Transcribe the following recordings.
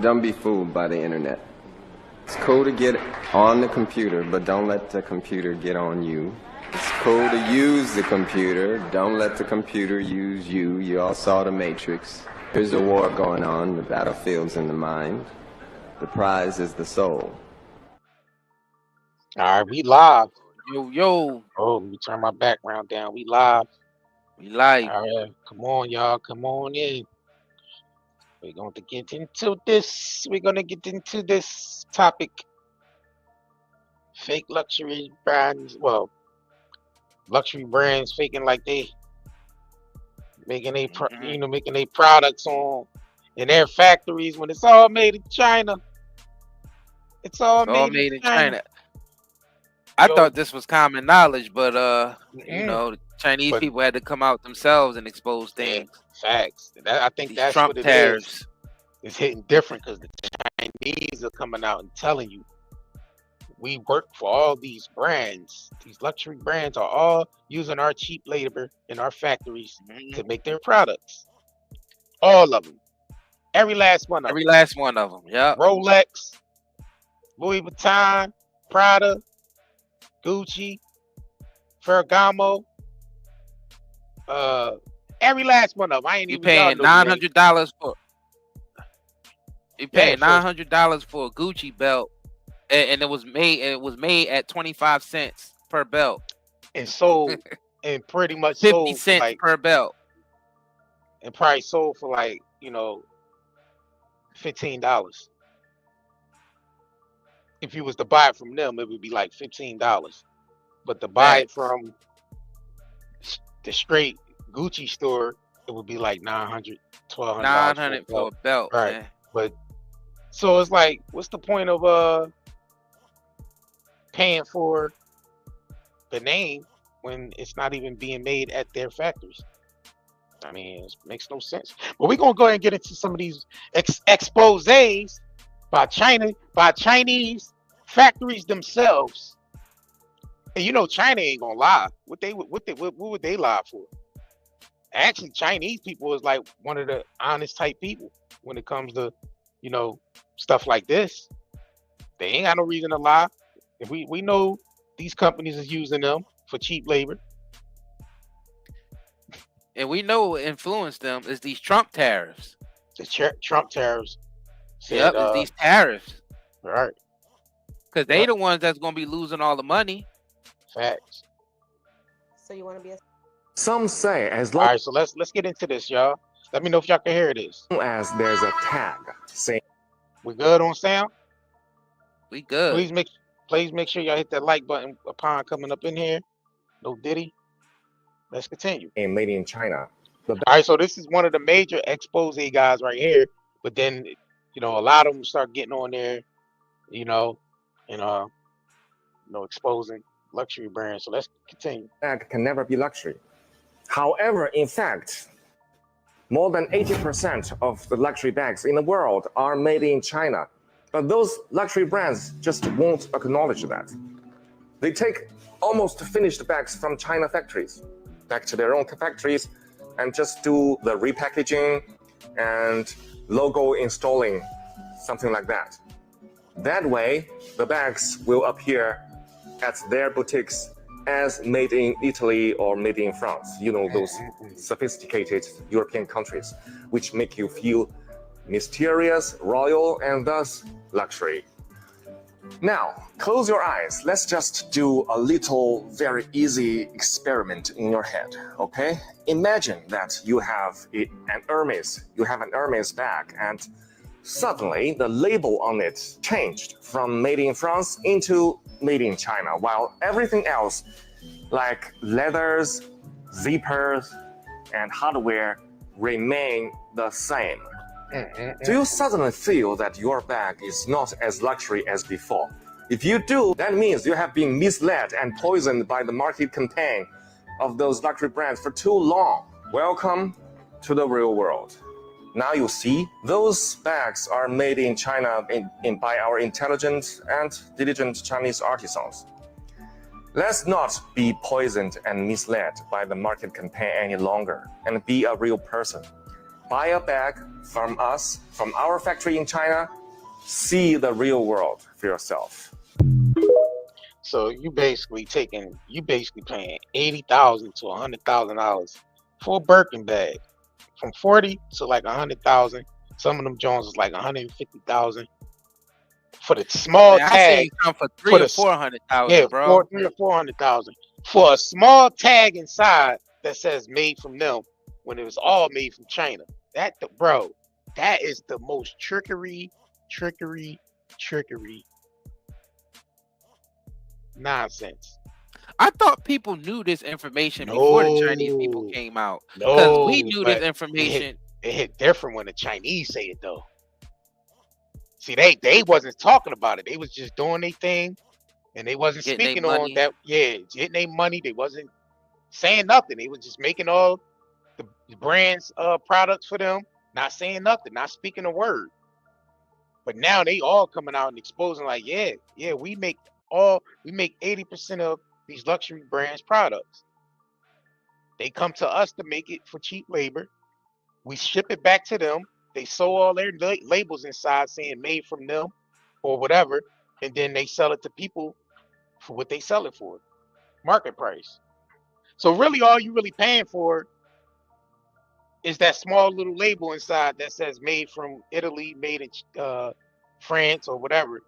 Don't be fooled by the internet. It's cool to get on the computer, but don't let the computer get on you. It's cool to use the computer. Don't let the computer use you. You all saw The Matrix. There's a war going on. The battlefield's in the mind. The prize is the soul. All right, we live. Yo. Oh, let me turn my background down. We live. We live. All right, come on, y'all. Come on in. We're going to get into this. We're going to get into this topic. Fake luxury brands. Well, luxury brands faking like they making making their products in their factories when it's all made in China. It's all made in China. I thought this was common knowledge, but the Chinese people had to come out themselves and expose things. Facts. I think that's Trump what it tariffs is. It's hitting different because the Chinese are coming out and telling you, we work for all these brands. These luxury brands are all using our cheap labor in our factories to make their products. All of them. Every last one of them. Every last one of them. Yeah. Rolex, Louis Vuitton, Prada, Gucci, Ferragamo. Every last one of them. I ain't even paying $900 for. You paying $900 for a Gucci belt, and it was made at 25 cents per belt, and sold and pretty much 50 cents per belt, and probably sold for like $15. If you was to buy it from them, it would be like $15. But to buy it from the straight Gucci store, it would be like $900, $1,200. $900 for a belt, right? Man. But so it's like, what's the point of paying for the name when it's not even being made at their factories? I mean, it makes no sense. But we're gonna go ahead and get into some of these exposés by Chinese factories themselves. And China ain't gonna lie. What would they lie for? Actually, Chinese people is like one of the honest type people when it comes to stuff like this. They ain't got no reason to lie. If we know these companies is using them for cheap labor. And we know what influenced them is these Trump tariffs. The Trump tariffs. Yep, it's these tariffs. Right. Because they the ones that's going to be losing all the money. Facts. So you want to be Some say as long All right, so let's get into this, y'all. Let me know if y'all can hear this. as there's a tag saying We good on sound? We good. Please make sure y'all hit that like button upon coming up in here. No Diddy. Let's continue. made in China. All right, so this is one of the major expose guys right here. But then, a lot of them start getting on there, and exposing luxury brands. So let's continue. Bag can never be luxury. However, in fact, more than 80% of the luxury bags in the world are made in China. But those luxury brands just won't acknowledge that. They take almost finished bags from China factories back to their own factories and just do the repackaging and logo installing, something like that. That way, the bags will appear at their boutiques as made in Italy or made in France. Those sophisticated European countries, which make you feel mysterious, royal, and thus luxury. Now, close your eyes. Let's just do a little, very easy experiment in your head, okay? Imagine that you have an Hermes bag, and suddenly the label on it changed from made in France into made in China, while everything else, like leathers, zippers, and hardware, remain the same. Do you suddenly feel that your bag is not as luxury as before? If you do, that means you have been misled and poisoned by the market campaign of those luxury brands for too long. Welcome to the real world. Now you see, those bags are made in China by our intelligent and diligent Chinese artisans. Let's not be poisoned and misled by the market campaign any longer and be a real person. buy a bag from us, from our factory in China, see the real world for yourself. So you basically paying $80,000 to $100,000 for a Birkin bag, from 40 to like 100,000. Some of them Jones is like 150,000 for the small Man, I tag. seen some for For 300 or the 400,000, Yeah, bro. 300,000 or 400,000 for a small tag inside that says "made from them" when it was all made from China. Bro, that is the most trickery nonsense. I thought people knew this information before the Chinese people No, came out, because we no, knew this but information. it hit different when the Chinese say it though. See, they wasn't talking about it. They was just doing their thing, and they wasn't Getting their speaking on money. that. Yeah, getting their money. They wasn't saying nothing. They was just making all the brands products for them, not saying nothing, not speaking a word. But now they all coming out and exposing like, yeah, we make 80% of these luxury brands products. They come to us to make it for cheap labor. We ship it back to them. They sew all their labels inside saying made from them or whatever, and then they sell it to people for what they sell it for, market price. So really all you really paying for is that small little label inside that says made from Italy, made in France or whatever.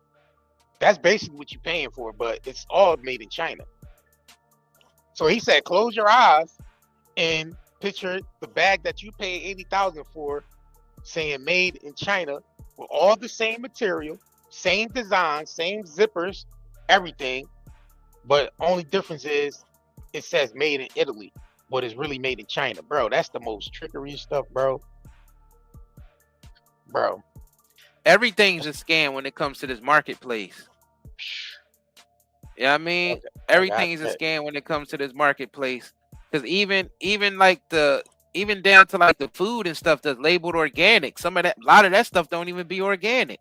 That's basically what you're paying for, but it's all made in China. So he said, close your eyes and picture the bag that you paid 80,000 for, saying made in China, with all the same material, same design, same zippers, everything, but only difference is it says made in Italy, but it's really made in China. Bro, that's the most trickery stuff, bro. Everything's a scam when it comes to this marketplace. You know what I mean? Everything is a scam when it comes to this marketplace. Because even down to like the food and stuff that's labeled organic, a lot of that stuff don't even be organic.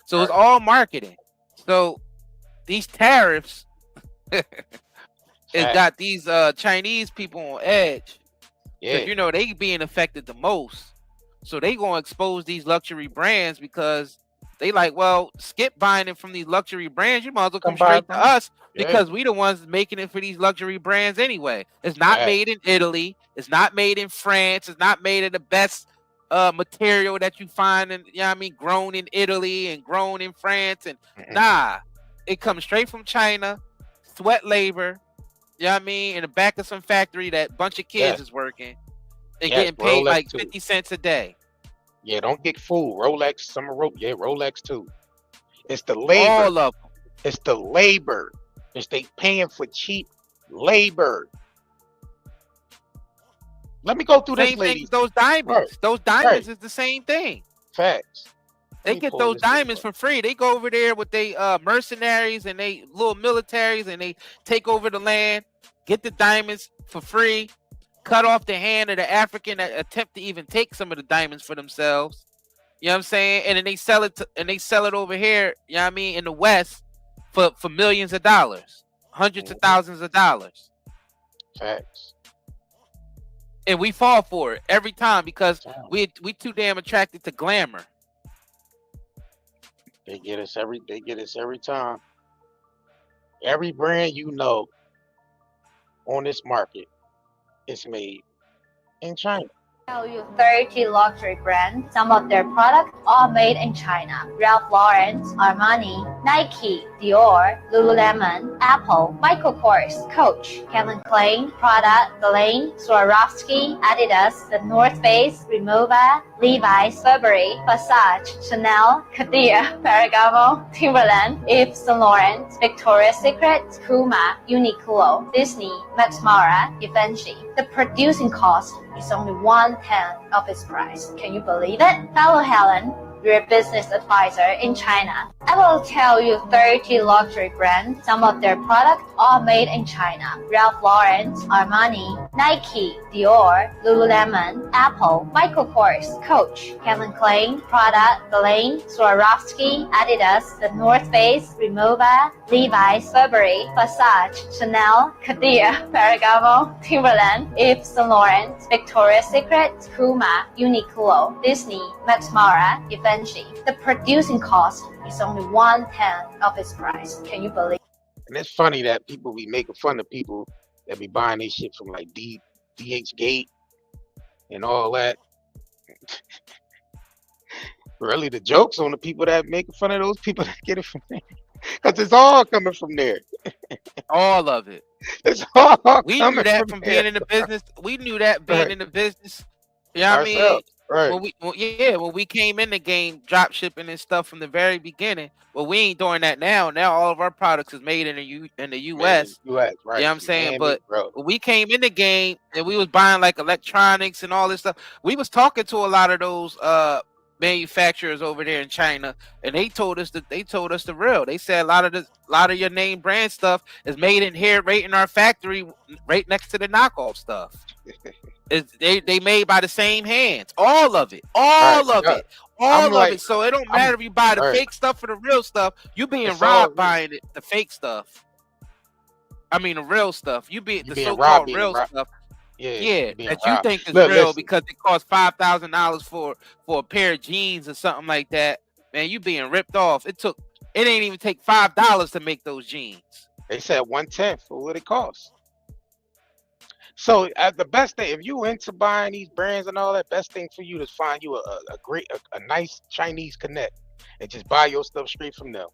So it's all marketing. So these tariffs it got these Chinese people on edge. Yeah. You know, they being affected the most. So they gonna expose these luxury brands because they like, well, skip buying it from these luxury brands. You might as well come straight to us because we the ones making it for these luxury brands anyway. It's not made in Italy. It's not made in France. It's not made in the best material that you find in, you know what I mean, grown in Italy and grown in France. And nah, it comes straight from China, sweat labor, you know what I mean, in the back of some factory that bunch of kids is working. They're getting paid Rolex like 50 cents a day. Yeah, don't get fooled. Rolex, summer rope. Yeah, Rolex too. It's the labor. All of them. It's the labor. It's they paying for cheap labor. Let me go through this, lady. Those diamonds. Those diamonds is the same thing. Facts. They get those diamonds for free. They go over there with they mercenaries and they little militaries and they take over the land, get the diamonds for free. Cut off the hand of the African that attempt to even take some of the diamonds for themselves. You know what I'm saying? And then they sell it over here, you know what I mean, in the West for millions of dollars, hundreds of thousands of dollars. Facts. And we fall for it every time because we too damn attracted to glamour. They get us every time. Every brand you know on this market is made in China. Tell you 30 luxury brands. Some of their products are made in China. Ralph Lauren, Armani, Nike, Dior, Lululemon, Apple, Michael Kors, Coach, Calvin Klein, Prada, Galeen, Swarovski, Adidas, The North Face, Rimowa, Levi's, Burberry, Versace, Chanel, Cartier, Ferragamo, Timberland, Yves Saint Laurent, Victoria's Secret, Puma, Uniqlo, Disney, Max Mara, Givenchy. The producing cost is only 1/10 of its price. Can you believe it? Hello, Helen, your business advisor in China. I will tell you 30 luxury brands. Some of their products are made in China. Ralph Lauren, Armani, Nike, Dior, Lululemon, Apple, Michael Kors, Coach, Calvin Klein, Prada, Galeen, Swarovski, Adidas, The North Face, Rimowa, Levi's, Burberry, Versace, Chanel, Kadia, Ferragamo, Timberland, Yves Saint Laurent, Victoria's Secret, Puma, Uniqlo, Disney, Max Mara, Givenchy. The producing cost is only 1/10 of its price. Can you believe? And it's funny that people be making fun of people that be buying their shit from like DH Gate and all that. Really, the joke's on the people that making fun of those people that get it from there. Because it's all coming from there. All of it. It's all We coming knew that from from there. being in the business. We knew that being Right. in the business. You know what I mean? Ourselves. Right. When we came in the game, drop shipping and stuff from the very beginning. Well, we ain't doing that now. Now all of our products is made in the U.S. Man, in You the US, right. know what I'm saying? Man, But bro. when we came in the game and we was buying like electronics and all this stuff, we was talking to a lot of those manufacturers over there in China, and they told us the real. They said a lot of your name brand stuff is made in here, right in our factory, right next to the knockoff stuff. They made by the same hands, all of it, all Right, of yeah. it, all I'm of like- it. So it don't matter if you buy the right. fake stuff or the real stuff. You being It's all robbed real. buying the fake stuff. I mean the real stuff. You be You the being so-called robbed, being real robbed. stuff. Yeah, Yeah, being that you robbed. think is Look, real listen. because it costs $5,000 for a pair of jeans or something like that. Man, you being ripped off. It ain't even take $5 to make those jeans. They said 1/10 for what it costs. So the best thing, if you into buying these brands and all that, best thing for you is find you a nice Chinese connect and just buy your stuff straight from them.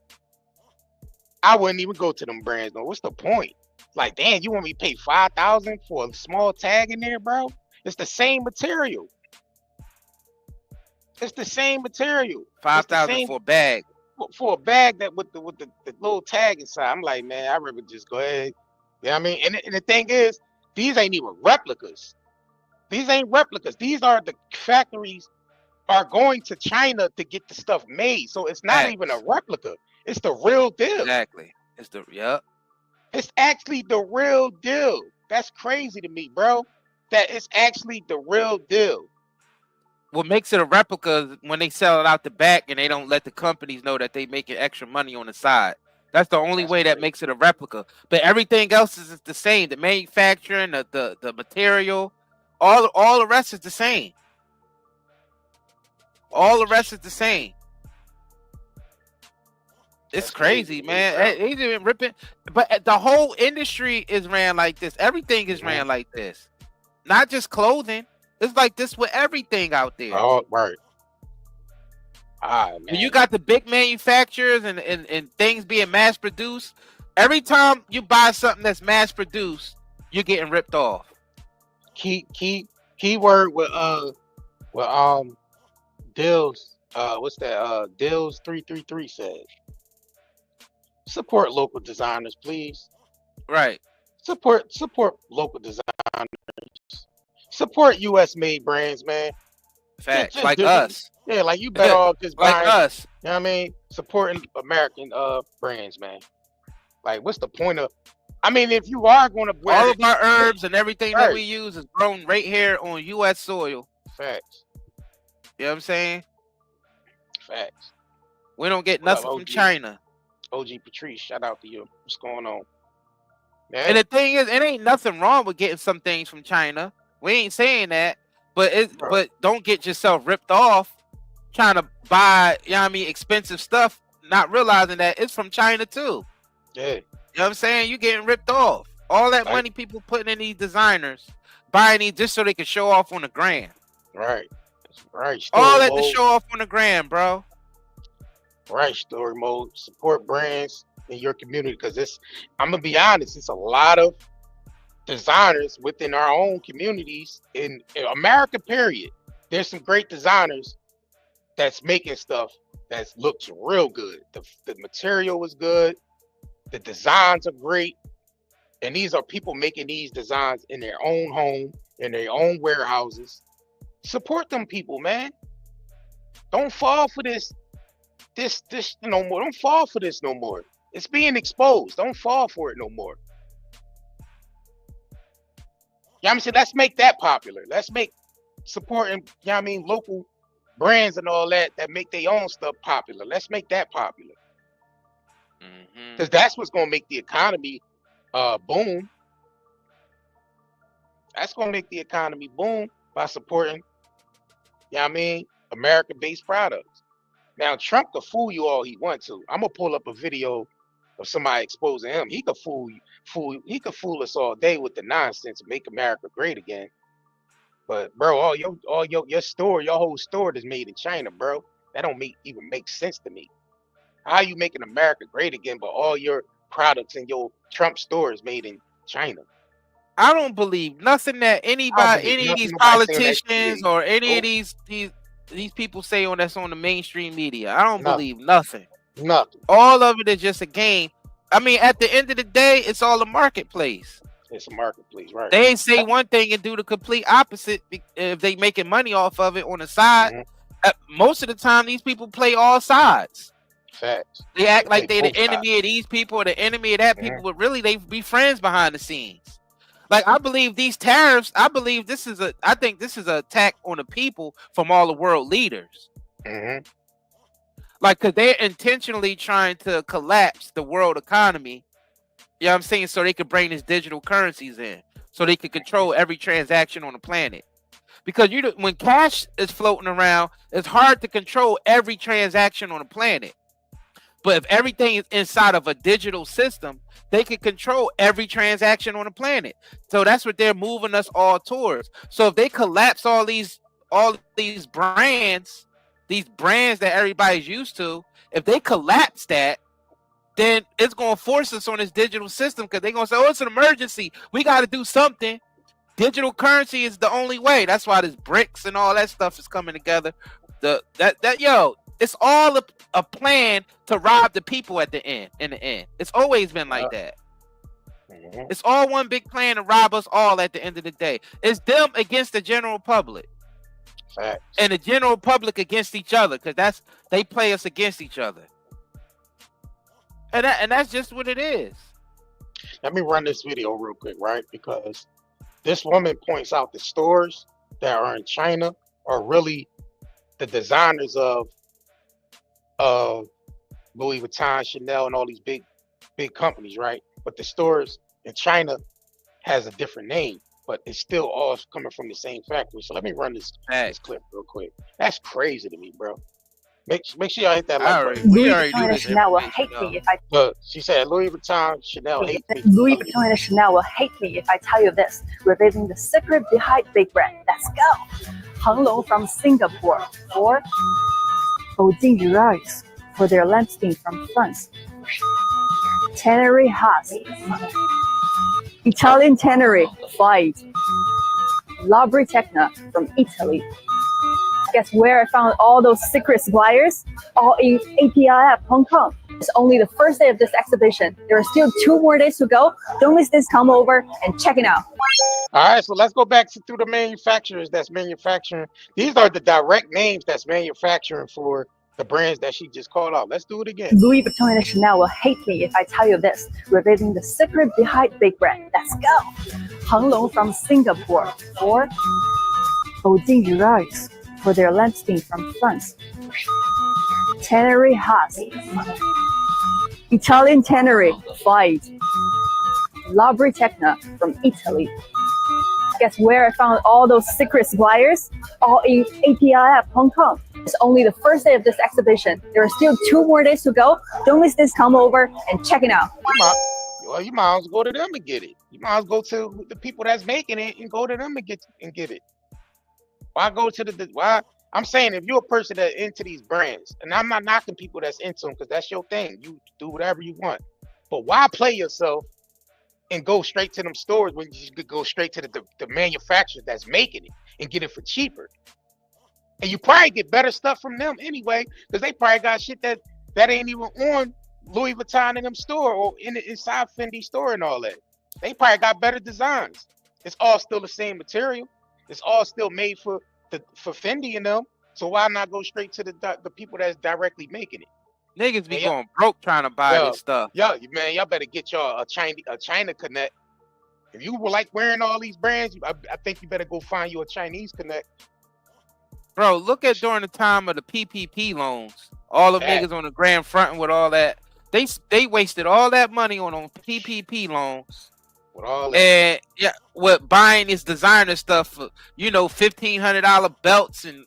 I wouldn't even go to them brands. No, what's the point? Like, damn, you want me to pay $5,000 for a small tag in there, bro? It's the same material. It's the same material. $5,000 for a bag. For a bag that with the little tag inside. I'm like, man, I'd rather just go ahead. You know what I mean? And the thing is, these ain't even replicas. These ain't replicas. These are the factories are going to China to get the stuff made. So it's not Facts. even a replica. It's the real deal. Exactly. It's It's actually the real deal. That's crazy to me, bro. That it's actually the real deal. What makes it a replica is when they sell it out the back and they don't let the companies know that they making extra money on the side. That's the only way that makes it a replica. But everything else is the same. The manufacturing, the material, all the rest is the same. All the rest is the same. It's That's crazy, crazy, man. bro. He's even ripping, but the whole industry is ran like this. Everything is ran like this. Not just clothing. It's like this with everything out there. Oh, right. Ah, man. When you got the big manufacturers and things being mass produced, every time you buy something that's mass produced, you're getting ripped off. Keyword with Dills. What's that? Dills 333 says. Support local designers, please. Right. Support local designers. Support U.S. made brands, man. Facts. Just Like do- us. Yeah, like you better off just Like buying. us. You know what I mean? Supporting American brands, man. Like, what's the point of? I mean, if you are going to wear All of our herbs and everything that Right. we use is grown right here on U.S. soil. facts, You know what I'm saying? facts. We don't get What up, nothing from OG? China. OG Patrice, shout out to you. What's going on? Yeah, And the thing is, it ain't nothing wrong with getting some things from China. We ain't saying that, but Bro. don't get yourself ripped off trying to buy, you know what I mean, expensive stuff, not realizing that it's from China too. yeah, You know what I'm saying? You getting ripped off. All that Right. money people putting in these designers, buying these just so they can show off on the gram. right, right. All Story that to mode, show off on the gram, bro. right. Story mode. Support brands in your community because I'm gonna be honest. It's a lot of designers within our own communities in America. Period. There's some great designers that's making stuff that looks real good. The material is good. The designs are great. And these are people making these designs in their own home, in their own warehouses. Support them people, man. Don't fall for this no more. Don't fall for this no more. It's being exposed. Don't fall for it no more. Yeah, I mean, let's make that popular. Let's make supporting, you know what I mean, local brands and all that make their own stuff popular. Let's make that popular. Because that's what's gonna make the economy boom. That's gonna make the economy boom by supporting, you know what I mean, American-based products. Now Trump could fool you all he wants to. I'm gonna pull up a video of somebody exposing him. He could he could fool us all day with the nonsense, make America great again. But bro, your whole store is made in China, bro. That don't even make sense to me. How you making America great again, but all your products in your Trump store is made in China? I don't believe nothing that anybody, any of these politicians or any of these people say that's on the mainstream media. I don't believe nothing. Nothing. All of it is just a game. I mean, at the end of the day, it's all a marketplace. It's a marketplace, right? They say one thing and do the complete opposite if they making money off of it on the side. Most of the time, these people play all sides. Facts. They act like they the enemy of these people or the enemy of that people, but really they be friends behind the scenes. Like, I believe these tariffs, I think this is an attack on the people from all the world leaders. Like, because they're intentionally trying to collapse the world economy, you know what I'm saying, so they could bring these digital currencies in, so they could control every transaction on the planet. Because when cash is floating around, it's hard to control every transaction on the planet. But if everything is inside of a digital system, they can control every transaction on the planet. So that's what they're moving us all towards. So if they collapse all these brands, that everybody's used to, if they collapse that, then it's going to force us on this digital system, because they're going to say, oh, it's an emergency. We got to do something. Digital currency is the only way. That's why this BRICS and all that stuff is coming together. It's all a plan to rob the people in the end. It's always been like that. It's all one big plan to rob us all at the end of the day. It's them against the general public. Facts. And the general public against each other, because they play us against each other. And that's just what it is. Let me run this video real quick, right? Because this woman points out the stores that are in China are really the designers of Louis Vuitton, Chanel, and all these big companies, right? But the stores in China has a different name, but it's still all coming from the same factory. So let me run this clip real quick. That's crazy to me, bro. Make sure y'all hit that like button. Louis Vuitton and Chanel will hate me if I. Look, she said Louis Vuitton, Chanel hate me. Louis Vuitton and Chanel will hate me if I tell you this. Revealing the secret behind big brand. Let's go. Hang Long from Singapore, or Beijing Rice for their lamp-skin from France. Tannery Haas, Italian Tannery, Fight. Labri Tecna from Italy. Guess where I found all those secret suppliers? All in APIF, Hong Kong. It's only the first day of this exhibition. There are still 2 more days to go. Don't miss this. Come over and check it out. All right, so let's go back through the manufacturers that's manufacturing. These are the direct names that's manufacturing for the brands that she just called out. Let's do it again. Louis Vuitton and Chanel will hate me if I tell you this. Revealing the secret behind big brand. Let's go. Hang Long from Singapore, or Beijing Rice for their lamp-skin from France. Tannery Haas, Italian Tannery, Fight. Labri Tecna from Italy. Guess where I found all those secret suppliers? All in APIF, Hong Kong. It's only the first day of this exhibition. There are still 2 more days to go. Don't miss this. Come over and check it out. You might as well go to them and get it. You might as well go to the people that's making it and go to them and get it. Why go to why? I'm saying, if you're a person that's into these brands, and I'm not knocking people that's into them, because that's your thing. You do whatever you want. But why play yourself and go straight to them stores when you could go straight to the manufacturer that's making it and get it for cheaper? And you probably get better stuff from them anyway, because they probably got shit that ain't even on Louis Vuitton in them store or inside Fendi store and all that. They probably got better designs. It's all still the same material. It's all still made for Fendi and them. So why not go straight to the people that's directly making it? Niggas be going broke trying to buy this stuff. Yo, man, y'all better get y'all a China Connect. If you were like wearing all these brands, I think you better go find you a Chinese connect. Bro, look at during the time of the PPP loans. All them niggas on the grand front with all that. They wasted all that money on PPP loans. With all that. And yeah, with buying this designer stuff for, $1,500 belts and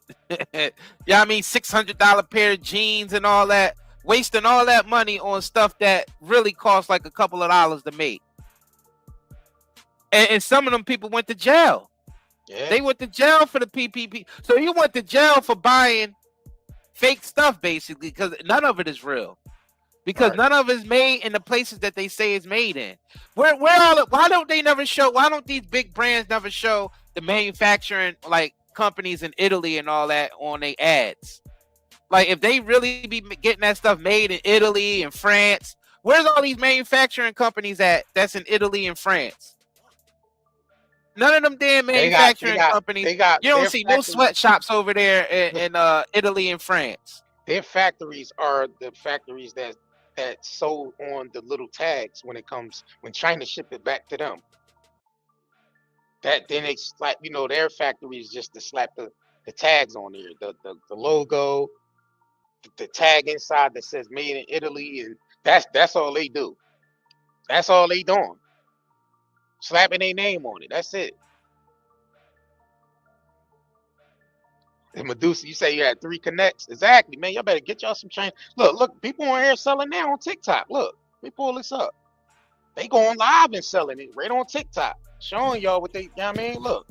$600 pair of jeans and all that. Wasting all that money on stuff that really cost like a couple of dollars to make. And some of them people went to jail. Yeah. They went to jail for the PPP. So you went to jail for buying fake stuff, basically, because none of it is real. Because none of it is made in the places that they say it's made in. Why don't they never show? Why don't these big brands never show the manufacturing like companies in Italy and all that on their ads? Like if they really be getting that stuff made in Italy and France, where's all these manufacturing companies at that's in Italy and France? None of them damn manufacturing companies. You don't see no sweatshops over there in Italy and France. Their factories are the factories that sold on the little tags when China shipped it back to them. That then they slap, their factories just to slap the tags on there, the logo, the tag inside that says made in Italy, and that's all they do. That's all they doing. Slapping their name on it. That's it. And Medusa, you say you had 3 connects. Exactly, man. Y'all better get y'all some China. Look, people on here selling now on TikTok. Look, let me pull this up. They going live and selling it right on TikTok, showing y'all what they. Look.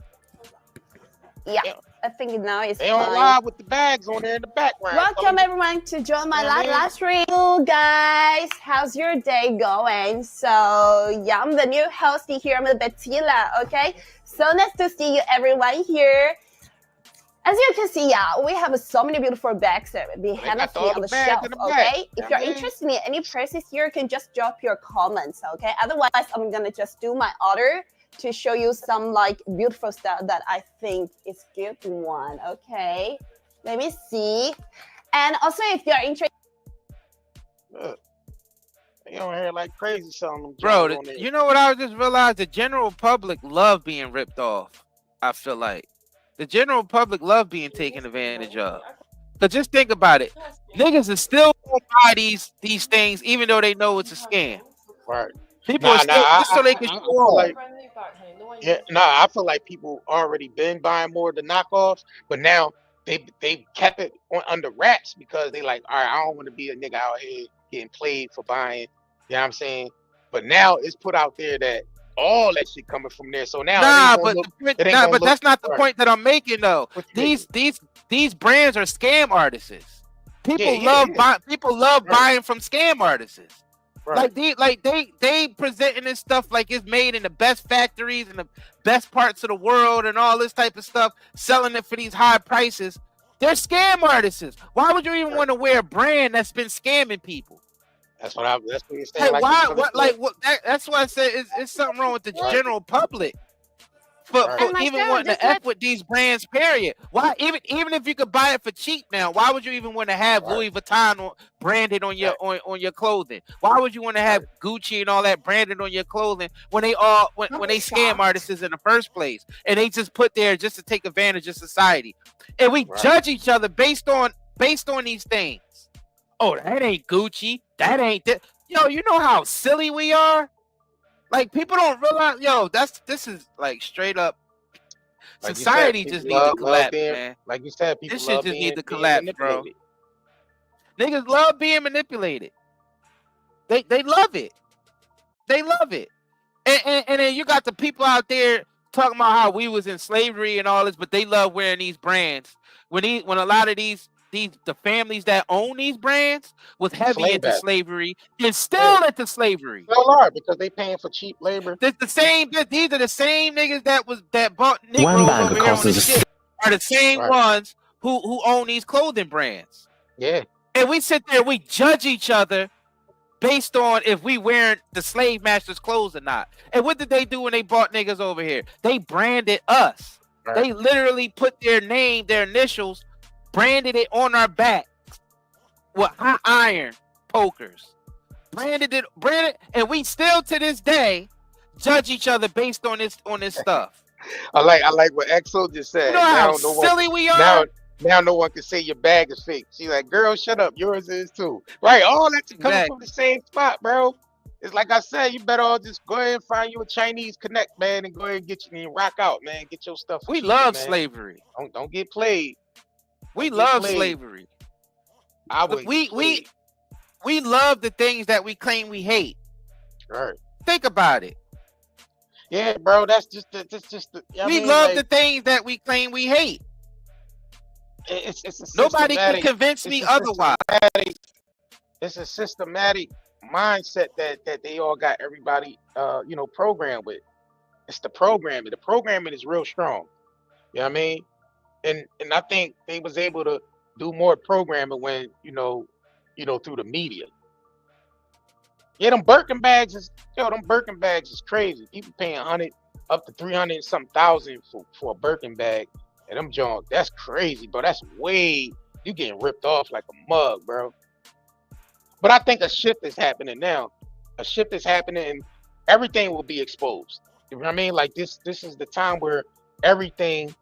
Yeah. I think now it's they on live with the bags on there in the background. Welcome everyone to join my live stream. Hello guys, how's your day going? So yeah, I'm the new host here. I'm Bettila. Okay, so nice to see you everyone here. As you can see, we have so many beautiful bags behind us here on the shelf. Okay, if you're interested in any prices here, you can just drop your comments. Okay, otherwise I'm gonna just do my order to show you some like beautiful stuff that I think is good one. Okay, let me see. And also if you're interested, look, they on here like crazy selling them. Bro, you know what I just realized? The general public love being ripped off. I feel like the general public love being taken advantage of. But just think about it. Niggas are still gonna buy these things even though they know it's a scam. Right. People are still just so they can show on. I feel like people already been buying more of the knockoffs, but now they kept it under wraps because they like, all right, I don't want to be a nigga out here getting played for buying. You know what I'm saying? But now it's put out there that all that shit coming from there. So now, but that's not the point that I'm making though. These brands are scam artists. People love buying from scam artists. Right. They presenting this stuff like it's made in the best factories and the best parts of the world and all this type of stuff, selling it for these high prices. They're scam artists. Why would you even want to wear a brand that's been scamming people? That's what you're saying. Hey, that's why I said it's something wrong with the general public. For even wanting to F with these brands, period. Why even if you could buy it for cheap now, why would you even want to have Louis Vuitton branded on your on your clothing? Why would you want to have Gucci and all that branded on your clothing when they scam artists in the first place and they just put there just to take advantage of society? And we judge each other based on these things. Oh, that ain't Gucci. That ain't that. Yo, you know how silly we are? Like people don't realize, this is like straight up. Like society just needs to collapse, man. Like you said, people this shit just need to collapse, bro. Niggas love being manipulated. They love it. They love it. And then you got the people out there talking about how we was in slavery and all this, but they love wearing these brands. When a lot of the families that own these brands was heavy into slavery and still into slavery. Still are because they paying for cheap labor. These are the same niggas that bought Negroes over here on the ship are the same ones who own these clothing brands. Yeah. And we sit there, we judge each other based on if we wearing the slave master's clothes or not. And what did they do when they bought niggas over here? They branded us. Right. They literally put their name, their initials, branded it on our back with hot iron pokers. Branded, and we still to this day judge each other based on this stuff. I like what Exo just You said. know how Now no one silly we now are? now no one can say your bag is fake. She's like, girl, shut up. Yours is too. Right. All that's coming from Exactly. the same spot, bro. It's like I said, you better all just go ahead and find you a Chinese connect, man, and go ahead and get you and rock out, man. Get your stuff for We cheaper, love man. slavery. Don't get played. We Don't get love played. slavery. I But would get played. we love the things that we claim we hate. Right. Think about it. Yeah, bro. That's just the. I We mean, love like, the things that we claim we hate. it's a Nobody can systematic. convince It's me a otherwise. systematic. It's a systematic mindset that they all got everybody programmed with. It's the programming. The programming is real strong. You know what I mean? And I think they was able to do more programming when through the media. Yeah, them Birkin bags is crazy. People paying 100 up to 300 and some thousand for a Birkin bag, and them junk. That's crazy, bro. That's way you getting ripped off like a mug, bro. But I think a shift is happening now. A shift is happening, and everything will be exposed. You know what I mean? Like this is the time where everything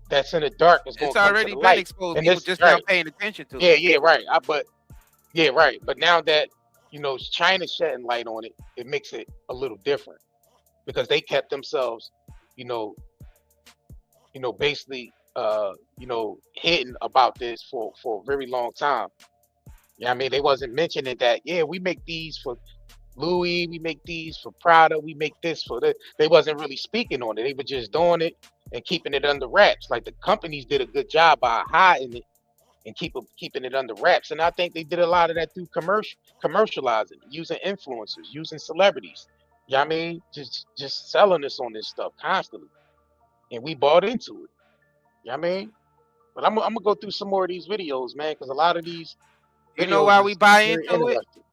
that's in the dark is going It's to come to already the been light. exposed. And People this just right. now paying attention to it. Yeah, right. But now that China's shedding light on it, it makes it a little different because they kept themselves, basically, hidden about this for a very long time. Yeah, I mean, they wasn't mentioning that. Yeah, we make these for Louis, we make these for Prada, we make this for the. They wasn't really speaking on it. They were just doing it and keeping it under wraps. Like the companies did a good job by hiding it and keeping it under wraps. And I think they did a lot of that through commercializing, using influencers, using celebrities. Yeah, I mean, just selling us on this stuff constantly, and we bought into it. Yeah, I mean, but I'm gonna go through some more of these videos, man, because a lot of these You know videos why is we buy very into it? interesting.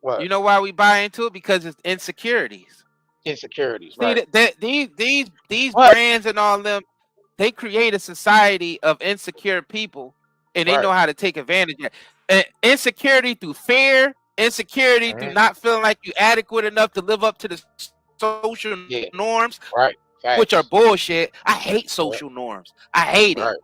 What? You know why we buy into it? Because it's insecurities. Insecurities, See, right? these What? brands and all them, they create a society of insecure people, and they Right. know how to take advantage of it. Insecurity through fear, insecurity through not feeling like you're adequate enough to live up to the social norms, Right. which are Facts. bullshit. I hate social norms. I hate it. Right.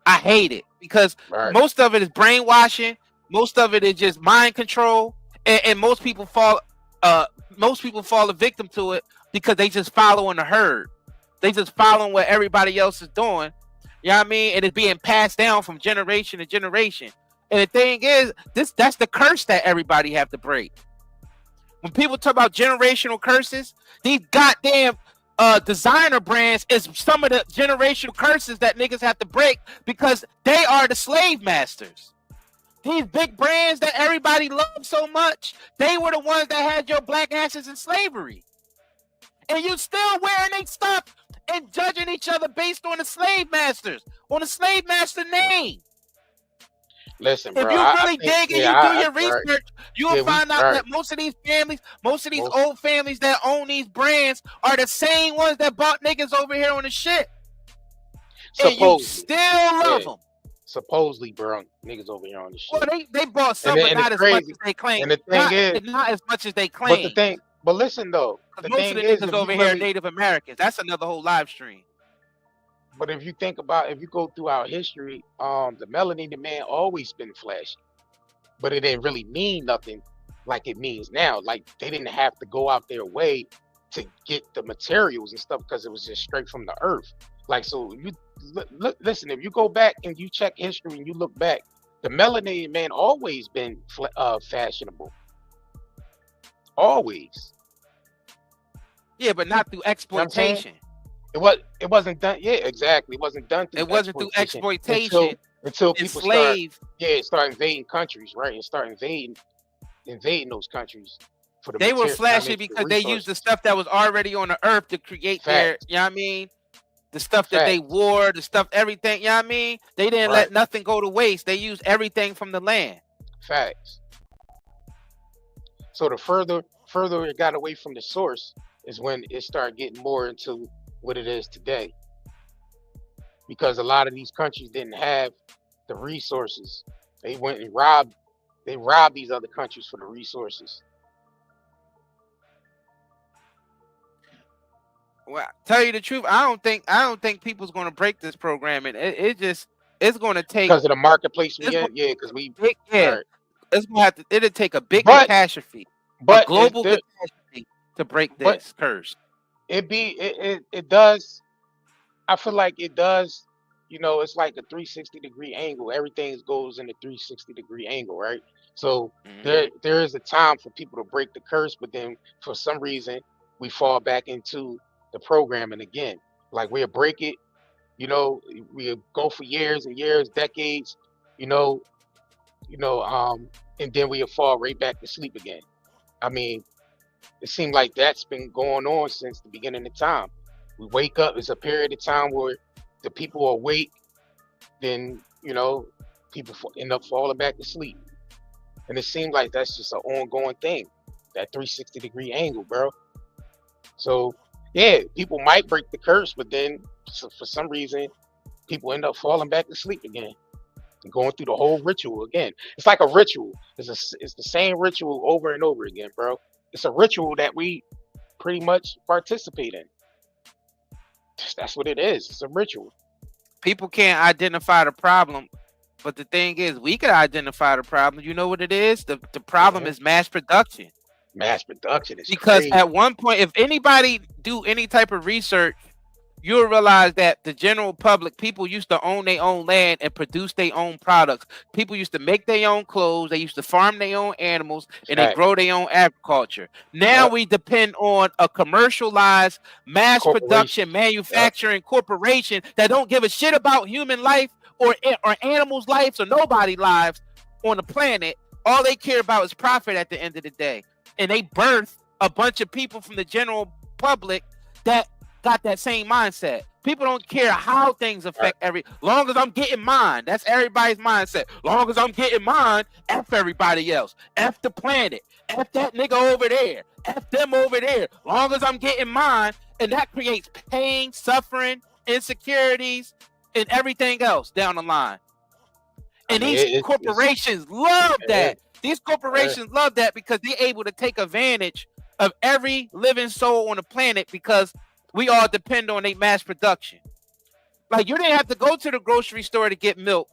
I hate it because Right. most of it is brainwashing. Most of it is just mind control, and most people fall a victim to it because they just following the herd. They just following what everybody else is doing. You know what I mean? And it's being passed down from generation to generation. And the thing is, that's the curse that everybody have to break. When people talk about generational curses, these goddamn designer brands is some of the generational curses that niggas have to break because they are the slave masters. These big brands that everybody loves so much, they were the ones that had your black asses in slavery. And you still wearing their stuff and judging each other based on the slave masters, on the slave master name. Listen, if bro, you really dig and you do your research, you'll find out that most of these families, most of these old families that own these brands are the same ones that bought niggas over here on the shit. And you still love them. Supposedly, bro, niggas over here on the shit. Well, they bought some, but not as much as they claim. And the thing is, not as much as they claim. But listen though, most of the niggas over here are Native Americans. That's another whole live stream. But if you think about, if you go through our history, the melanated man always been flashy, but it didn't really mean nothing like it means now. Like they didn't have to go out their way to get the materials and stuff because it was just straight from the earth. Like, so you listen, if you go back and you check history and you look back, the melanated man always been fashionable. Always. Yeah, but not through exploitation. It wasn't done. Yeah, exactly. It wasn't done through. It wasn't through exploitation until people start invading countries, right? And start invading those countries. They were flashy because they used the stuff that was already on the earth to create their, you know what I mean? The stuff that they wore, the stuff, everything, you know what I mean? They didn't let nothing go to waste. They used everything from the land. Facts. So the further it got away from the source is when it started getting more into what it is today. Because a lot of these countries didn't have the resources. They went and robbed these other countries for the resources. Well, tell you the truth, I don't think people's going to break this program, and it's going to take because of the marketplace we it's in. going Yeah, because we to all right. it's going to have to it'll take a big But catastrophe, a but it global catastrophe to break but this curse. it does. I feel like it does. You know, it's like a 360-degree angle. Everything goes in a 360-degree angle, right? So Mhm. there is a time for people to break the curse, but then for some reason we fall back into the programming again. Like we'll break it, you know, we'll go for years and years, decades, you know, you know, and then we'll fall right back to sleep again. I mean, it seemed like that's been going on since the beginning of time. We wake up, it's a period of time where the people are awake, then, you know, people end up falling back to sleep. And it seems like that's just an ongoing thing, that 360-degree angle, bro. So, yeah, people might break the curse, but then for some reason, people end up falling back to sleep again and going through the whole ritual again. It's like a ritual. It's the same ritual over and over again, bro. It's a ritual that we pretty much participate in. That's what it is. It's a ritual. People can't identify the problem, but the thing is, we can identify the problem. You know what it is? The problem is mass production. Mass production is Because crazy. at one point, if anybody do any type of research, you'll realize that the general public, people used to own their own land and produce their own products. People used to make their own clothes. They used to farm their own animals, and they grow their own agriculture. Now we depend on a commercialized, mass production, manufacturing corporation that don't give a shit about human life or animals' lives or nobody's lives on the planet. All they care about is profit at the end of the day. And they birth a bunch of people from the general public that got that same mindset. People don't care how things affect long as I'm getting mine. That's everybody's mindset. Long as I'm getting mine, F everybody else. F the planet. F that nigga over there. F them over there. Long as I'm getting mine. And that creates pain, suffering, insecurities, and everything else down the line. And these corporations love that. These corporations love that because they're able to take advantage of every living soul on the planet because we all depend on a mass production. Like you didn't have to go to the grocery store to get milk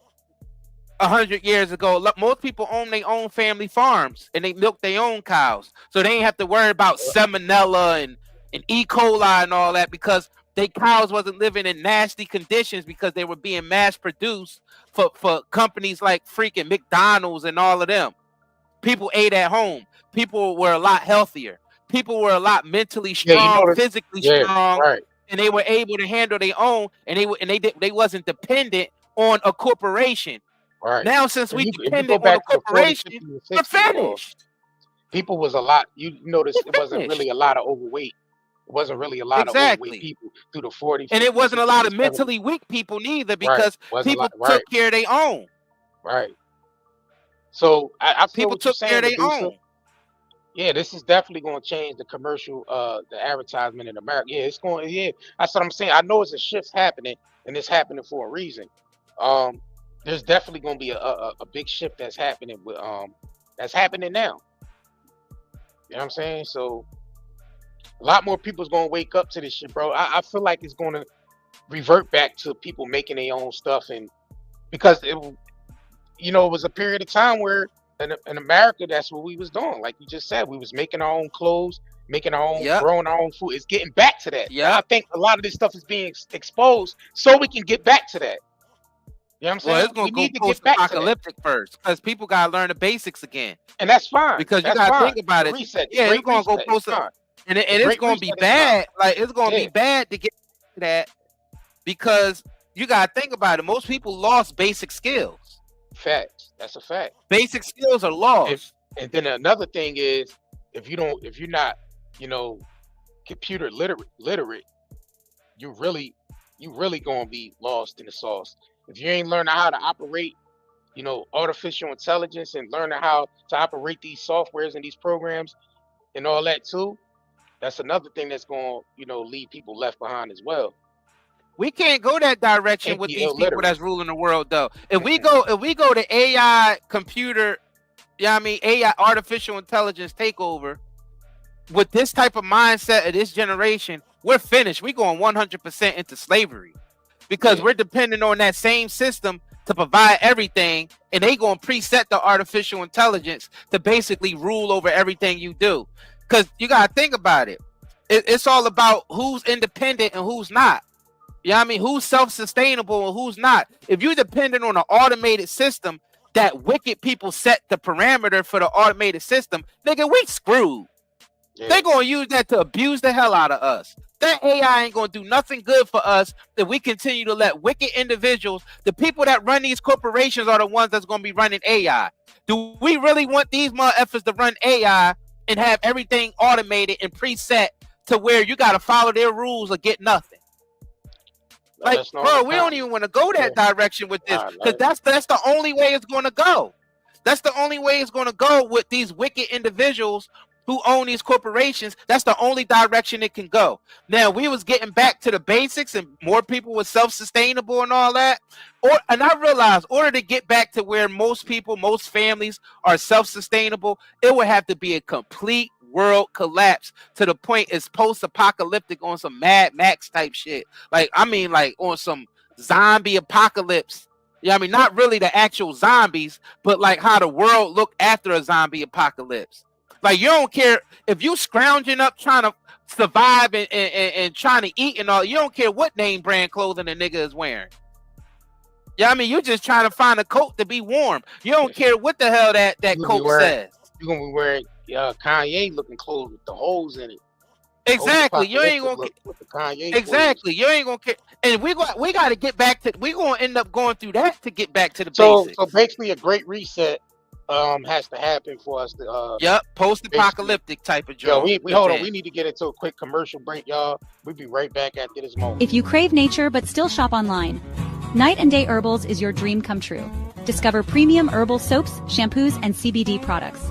100 years ago. Most people own their own family farms and they milk their own cows. So they ain't have to worry about salmonella and E. coli and all that because their cows wasn't living in nasty conditions because they were being mass produced for companies like freaking McDonald's and all of them. People ate at home. People were a lot healthier. People were a lot mentally strong, physically strong, and they were able to handle their own. And they wasn't dependent on a corporation. Right now, since we dependent on a corporation, we're finished. People was a lot. You notice it wasn't really a lot of overweight. It wasn't really a lot of overweight people through the 40s. And it wasn't a lot of mentally weak people neither because people took care of their own. Right. So I feel people what you're took care saying, of their own. Yeah, this is definitely going to change the commercial, the advertisement in America. Yeah, it's going. Yeah, that's what I'm saying. I know it's a shift happening, and it's happening for a reason. There's definitely going to be a big shift that's happening with that's happening now. You know what I'm saying? So a lot more people's going to wake up to this shit, bro. I feel like it's going to revert back to people making their own stuff, and because it was a period of time where in America, that's what we was doing. Like you just said, we was making our own clothes, making our own, growing our own food. It's getting back to that. Yeah, I think a lot of this stuff is being exposed so we can get back to that. You know what I'm saying? Well, it's gonna go post-apocalyptic first because people gotta learn the basics again. And that's fine. Because you gotta think about it. Reset. Yeah, it's gonna go post and it's gonna be bad. Like it's gonna be bad to get to that because you gotta think about it. Most people lost basic skills. Facts. That's a fact. Basic skills are lost. And then another thing is, if you're not, computer literate, you really gonna be lost in the sauce. If you ain't learning how to operate, artificial intelligence and learning how to operate these softwares and these programs and all that too, that's another thing that's gonna, leave people left behind as well. We can't go that direction with these people that's ruling the world, though. If we go to AI computer, AI artificial intelligence takeover, with this type of mindset of this generation, we're finished. We're going 100% into slavery because we're dependent on that same system to provide everything, and they going to preset the artificial intelligence to basically rule over everything you do. Because you got to think about it. It's all about who's independent and who's not. You know what I mean? Who's self-sustainable and who's not. If you're dependent on an automated system, that wicked people set the parameter for the automated system, nigga, we screwed. They're going to use that to abuse the hell out of us. That AI ain't going to do nothing good for us if we continue to let wicked individuals, the people that run these corporations are the ones that's going to be running AI. Do we really want these motherfuckers to run AI and have everything automated and preset to where you got to follow their rules or get nothing? Like, bro, we don't even want to go that direction with this because that's the only way it's going to go. That's the only way it's going to go with these wicked individuals who own these corporations. That's the only direction it can go. Now, we was getting back to the basics and more people were self-sustainable and all that. And I realized in order to get back to where most people, most families are self-sustainable, it would have to be a complete world collapse to the point it's post-apocalyptic on some Mad Max type shit. Like, I mean, like on some zombie apocalypse. Yeah, I mean, not really the actual zombies, but like how the world look after a zombie apocalypse. Like, you don't care if you scrounging up trying to survive and trying to eat and all. You don't care what name brand clothing a nigga is wearing. Yeah, I mean, you're just trying to find a coat to be warm. You don't care what the hell that coat says. You're gonna be wearing Kanye looking clothes with the holes in it. Exactly. You ain't gonna with the Kanye. Exactly. You ain't gonna care. And we got to get back to. We're gonna end up going through that to get back to the basics. So basically, a great reset has to happen for us to post-apocalyptic type of job. Yo, we hold on. We need to get into a quick commercial break, y'all. We'll be right back after this moment. If you crave nature but still shop online, Night and Day Herbals is your dream come true. Discover premium herbal soaps, shampoos, and CBD products.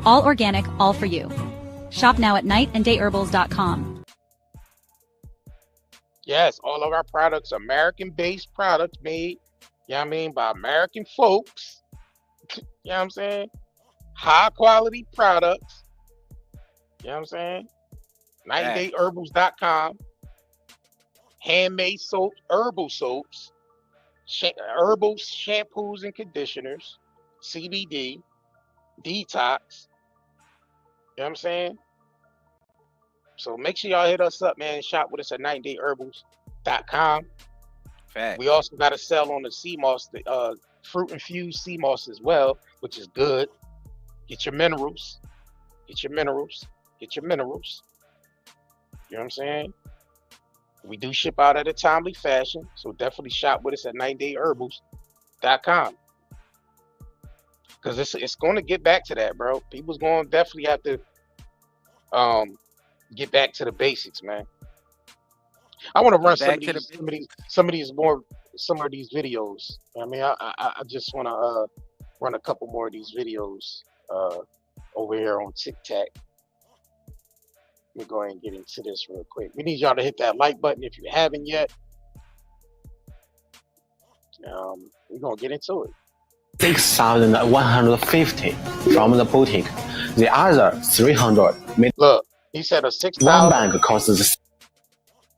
All organic, all for you. Shop now at nightandayherbals.com. Yes, all of our products are American-based products made, by American folks. You know what I'm saying? High quality products. You know what I'm saying? Nightandayherbals.com. Handmade soaps, herbal soaps, herbal shampoos and conditioners, CBD, detox. You know what I'm saying? So make sure y'all hit us up, man. Shop with us at nightandayherbals.com. Fact. We also got to sell on the sea moss, the fruit infused sea moss as well, which is good. Get your minerals. Get your minerals. Get your minerals. You know what I'm saying? We do ship out at a timely fashion, so definitely shop with us at nightandayherbals.com. Because it's going to get back to that, bro. People's going to definitely have to get back to the basics, man. I want to run some of these videos. I mean, I just want to run a couple more of these videos over here on TikTok. Let me go ahead and get into this real quick. We need y'all to hit that like button if you haven't yet. We're going to get into it. 6,150 from the boutique. The other 300 made. Look, he said a 6,000. One bag costs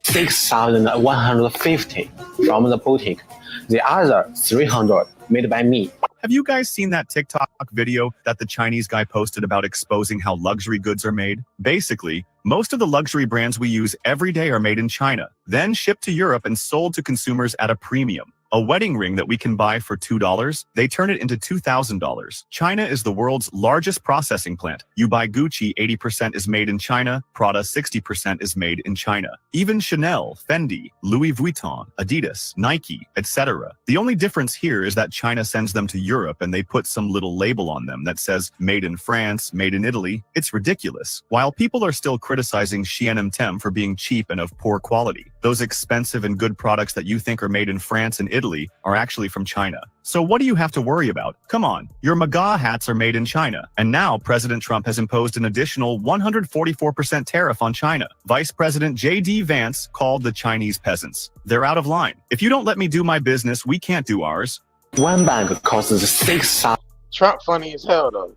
6,150 from the boutique. The other 300 made by me. Have you guys seen that TikTok video that the Chinese guy posted about exposing how luxury goods are made? Basically, most of the luxury brands we use every day are made in China, then shipped to Europe and sold to consumers at a premium. A wedding ring that we can buy for $2, they turn it into $2,000. China is the world's largest processing plant. You buy Gucci, 80% is made in China. Prada, 60% is made in China. Even Chanel, Fendi, Louis Vuitton, Adidas, Nike, etc. The only difference here is that China sends them to Europe and they put some little label on them that says made in France, made in Italy. It's ridiculous. While people are still criticizing Xianmtem for being cheap and of poor quality, those expensive and good products that you think are made in France and Italy are actually from China. So what do you have to worry about? Come on, your MAGA hats are made in China. And now President Trump has imposed an additional 144% tariff on China. Vice President J.D. Vance called the Chinese peasants. They're out of line. If you don't let me do my business, we can't do ours. One bag costs 6,000. Trump funny as hell, though.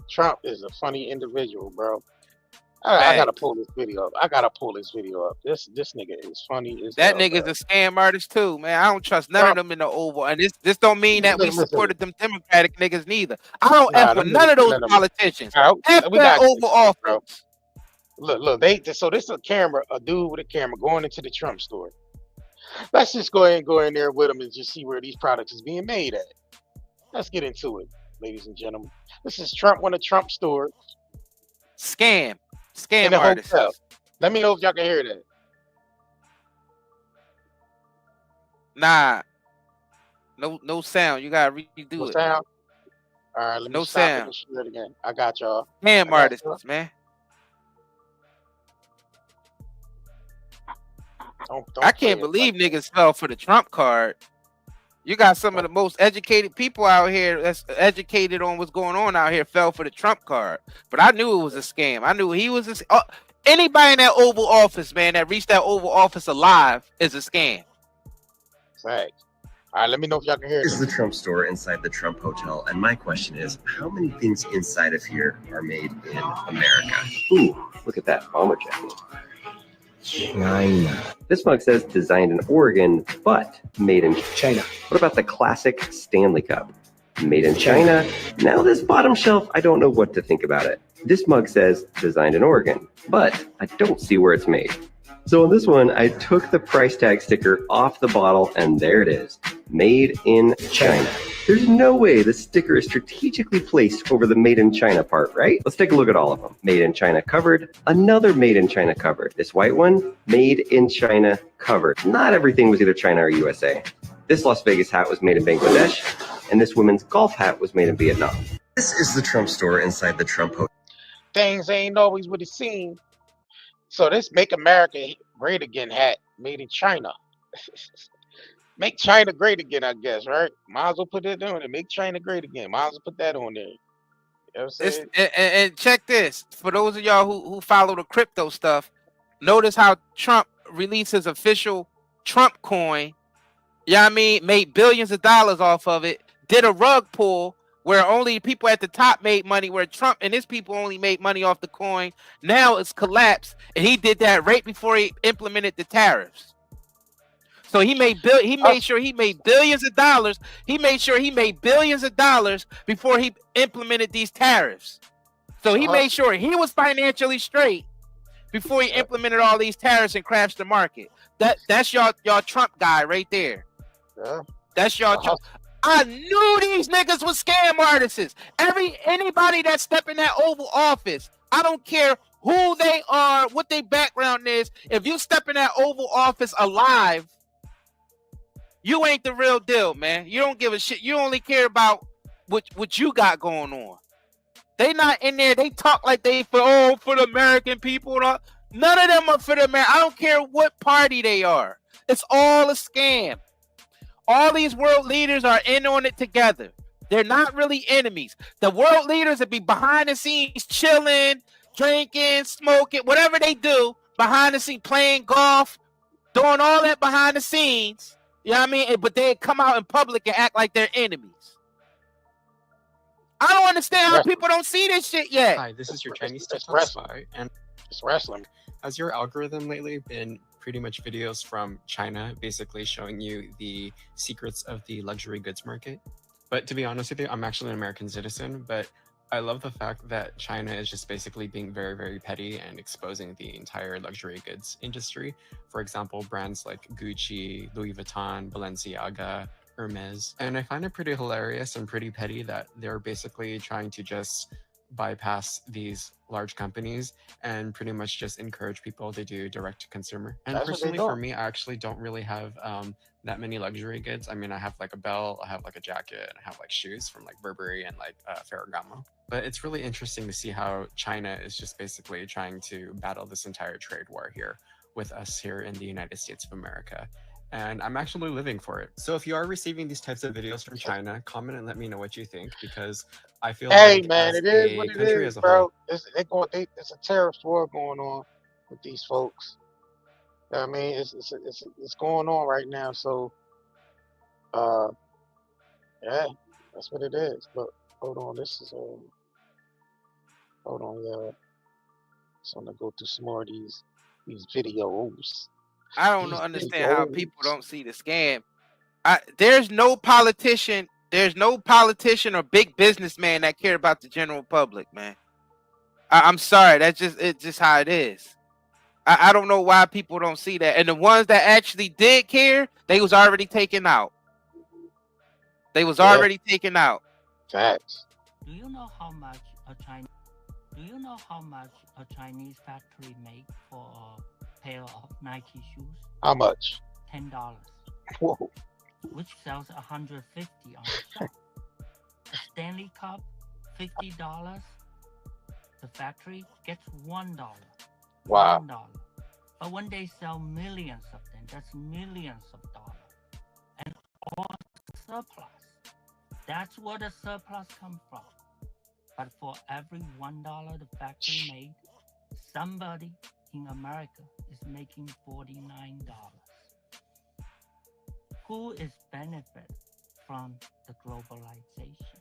Trump is a funny individual, bro. I gotta Facts. pull this video up. I gotta pull this video up. This nigga is funny as That hell, nigga's bro. a scam artist too, man. I don't trust none of Trump, them in the Oval, and this don't mean that we listen. supported them Democratic niggas neither. I don't Nah, f with them none niggas of those killing them. politicians. All F right, we that gotta get Oval into it, bro. Office. Look, so this is a camera, a dude with a camera going into the Trump store. Let's just go in there with him and just see where these products is being made at. Let's get into it, ladies and gentlemen. This is Trump, one of Trump's stores Scam in scam a artists. hotel. Let me know if y'all can hear that. Nah, no sound. You gotta redo No it. sound. All right, let me No stop it sound. and share it again. I got y'all. Scam I got y'all. artists, man. Don't I play can't it believe like that. niggas fell for the Trump card. You got some of the most educated people out here that's educated on what's going on out here fell for the Trump card. But I knew it was a scam. I knew he was anybody in that Oval Office, man, that reached that Oval Office alive is a scam. Facts. All right, let me know if y'all can hear This is it. the Trump store inside the Trump hotel, and my question is, how many things inside of here are made in America? Ooh, look at that bomber jacket. China. This mug says designed in Oregon, but made in China. What about the classic Stanley Cup? Made in China. Now this bottom shelf, I don't know what to think about it. This mug says designed in Oregon, but I don't see where it's made. So on this one, I took the price tag sticker off the bottle, and there it is. Made in China. There's no way the sticker is strategically placed over the Made in China part, right? Let's take a look at all of them. Made in China covered, another Made in China covered. This white one, Made in China covered. Not everything was either China or USA. This Las Vegas hat was made in Bangladesh, and this women's golf hat was made in Vietnam. This is the Trump store inside the Trump hotel. Things ain't always what it seems. So this Make America Great Again hat made in China. Make China great again, I guess, right? Might as well put that on there. Make China great again. Might as well put that on there. You know what I'm saying? And check this. For those of y'all who follow the crypto stuff, notice how Trump released his official Trump coin. You know what I mean? Made billions of dollars off of it. Did a rug pull where only people at the top made money, where Trump and his people only made money off the coin. Now it's collapsed, and he did that right before he implemented the tariffs. So he made sure he made billions of dollars. He made sure he made billions of dollars before he implemented these tariffs. So he made sure he was financially straight before he implemented all these tariffs and crashed the market. That's y'all Trump guy right there. Yeah. That's y'all Trump. I knew these niggas was scam artists. Anybody that step in that Oval Office, I don't care who they are, what their background is. If you step in that Oval Office alive, you ain't the real deal, man. You don't give a shit. You only care about what you got going on. They not in there. They talk like they for the American people. None of them are for the American. I don't care what party they are. It's all a scam. All these world leaders are in on it together. They're not really enemies. The world leaders would be behind the scenes chilling, drinking, smoking, whatever they do behind the scenes, playing golf, doing all that behind the scenes. You know what I mean? But they come out in public and act like they're enemies. I don't understand how people don't see this shit yet. Hi, this is your Chinese TikTok wrestling. spy, and It's wrestling. has your algorithm lately been pretty much videos from China, basically showing you the secrets of the luxury goods market? But to be honest with you, I'm actually an American citizen, but I love the fact that China is just basically being very, very petty and exposing the entire luxury goods industry. For example, brands like Gucci, Louis Vuitton, Balenciaga, Hermes. And I find it pretty hilarious and pretty petty that they're basically trying to just bypass these large companies and pretty much just encourage people to do direct to consumer. And That's what they personally, do. for me, I actually don't really have that many luxury goods. I mean, I have like a belt, I have like a jacket, and I have like shoes from like Burberry and like Ferragamo. But it's really interesting to see how China is just basically trying to battle this entire trade war here with us here in the United States of America. And I'm actually living for it. So if you are receiving these types of videos from China, comment and let me know what you think, because I feel Hey like man, as it is a what it country is, as a bro. whole, It's a tariff war going on with these folks. I mean, it's going on right now. So, yeah, that's what it is. But hold on, this is hold on, yeah. So I'm gonna go through some more of these videos. I don't understand how people don't see the scam. There's no politician or big businessman that care about the general public, man. I'm sorry, it's just how it is. I don't know why people don't see that. And the ones that actually did care, they was already taken out. Taken out. Facts. Do you know how much a Chinese factory make for a pair of Nike shoes? How much? $10. Whoa. Which sells 150 on the shelf. A Stanley Cup, $50. The factory gets $1. Wow. $1. But when they sell millions of them, that's millions of dollars. And all surplus. That's where the surplus comes from. But for every $1 the factory made, somebody in America is making $49. Who is benefit from the globalization?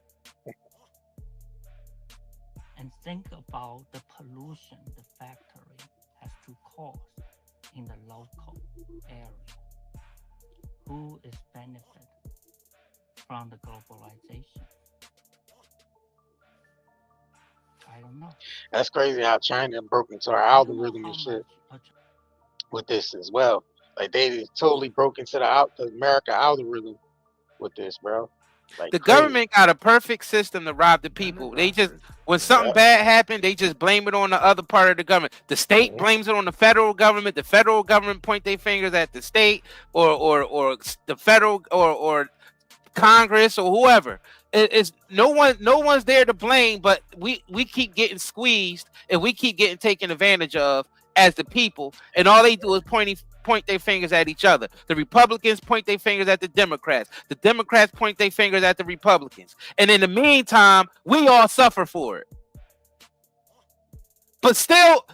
And think about the pollution the factory has to cause in the local area. Who is benefit from the globalization? I don't know. That's crazy how China broke into our algorithm and shit with this as well. Like they totally broke into the America algorithm with this, bro. Like the government got a perfect system to rob the people. They just, when something bad happened, they just blame it on the other part of the government. The state blames it on the federal government. The federal government point their fingers at the state or the federal or Congress or whoever. It's no one's there to blame, but we keep getting squeezed and we keep getting taken advantage of as the people, and all they do is point their fingers at each other. The Republicans point their fingers at the Democrats. The Democrats point their fingers at the Republicans. And in the meantime, we all suffer for it. But still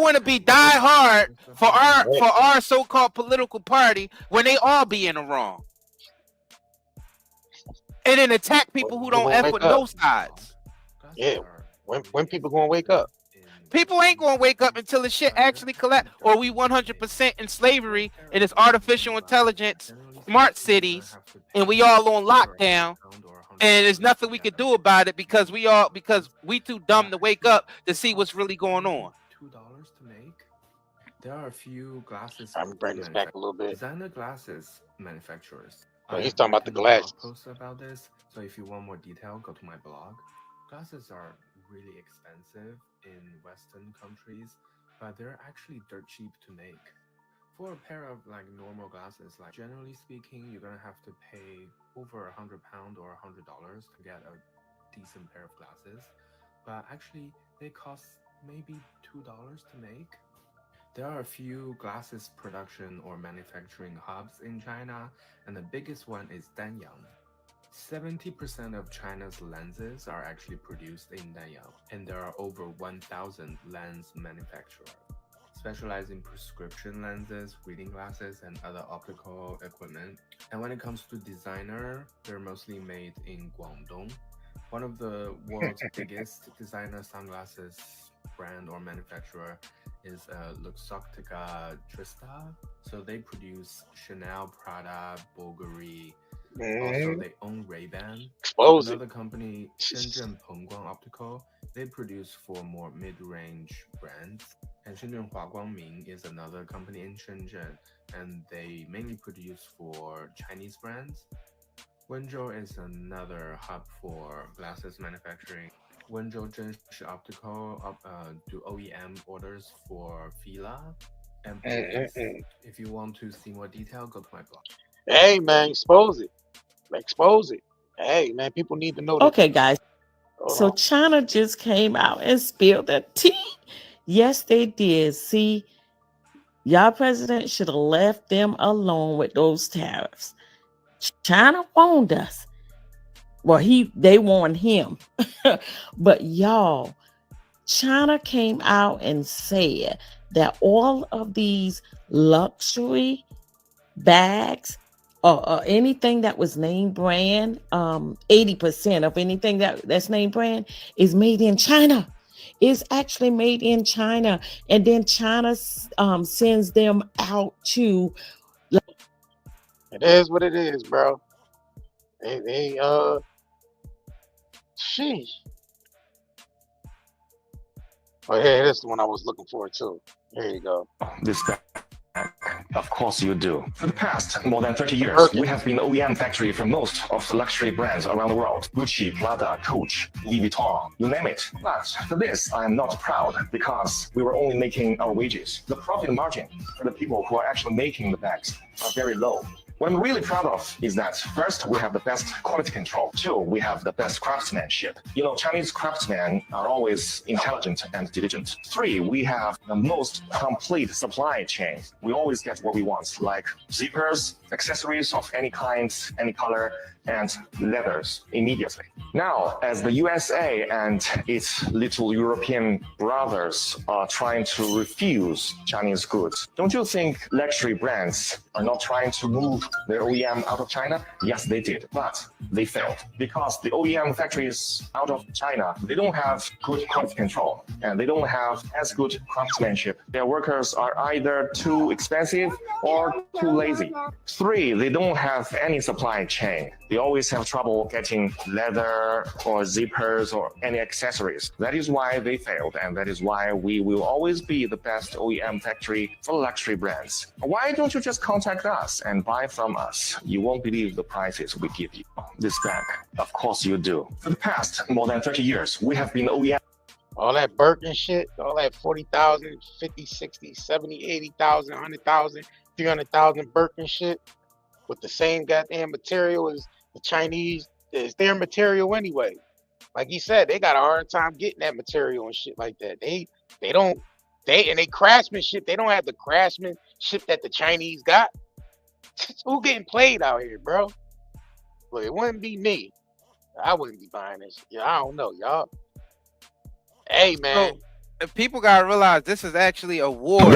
want to be die hard for our so-called political party when they all be in the wrong. And then attack people who don't F with no sides. Yeah, when people gonna wake up? People ain't gonna wake up until the shit actually collapse, or we 100% in slavery and it's artificial intelligence, smart cities, and we all on lockdown, and there's nothing we could do about it because we too dumb to wake up to see what's really going on. $2 to make. There are a few glasses. I'm bring this back a little bit. Designer glasses manufacturers. Oh, he's talking about the glasses. Post about this. So if you want more detail, go to my blog. Glasses are really expensive in Western countries, but they're actually dirt cheap to make. For a pair of like normal glasses, like generally speaking, you're gonna have to pay over £100 or $100 to get a decent pair of glasses. But actually, they cost maybe $2 to make. There are a few glasses production or manufacturing hubs in China, and the biggest one is Danyang. 70% of China's lenses are actually produced in Danyang, and there are over 1,000 lens manufacturers, specializing in prescription lenses, reading glasses, and other optical equipment. And when it comes to designer, they're mostly made in Guangdong. One of the world's biggest designer sunglasses brand or manufacturer is Luxottica Trista. So they produce Chanel, Prada, Bulgari. Also, they own Ray-Ban. Another company, Shenzhen Pengguang Optical, they produce for more mid-range brands. And Shenzhen Huaguangming is another company in Shenzhen, and they mainly produce for Chinese brands. Wenzhou is another hub for glasses manufacturing. Wenzhou Zhenshi Optical do OEM orders for Fila and Police. If you want to see more detail, go to my blog. Hey man, expose it. Hey man, people need to know. Okay, guys. So China just came out and spilled the tea. Yes, they did. See, y'all president should have left them alone with those tariffs. China warned us. Well, they warned him. But y'all, China came out and said that all of these luxury bags or anything that was name brand, 80% of anything that's name brand is made in China. is actually made in China, and then China sends them out to. It is what it is, bro. They sheesh. Oh yeah, that's the one I was looking for too. There you go. This guy. Of course you do. For the past more than 30 years, we have been OEM factory for most of the luxury brands around the world. Gucci, Prada, Coach, Louis Vuitton, you name it. But for this, I am not proud because we were only making our wages. The profit margin for the people who are actually making the bags are very low. What I'm really proud of is that first, we have the best quality control. Two, we have the best craftsmanship. You know, Chinese craftsmen are always intelligent and diligent. Three, we have the most complete supply chain. We always get what we want, like zippers, accessories of any kind, any color, and leathers immediately. Now, as the USA and its little European brothers are trying to refuse Chinese goods, don't you think luxury brands are not trying to move their OEM out of China? Yes, they did, but they failed because the OEM factories out of China, they don't have good quality control and they don't have as good craftsmanship. Their workers are either too expensive or too lazy. Three, they don't have any supply chain. They always have trouble getting leather or zippers or any accessories. That is why they failed, and that is why we will always be the best OEM factory for luxury brands. Why don't you just contact us and buy from us? You won't believe the prices we give you. This bag, of course you do. For the past more than 30 years, we have been OEM. All that Birkin shit, all that 40,000, 50, 60, 70, 80,000, 100,000, 300,000 Birkin shit with the same goddamn material as the Chinese. It's their material anyway. Like he said, they got a hard time getting that material and shit like that. They craftsmanship, they don't have the craftsmanship that the Chinese got. Who getting played out here, bro? Well, it wouldn't be me. I wouldn't be buying this. Yeah, I don't know, y'all. Hey, man. So, people gotta realize this is actually a war.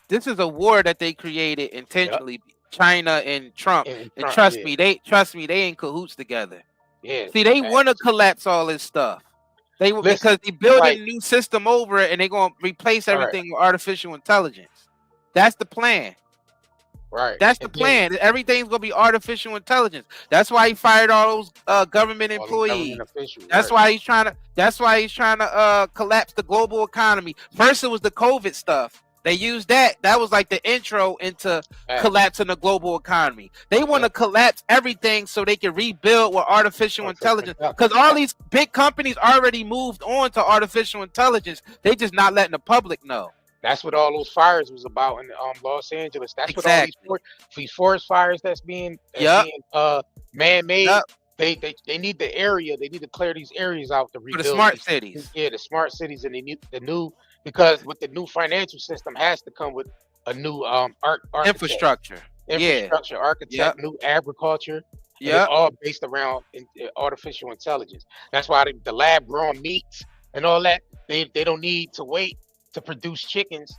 This is a war that they created intentionally. Yep. China and Trump. And trust me, they in cahoots together. Yeah. See, they want to collapse all this stuff. They because they build a new system over it, and they're gonna replace everything with artificial intelligence. That's the plan. Right. That's the plan. Everything's gonna be artificial intelligence. That's why he fired all those government employees. That's why he's trying to. That's why he's trying to collapse the global economy. First, it was the COVID stuff. They used that. That was like the intro into collapsing the global economy. They want to collapse everything so they can rebuild with artificial intelligence. Because all these big companies already moved on to artificial intelligence. They just not letting the public know. That's what all those fires was about in Los Angeles. That's what all these forest fires that's being man-made. Yep. They need the area. They need to clear these areas out to rebuild. For the smart cities. Yeah, the smart cities, and they need the new, because with the new financial system has to come with a new infrastructure. Architect, new agriculture. Yeah, it's all based around artificial intelligence. That's why the lab grown meats and all that. They don't need to wait to produce chickens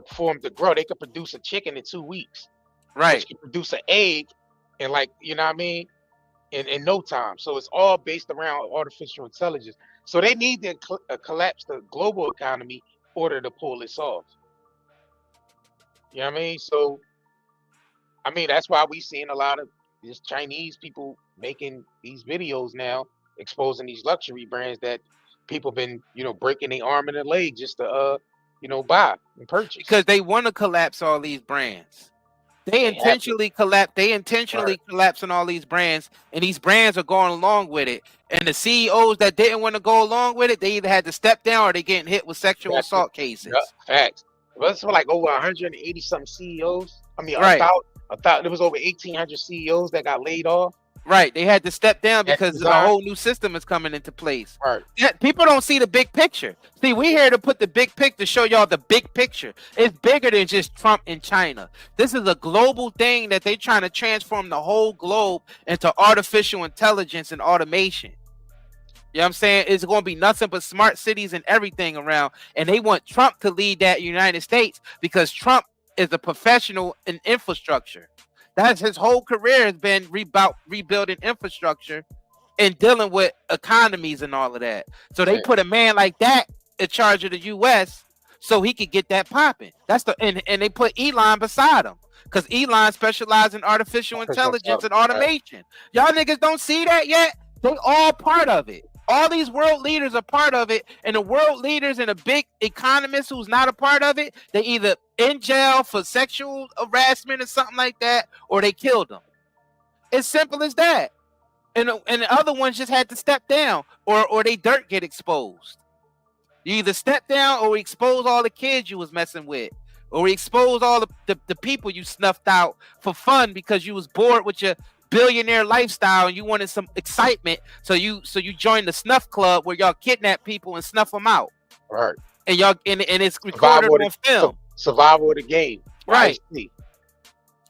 for them to grow. They could produce a chicken in 2 weeks. Right. Which can produce an egg in, like, you know what I mean, in no time. So it's all based around artificial intelligence. So they need to collapse the global economy in order to pull this off. You know what I mean? So, I mean, that's why we seeing a lot of these Chinese people making these videos now, exposing these luxury brands that people been, breaking their arm and their leg just to, buy and purchase. Because they want to collapse all these brands. They intentionally collapse. They intentionally collapsing all these brands, and these brands are going along with it. And the CEOs that didn't want to go along with it, they either had to step down or they getting hit with sexual assault cases. Facts. Well, it's like over 180 something CEOs. I mean, I thought there was over 1,800 CEOs that got laid off. Right, they had to step down because a whole new system is coming into place. Right. People don't see the big picture. See, we here to put the big picture, to show y'all the big picture. It's bigger than just Trump and China. This is a global thing that they're trying to transform the whole globe into artificial intelligence and automation. You know what I'm saying? It's going to be nothing but smart cities and everything around. And they want Trump to lead that United States because Trump is a professional in infrastructure. That's his whole career has been rebuilding infrastructure in dealing with economies and all of that. So they Yeah. put a man like that in charge of the U.S. so he could get that popping. That's the and they put Elon beside him because Elon specializes in artificial intelligence and automation. Y'all niggas don't see that yet? They all part of it. All these world leaders are part of it, and the world leaders and the big economists who's not a part of it, they either in jail for sexual harassment or something like that, or they killed them. It's simple as that. And the other ones just had to step down, or they dirt get exposed. You either step down or we expose all the kids you was messing with, or we expose all the people you snuffed out for fun because you was bored with your billionaire lifestyle and you wanted some excitement, so you joined the snuff club where y'all kidnap people and snuff them out. Right. And y'all and it's recorded on film. Survival of the game. Right.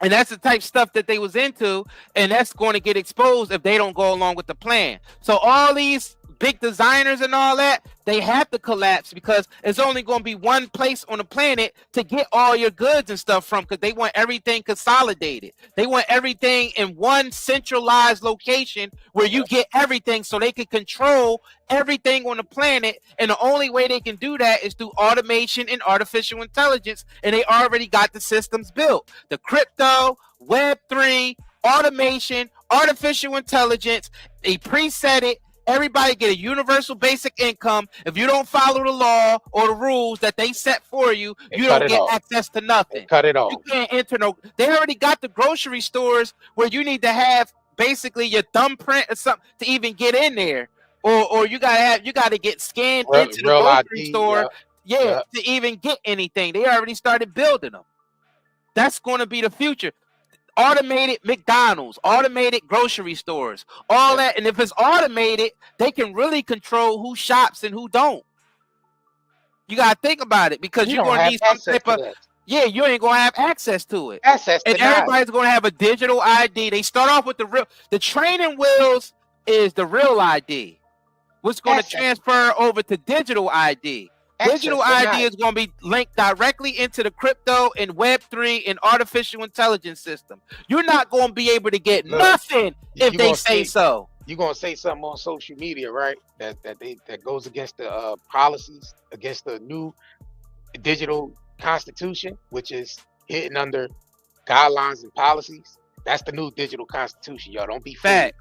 And that's the type of stuff that they was into, and that's going to get exposed if they don't go along with the plan. So all these big designers and all that, they have to collapse because it's only going to be one place on the planet to get all your goods and stuff from, because they want everything consolidated. They want everything in one centralized location where you get everything so they can control everything on the planet. And the only way they can do that is through automation and artificial intelligence. And they already got the systems built. The crypto, Web3, automation, artificial intelligence, they preset it. Everybody get a universal basic income. If you don't follow the law or the rules that they set for you, you don't get access to nothing. Cut it off. You can't enter no. They already got the grocery stores where you need to have basically your thumbprint or something to even get in there, or you gotta get scanned into the grocery store, to even get anything. They already started building them. That's going to be the future. Automated McDonald's, automated grocery stores, all that. And if it's automated, they can really control who shops and who don't. You gotta think about it, because you're gonna need some type of you ain't gonna have access to it. And everybody's gonna have a digital ID. They start off with the training wheels is the real ID. What's going to transfer over to digital ID? Digital ID is going to be linked directly into the crypto and Web3 and artificial intelligence system. You're not going to be able to get nothing if they say so. You're going to say something on social media, right? That goes against the policies, against the new digital constitution, which is hidden under guidelines and policies. That's the new digital constitution, y'all. Don't be fooled.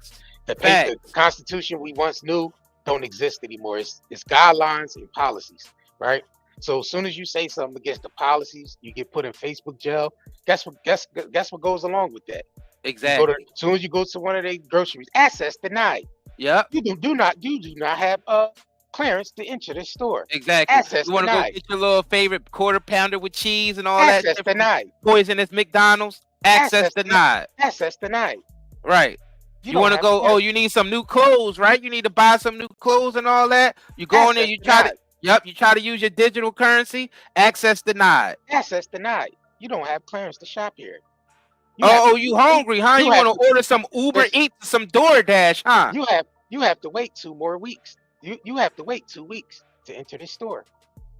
The constitution we once knew don't exist anymore. It's guidelines and policies. Right. So as soon as you say something against the policies, you get put in Facebook jail. Guess what goes along with that? Exactly. As soon as you go to one of their groceries, access denied. Yep. You do not have clearance to enter this store. Exactly. Access you want to go get your little favorite quarter pounder with cheese and all that. Access denied. Poisonous McDonald's. Access denied. Access denied. Right. You want to go? Oh, you need some new clothes, right? You need to buy some new clothes and all that. You go in there. You try to. Yep, you try to use your digital currency. Access denied. Access denied. You don't have clearance to shop here. You hungry, huh? You want to order some Uber Eats, some DoorDash, huh? You have to wait 2 more weeks. You have to wait 2 weeks to enter this store.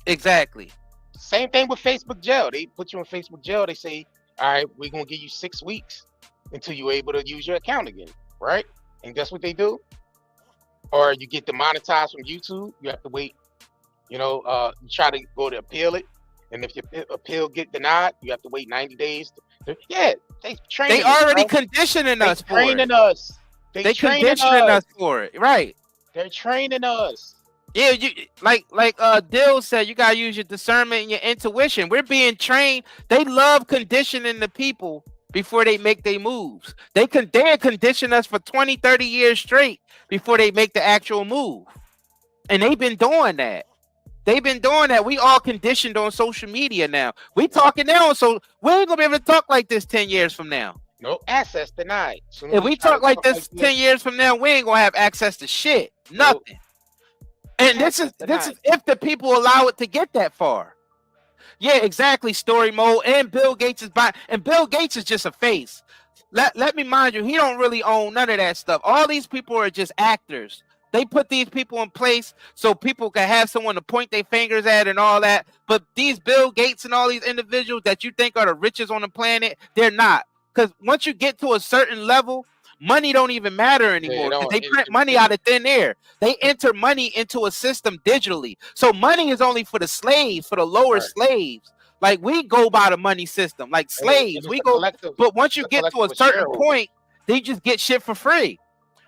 Exactly. Same thing with Facebook jail. They put you in Facebook jail. They say, all right, we're gonna give you 6 weeks until you're able to use your account again, right? And guess what they do? Or you get demonetized from YouTube. You have to wait. You try to go to appeal it, and if your appeal get denied, you have to wait 90 days. They already conditioning us for it. They conditioning us for it, right? They're training us. Yeah, you like Dill said, you gotta use your discernment and your intuition. We're being trained. They love conditioning the people before they make their moves. They condition us for 20, 30 years straight before they make the actual move, and they've been doing that. We all conditioned on social media now. We talking now, so we ain't gonna be able to talk like this 10 years from now. No access denied. If we talk like this 10 years from now, we ain't gonna have access to shit. Nothing. And this is if the people allow it to get that far. Yeah, exactly, story mode. And Bill Gates is buying, and Bill Gates is just a face. Let me mind you, he don't really own none of that stuff. All these people are just actors. They put these people in place so people can have someone to point their fingers at and all that. But these Bill Gates and all these individuals that you think are the richest on the planet, they're not. Because once you get to a certain level, money don't even matter anymore because they print money out of thin air. They enter money into a system digitally. So money is only for the slaves, for the lower slaves. Like we go by the money system, like slaves. We go, but once you get to a certain point, they just get shit for free.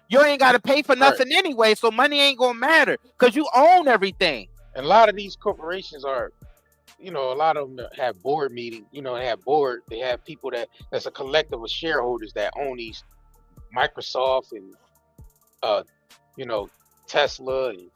You ain't got to pay for nothing anyway, so money ain't gonna matter because you own everything. And a lot of these corporations are, you know, a lot of them have board meetings. You know, they have board. They have people that's a collective of shareholders that own these Microsoft and you know, Tesla and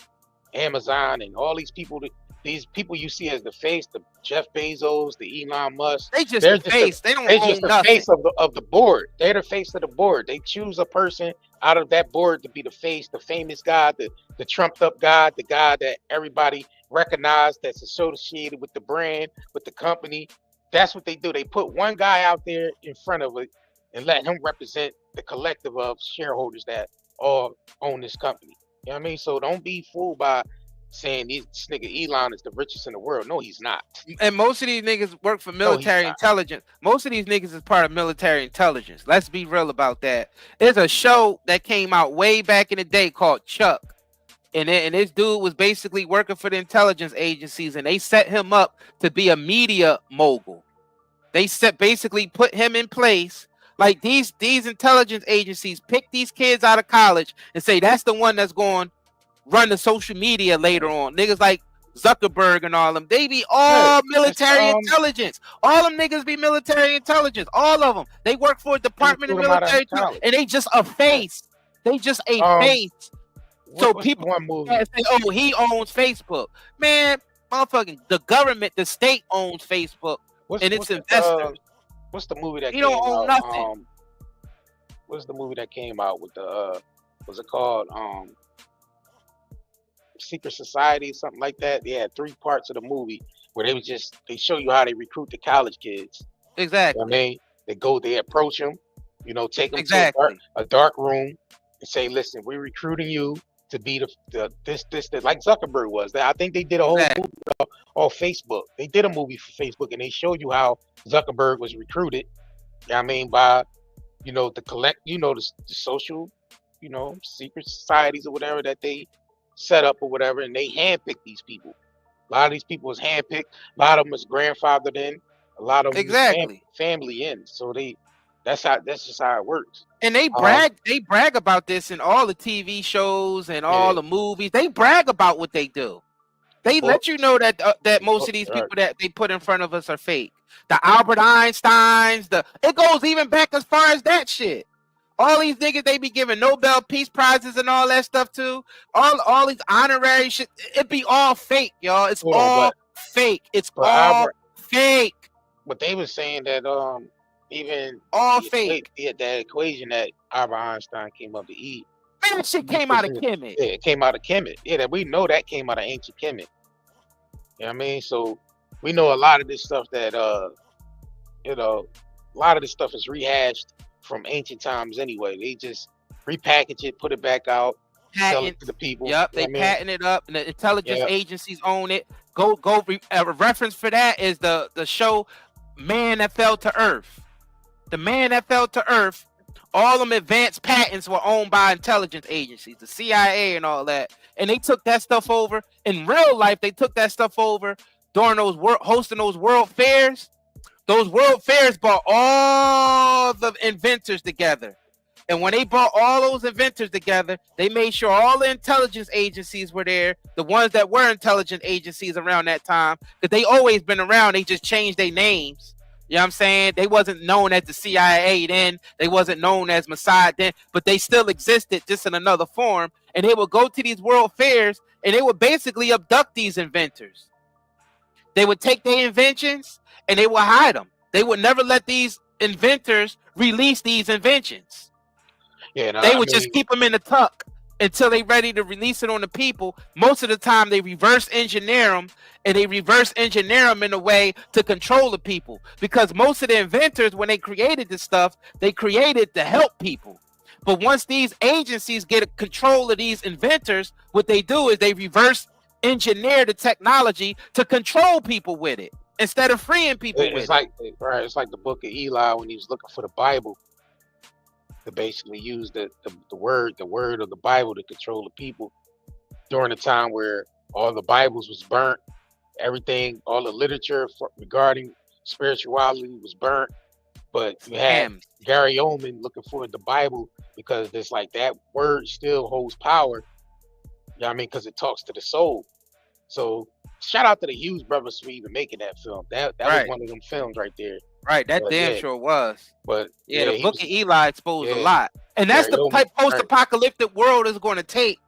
Amazon and all these people. These people you see as the face, the Jeff Bezos, the Elon Musk. They're just the face. They don't own the face of the board. They're the face of the board. They choose a person out of that board to be the face, the famous guy, the trumped up guy, the guy that everybody recognized that's associated with the brand, with the company. That's what they do. They put one guy out there in front of it and let him represent the collective of shareholders that all own this company. You know what I mean? So don't be fooled by saying this nigga Elon is the richest in the world. No, he's not. And most of these niggas work for military intelligence. Most of these niggas is part of military intelligence. Let's be real about that. There's a show that came out way back in the day called Chuck. And this dude was basically working for the intelligence agencies, and they set him up to be a media mogul. They basically put him in place. Like these intelligence agencies pick these kids out of college and say that's the one that's going run the social media later on. Niggas like Zuckerberg and all them, they be all military intelligence. All them niggas be military intelligence. All of them. They work for a department of military and they just a face. They just a face. So people say, oh, he owns Facebook. Man, motherfucking the government, the state owns Facebook and its investors. What's the movie that he don't own nothing? What's the movie that came out with the what's it called? Secret Society, something like that. They had 3 parts of the movie where they show you how they recruit the college kids. Exactly. You know what I mean, they approach them, you know, take them to a dark room and say, listen, we're recruiting you to be the this like Zuckerberg was. I think they did a whole movie on Facebook. They did a movie for Facebook and they showed you how Zuckerberg was recruited. You know what I mean, by, you know, the social, you know, secret societies or whatever that they set up or whatever, and they handpick these people. A lot of these people was handpicked. A lot of them was grandfathered in. A lot of them was family in. So that's just how it works. And they brag about this in all the TV shows and all the movies. They brag about what they do. They let you know that most of these people that they put in front of us are fake. The Albert Einsteins, it goes even back as far as that shit. All these niggas they be giving Nobel Peace Prizes and all that stuff too. All these honorary shit. It be all fake, y'all. It's all fake. It's all fake. But they was saying that even all fake. That equation that Albert Einstein came up to eat. Man, that shit came out of Kemet. Yeah, it came out of Kemet. Yeah, that we know that came out of ancient Kemet. You know what I mean? So we know a lot of this stuff that you know, a lot of this stuff is rehashed from ancient times anyway. They just repackage it, put it back out, sell it to the people. Yep, they patent it up, and the intelligence agencies own it. A reference for that is the show Man That Fell to Earth. The Man That Fell to Earth. All them advanced patents were owned by intelligence agencies, the CIA and all that. And they took that stuff over. In real life, they took that stuff over during hosting those world fairs. Those world fairs brought all the inventors together. And when they brought all those inventors together, they made sure all the intelligence agencies were there, the ones that were intelligence agencies around that time, because they always been around, they just changed their names. You know what I'm saying? They wasn't known as the CIA then, they wasn't known as Mossad then, but they still existed just in another form. And they would go to these world fairs and they would basically abduct these inventors. They would take their inventions and they would hide them. They would never let these inventors release these inventions. Yeah, they would just keep them in the tuck until they ready to release it on the people. Most of the time, they reverse engineer them, and they reverse engineer them in a way to control the people. Because most of the inventors, when they created this stuff, they created to help people. But once these agencies get control of these inventors, what they do is they reverse engineer the technology to control people with it instead of freeing people with it. It's like the book of Eli when he was looking for the Bible. to basically use the word of the Bible to control the people during a time where all the Bibles was burnt, everything, all the literature regarding spirituality was burnt. But you had Gary Oldman looking for the Bible because it's like that word still holds power. You know what I mean? Because it talks to the soul. So shout out to the Hughes brothers for even making that film. That was one of them films right there. Right, that damn sure was. But yeah, the Book of Eli exposed a lot. And that's the type post-apocalyptic world is going to take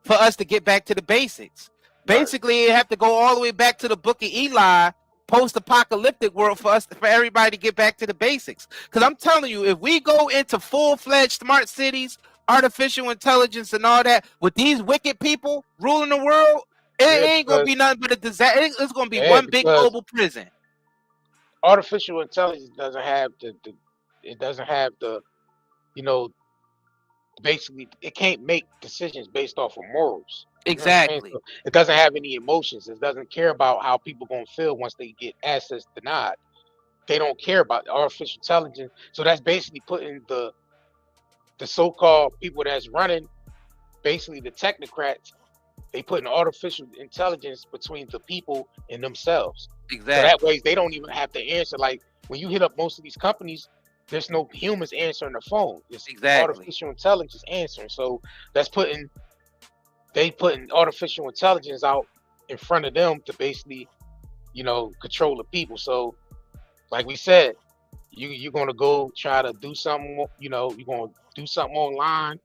for us to get back to the basics. Basically, you have to go all the way back to the Book of Eli, post-apocalyptic world for everybody to get back to the basics. Because I'm telling you, if we go into full-fledged smart cities, artificial intelligence and all that, with these wicked people ruling the world, it ain't going to be nothing but a disaster. It's going to be one big global prison. Artificial intelligence doesn't have the you know, basically it can't make decisions based off of morals. Exactly. So it doesn't have any emotions. It doesn't care about how people gonna feel once they get access denied. They don't care about the artificial intelligence. So that's basically putting the so-called people that's running, basically the technocrats, they put an artificial intelligence between the people and themselves. Exactly. So that way they don't even have to answer. Like when you hit up most of these companies, there's no humans answering the phone. It's artificial intelligence answering. So that's putting artificial intelligence out in front of them to basically, you know, control the people. So like we said, you're gonna go try to do something, you know, you're gonna do something online,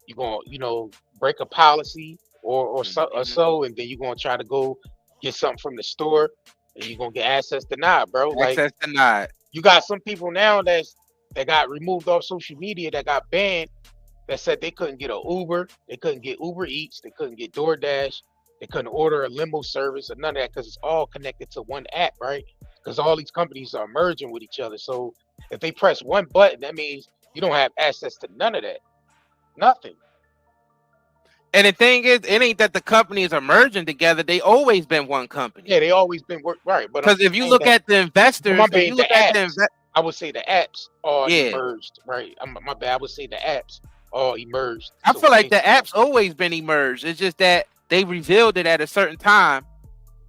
you're gonna, you know, break a policy or so, and then you're gonna try to go get something from the store and you're gonna get access denied, bro. Access denied. You got some people now that got removed off social media, that got banned, that said they couldn't get an Uber, they couldn't get Uber Eats, they couldn't get DoorDash, they couldn't order a limo service or none of that because it's all connected to one app, right? Because all these companies are merging with each other. So if they press one button, that means you don't have access to none of that. Nothing. And the thing is, it ain't that the companies are merging together. They always been one company. Yeah, they always been right. But because if you look at the investors, I would say the apps are emerged, right? My bad. I would say the apps are emerged. I feel like the apps always been emerged. It's just that they revealed it at a certain time,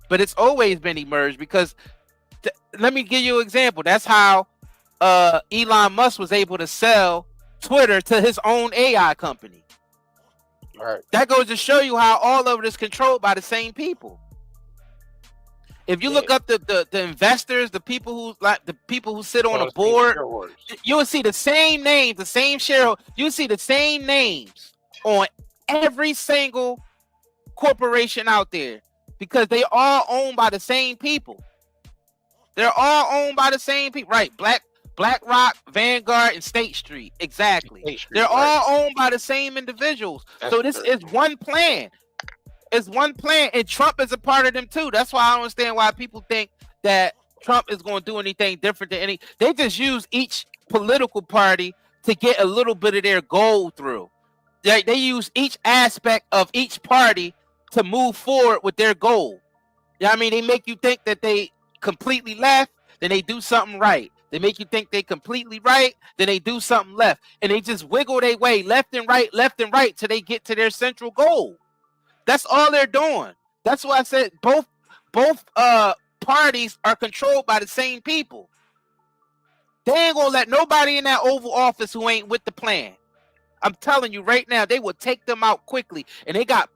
but it's always been emerged because let me give you an example. That's how Elon Musk was able to sell Twitter to his own AI company. Right. That goes to show you how all of it is controlled by the same people. If you look up the investors, the people who sit on the board, you will see the same names, the same share. You see the same names on every single corporation out there because they all owned by the same people. They're all owned by the same people, right? BlackRock, Vanguard, and State Street. Exactly. They're all owned by the same individuals. So this is one plan. It's one plan, and Trump is a part of them too. That's why I don't understand why people think that Trump is going to do anything different than any. They just use each political party to get a little bit of their goal through. They use each aspect of each party to move forward with their goal. You know what I mean? They make you think that they completely left, then they do something right. They make you think they completely right, then they do something left. And they just wiggle their way left and right till they get to their central goal. That's all they're doing. That's why I said both parties are controlled by the same people. They ain't gonna let nobody in that Oval Office who ain't with the plan. I'm telling you right now, they will take them out quickly. And they got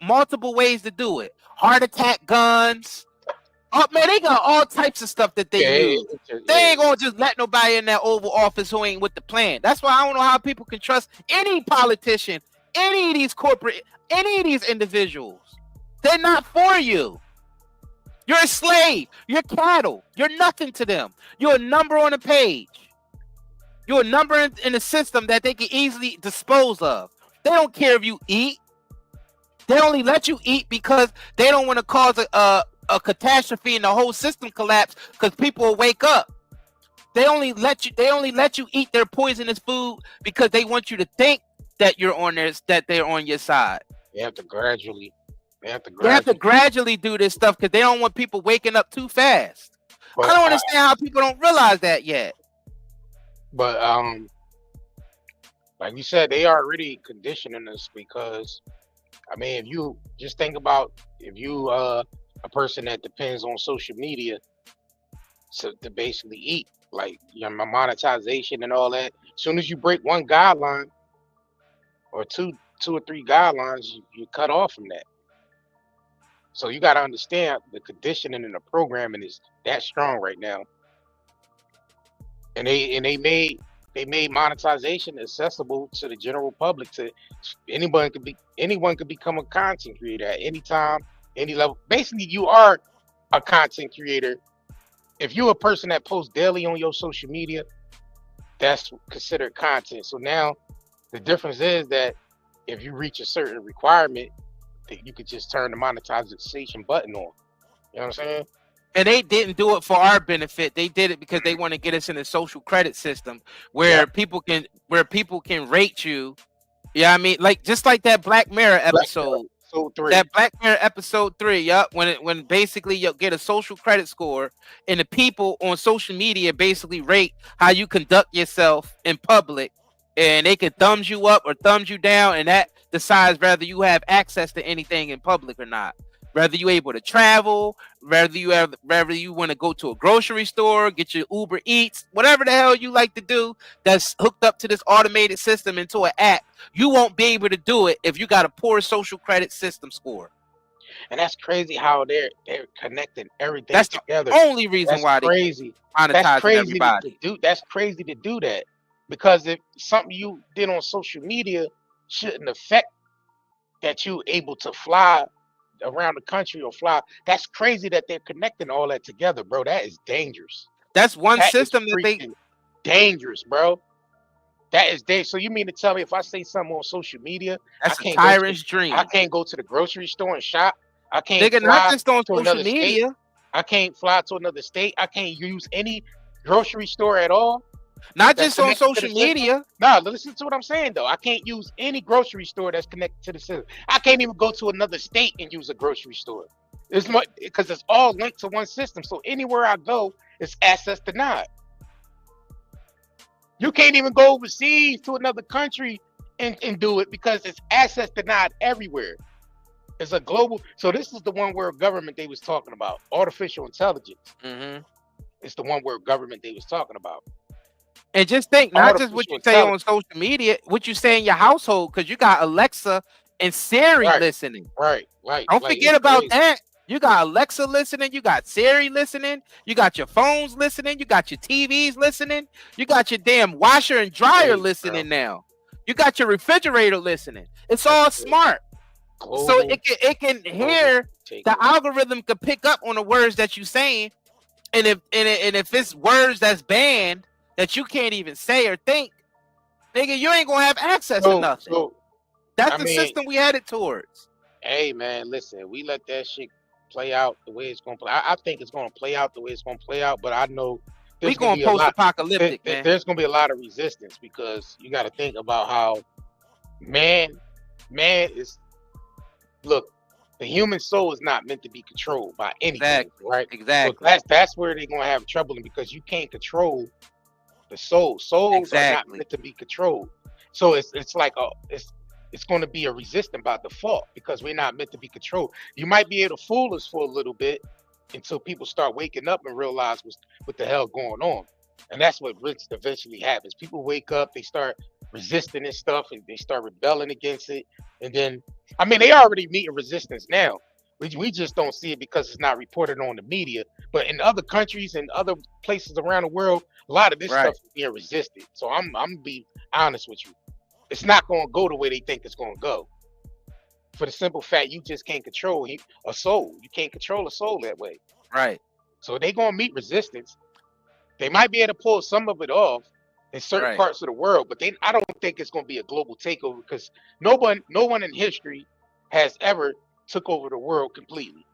multiple ways to do it. Heart attack guns. Oh man, they got all types of stuff that they use. They ain't gonna just let nobody in that Oval Office who ain't with the plan. That's why I don't know how people can trust any politician, any of these corporate, any of these individuals. They're not for you. You're a slave. You're cattle. You're nothing to them. You're a number on a page. You're a number in the system that they can easily dispose of. They don't care if you eat. They only let you eat because they don't want to cause a catastrophe and the whole system collapse because people will wake up. They only let you eat their poisonous food because they want you to think that they're on your side. They have to gradually do this stuff because they don't want people waking up too fast. But I don't understand how people don't realize that yet. But Like you said, they are already conditioning us because, I mean, if you just think about if you a person that depends on social media to basically eat, like monetization and all that. As soon as you break one guideline or two or three guidelines, you cut off from that. So you got to understand the conditioning and the programming is that strong right now. And they made monetization accessible to the general public. To anyone could become a content creator at any time, any level. Basically, you are a content creator. If you're a person that posts daily on your social media, that's considered content. So now the difference is that if you reach a certain requirement, that you could just turn the monetization button on. You know what I'm saying? And they didn't do it for our benefit. They did it because they want to get us in a social credit system where people can rate you. Yeah, I mean, like just like that Black Mirror episode. That Black Mirror episode 3, yup, when basically you'll get a social credit score, and the people on social media basically rate how you conduct yourself in public, and they could thumbs you up or thumbs you down, and that decides whether you have access to anything in public or not. Whether you're able to travel, whether you want to go to a grocery store, get your Uber Eats, whatever the hell you like to do that's hooked up to this automated system into an app, you won't be able to do it if you got a poor social credit system score. And that's crazy how they're connecting everything That's together. The only reason why crazy. That's crazy everybody. That's crazy to do that, because if something you did on social media shouldn't affect that you able to fly around the country or fly, that's crazy that they're connecting all that together, bro. That is dangerous. That's one system that they dangerous, bro. That is dangerous. So you mean to tell me if I say something on social media, that's a tyrant's dream. I can't go to the grocery store and shop. I can't fly not just on to social another media. State. I can't fly to another state. I can't use any grocery store at all. Not just on social media. No, listen to what I'm saying though. I can't use any grocery store that's connected to the system. I can't even go to another state and use a grocery store. It's much because it's all linked to one system. So anywhere I go, it's access denied. You can't even go overseas to another country and do it because it's access denied everywhere. It's a global. So this is the one world government they was talking about. Artificial intelligence. It's the one world government they was talking about. And just think, not just what you say on social media, what you say in your household, because you got Alexa and Siri listening. Right. Don't forget about that. You got Alexa listening. You got Siri listening. You got your phones listening. You got your TVs listening. You got your damn washer and dryer listening now. You got your refrigerator listening. It's all smart. So it can hear, the algorithm can pick up on the words that you're saying. And if it's words that's banned, that you can't even say or think, nigga, you ain't gonna have access to nothing. That's the system we headed towards. Hey man, listen, we let that shit play out the way it's gonna play. I think it's gonna play out the way it's gonna play out, but I know we're gonna post-apocalyptic, man. There's gonna be a lot of resistance because you got to think about how man is. Look, the human soul is not meant to be controlled by anything, right? Exactly. So that's where they're gonna have trouble, because you can't control the soul. Souls are not meant to be controlled. So it's like it's going to be a resistance by default because we're not meant to be controlled. You might be able to fool us for a little bit until people start waking up and realize what the hell going on. And that's what eventually happens. People wake up, they start resisting this stuff, and they start rebelling against it. And then, I mean, they already meeting resistance now. We just don't see it because it's not reported on the media. But in other countries and other places around the world, a lot of this stuff is being resisted. So I'm gonna be honest with you. It's not gonna go the way they think it's gonna go. For the simple fact you just can't control a soul. You can't control a soul that way. Right. So they're gonna meet resistance. They might be able to pull some of it off in certain parts of the world, but I don't think it's gonna be a global takeover because no one in history has ever took over the world completely.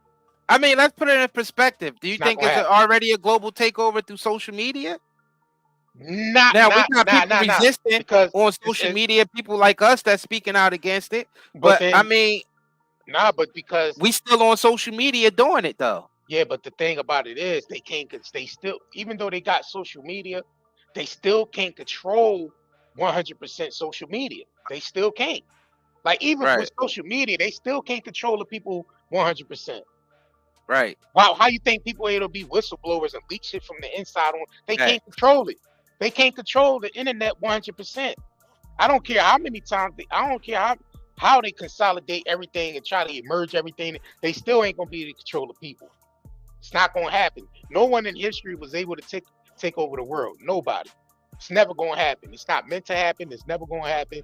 I mean, let's put it in perspective. Do you think it's already a global takeover through social media? We got people resistant because on social media, people like us that's speaking out against it. But I mean, but because we still on social media doing it though. Yeah, but the thing about it is they still, even though they got social media, they still can't control 100% social media. They still can't. Like even with social media, they still can't control the people 100%. Right. Wow, how you think people able to be whistleblowers and leak shit from the inside on? They can't control it. They can't control the internet 100%. I don't care how many times I don't care how they consolidate everything and try to merge everything. They still ain't gonna be able to control the people. It's not gonna happen. No one in history was able to take over the world. Nobody. It's never gonna happen. It's not meant to happen. It's never gonna happen.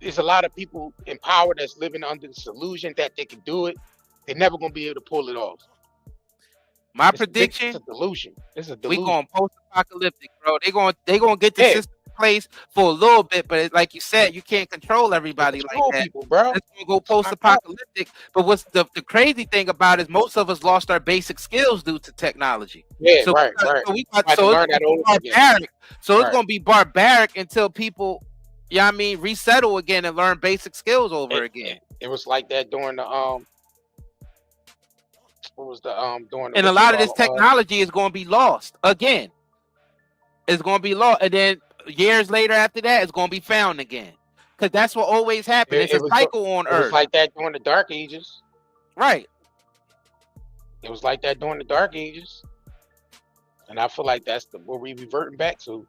There's a lot of people in power that's living under this illusion that they can do it. They're never gonna be able to pull it off. My prediction: it's a delusion. It's a we delusion. going post-apocalyptic, bro. They gonna get the system in place for a little bit, but like you said, you can't control everybody like that. People, bro. It's gonna go post-apocalyptic. But what's the crazy thing about it is most of us lost our basic skills due to technology. Yeah, so right. So it's barbaric. So it's gonna be barbaric until people, I mean, resettle again and learn basic skills over again. It was like that during the what was the during the and a lot of this technology is going to be lost again. It's going to be lost, and then years later after that, it's going to be found again, because that's what always happens. It's a cycle on Earth. It was like that during the Dark Ages, right? It was like that during the Dark Ages, and I feel like that's what we're reverting back to.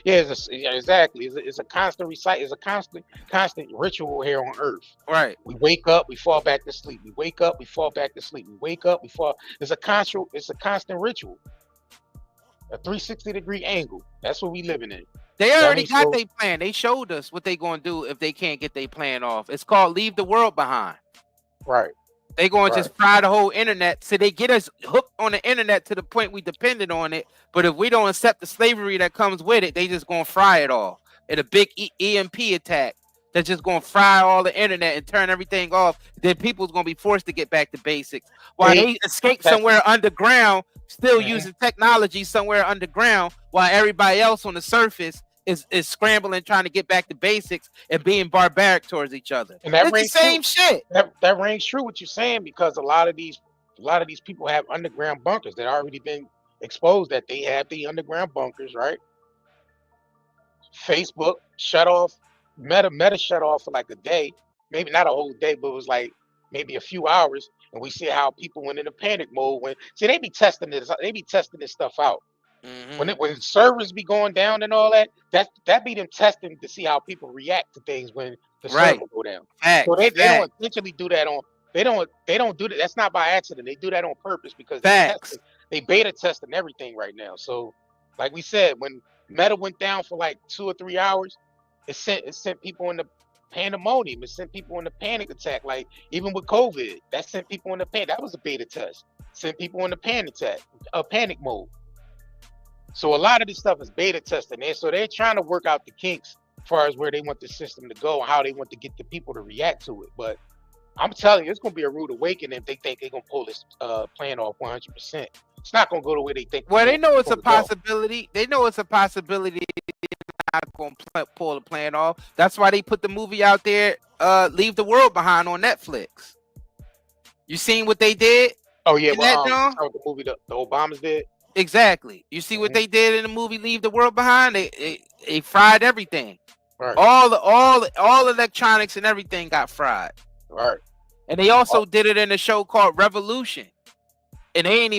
Yeah, exactly. It's a constant recite. It's a constant ritual here on Earth. Right. We wake up, we fall back to sleep. We wake up, we fall back to sleep. We wake up, we fall. It's a constant ritual. A 360-degree angle. That's what we living in. They already got their plan. They showed us what they gonna do if they can't get their plan off. It's called leave the world behind. Right. They going to just fry the whole internet. So they get us hooked on the internet to the point we dependent on it. But if we don't accept the slavery that comes with it, they just going to fry it all in a big EMP attack. They're just going to fry all the internet and turn everything off. Then people's going to be forced to get back to basics. While they escape somewhere underground, still using technology somewhere underground, while everybody else on the surface is scrambling, trying to get back to basics and being barbaric towards each other. And that it's the same shit. That rings true what you're saying, because a lot of these people have underground bunkers that already been exposed, that they have the underground bunkers, right? Facebook shut off, Meta shut off for like a day, maybe not a whole day, but it was like maybe a few hours, and we see how people went into panic mode they be testing this stuff out. When servers be going down and all that be them testing to see how people react to things when the server go down. So they don't intentionally do that they don't do that. That's not by accident. They do that on purpose because they beta testing everything right now. So like we said, when Meta went down for like 2 or 3 hours, it sent people into pandemonium. It sent people into panic attack. Like even with COVID, that sent people into panic. That was a beta test. Sent people into panic mode. So a lot of this stuff is beta testing, and so they're trying to work out the kinks as far as where they want the system to go and how they want to get the people to react to it. But I'm telling you, it's going to be a rude awakening if they think they're going to pull this plan off 100%. It's not going to go the way they think. Well, they know it's a possibility. They know it's a possibility they're not going to pull the plan off. That's why they put the movie out there, Leave the World Behind, on Netflix. You seen what they did? Oh, yeah. Well, the movie the Obamas did? Exactly. You see what they did in the movie Leave the World Behind? They fried everything. Right. All electronics and everything got fried. Right. And they also did it in a show called Revolution. And they ain't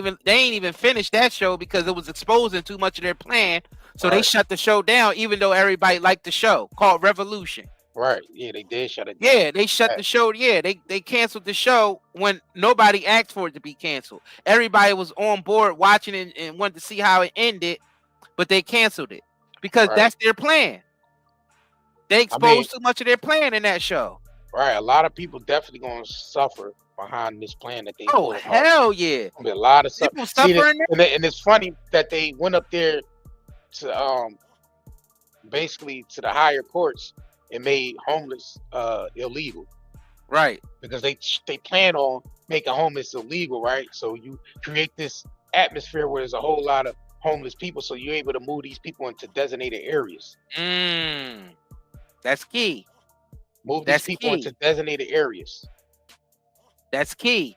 even finished that show because it was exposing too much of their plan. So they shut the show down, even though everybody liked the show, called Revolution. Right. Yeah, they did shut it down. Yeah, they shut the show. Yeah, they canceled the show when nobody asked for it to be canceled. Everybody was on board watching it and wanted to see how it ended, but they canceled it because that's their plan. They exposed too much of their plan in that show. Right. A lot of people definitely going to suffer behind this plan that they. Oh, hell yeah. There'll be a lot of people suffering. And it's funny that they went up there to basically to the higher courts and made homeless illegal, right? Because they plan on making homeless illegal, right? So you create this atmosphere where there's a whole lot of homeless people, so you're able to move these people into designated areas. That's key. Move these people into designated areas. That's key.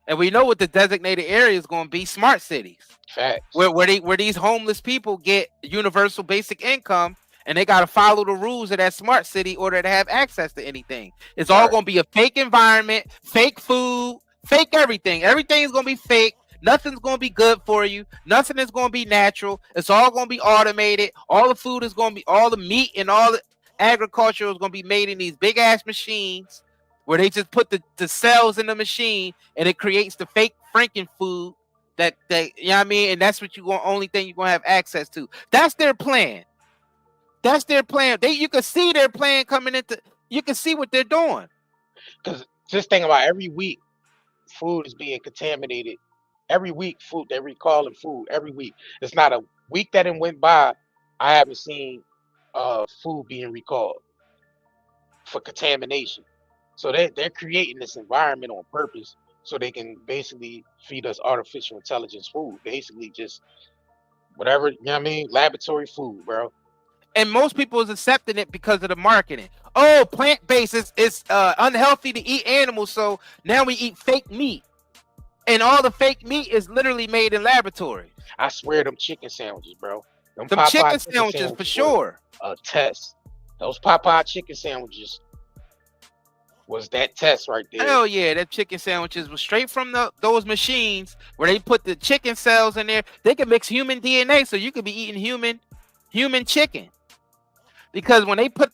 And we know what the designated area is going to be: smart cities. Facts. Where these homeless people get universal basic income, and they got to follow the rules of that smart city in order to have access to anything. It's all going to be a fake environment, fake food, fake everything. Everything's going to be fake. Nothing's going to be good for you. Nothing is going to be natural. It's all going to be automated. All the food is going to be, all the meat and all the agriculture is going to be made in these big ass machines where they just put the cells in the machine and it creates the fake Franken food that you know what I mean? And that's what only thing you're going to have access to. That's their plan. That's their plan. You can see their plan coming into, you can see what they're doing. Because just think about every week, food is being contaminated. Every week, food, they're recalling food every week. It's not a week that it went by, I haven't seen food being recalled for contamination. So they're creating this environment on purpose so they can basically feed us artificial intelligence food. Basically just whatever, you know what I mean? Laboratory food, bro. And most people is accepting it because of the marketing. Oh, plant-based is unhealthy to eat animals, so now we eat fake meat. And all the fake meat is literally made in laboratories. I swear them chicken sandwiches, bro. Them chicken sandwiches for sure. A test. Those Popeye chicken sandwiches was that test right there. Hell yeah, that chicken sandwiches was straight from those machines where they put the chicken cells in there. They can mix human DNA, so you could be eating human chicken. Because when they put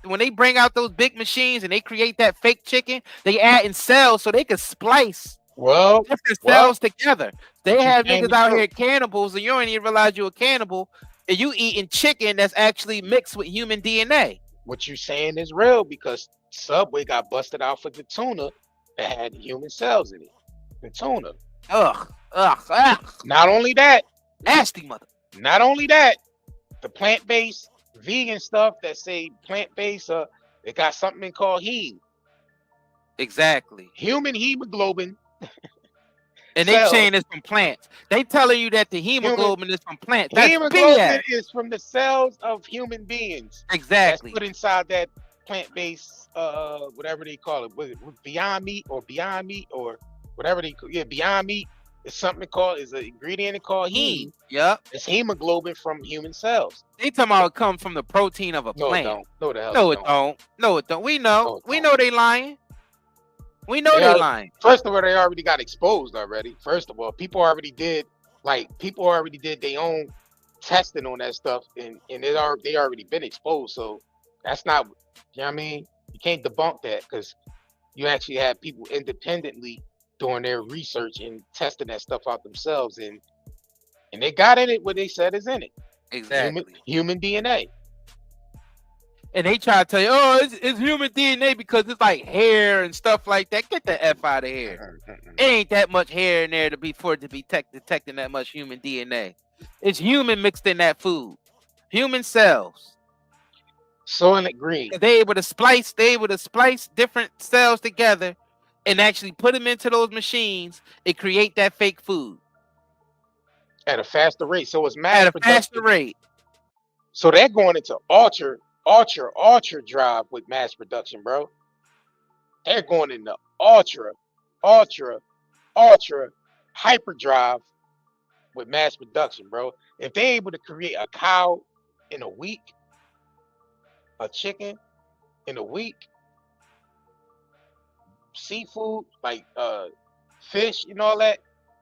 when they bring out those big machines and they create that fake chicken, they add in cells so they can splice different cells together. They have niggas out here cannibals, and you don't even realize you're a cannibal, and you eating chicken that's actually mixed with human DNA. What you saying is real, because Subway got busted out for the tuna that had human cells in it. The tuna. Ugh. Not only that, nasty mother. Not only that, the plant-based vegan stuff that say plant-based, it got something called heme. Exactly. Human hemoglobin. And they saying it's from plants. They telling you that the hemoglobin is from plants. That's hemoglobin is from the cells of human beings. Exactly. That's put inside that plant-based, whatever they call it. Was it Beyond Meat or whatever they call it? Yeah, Beyond Meat is something called, is an ingredient called heme. Yep. It's hemoglobin from human cells. They talking about it come from the protein of a plant. No, it don't. No, the hell no, it don't. No, it don't. We know. We know they lying. We know they're lying. First of all, they already got exposed already. First of all, people already did their own testing on that stuff, and they already been exposed. So that's not, you know what I mean? You can't debunk that, because you actually have people independently doing their research and testing that stuff out themselves, and they got in it what they said is in it. Exactly. Human DNA. And they try to tell you, oh, it's human DNA because it's like hair and stuff like that. Get the F out of here. It ain't that much hair in there for it to be detecting that much human DNA. It's human mixed in that food. Human cells. Soylent Green. They able to splice different cells together and actually put them into those machines and create that fake food. At a faster rate. So it's mass production. At a faster rate. So they're going into ultra drive with mass production, bro. They're going into ultra hyperdrive with mass production, bro. If they're able to create a cow in a week, a chicken in a week, seafood like fish and all that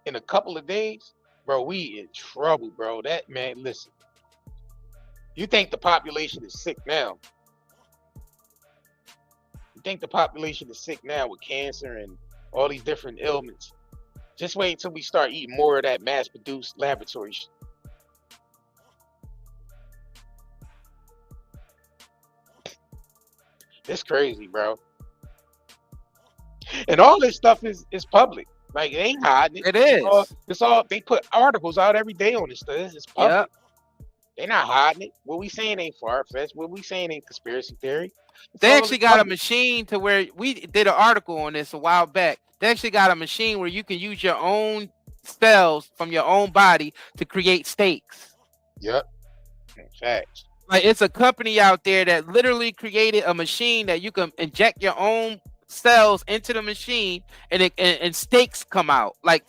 in a couple of days, bro, we in trouble, bro. That, man, listen. You think the population is sick now? You think the population is sick now with cancer and all these different ailments? Just wait until we start eating more of that mass-produced laboratory shit. It's crazy, bro. And all this stuff is public. Like, it ain't hiding it. It is. It's all they put articles out every day on this stuff. It's public. Yep. They're not hiding it. What we saying ain't far-fetched. What we saying ain't conspiracy theory. They actually got a machine to where we did an article on this a while back. They actually got a machine where you can use your own cells from your own body to create steaks. Yep. Facts. Like, it's a company out there that literally created a machine that you can inject your own cells into the machine, and and steaks come out like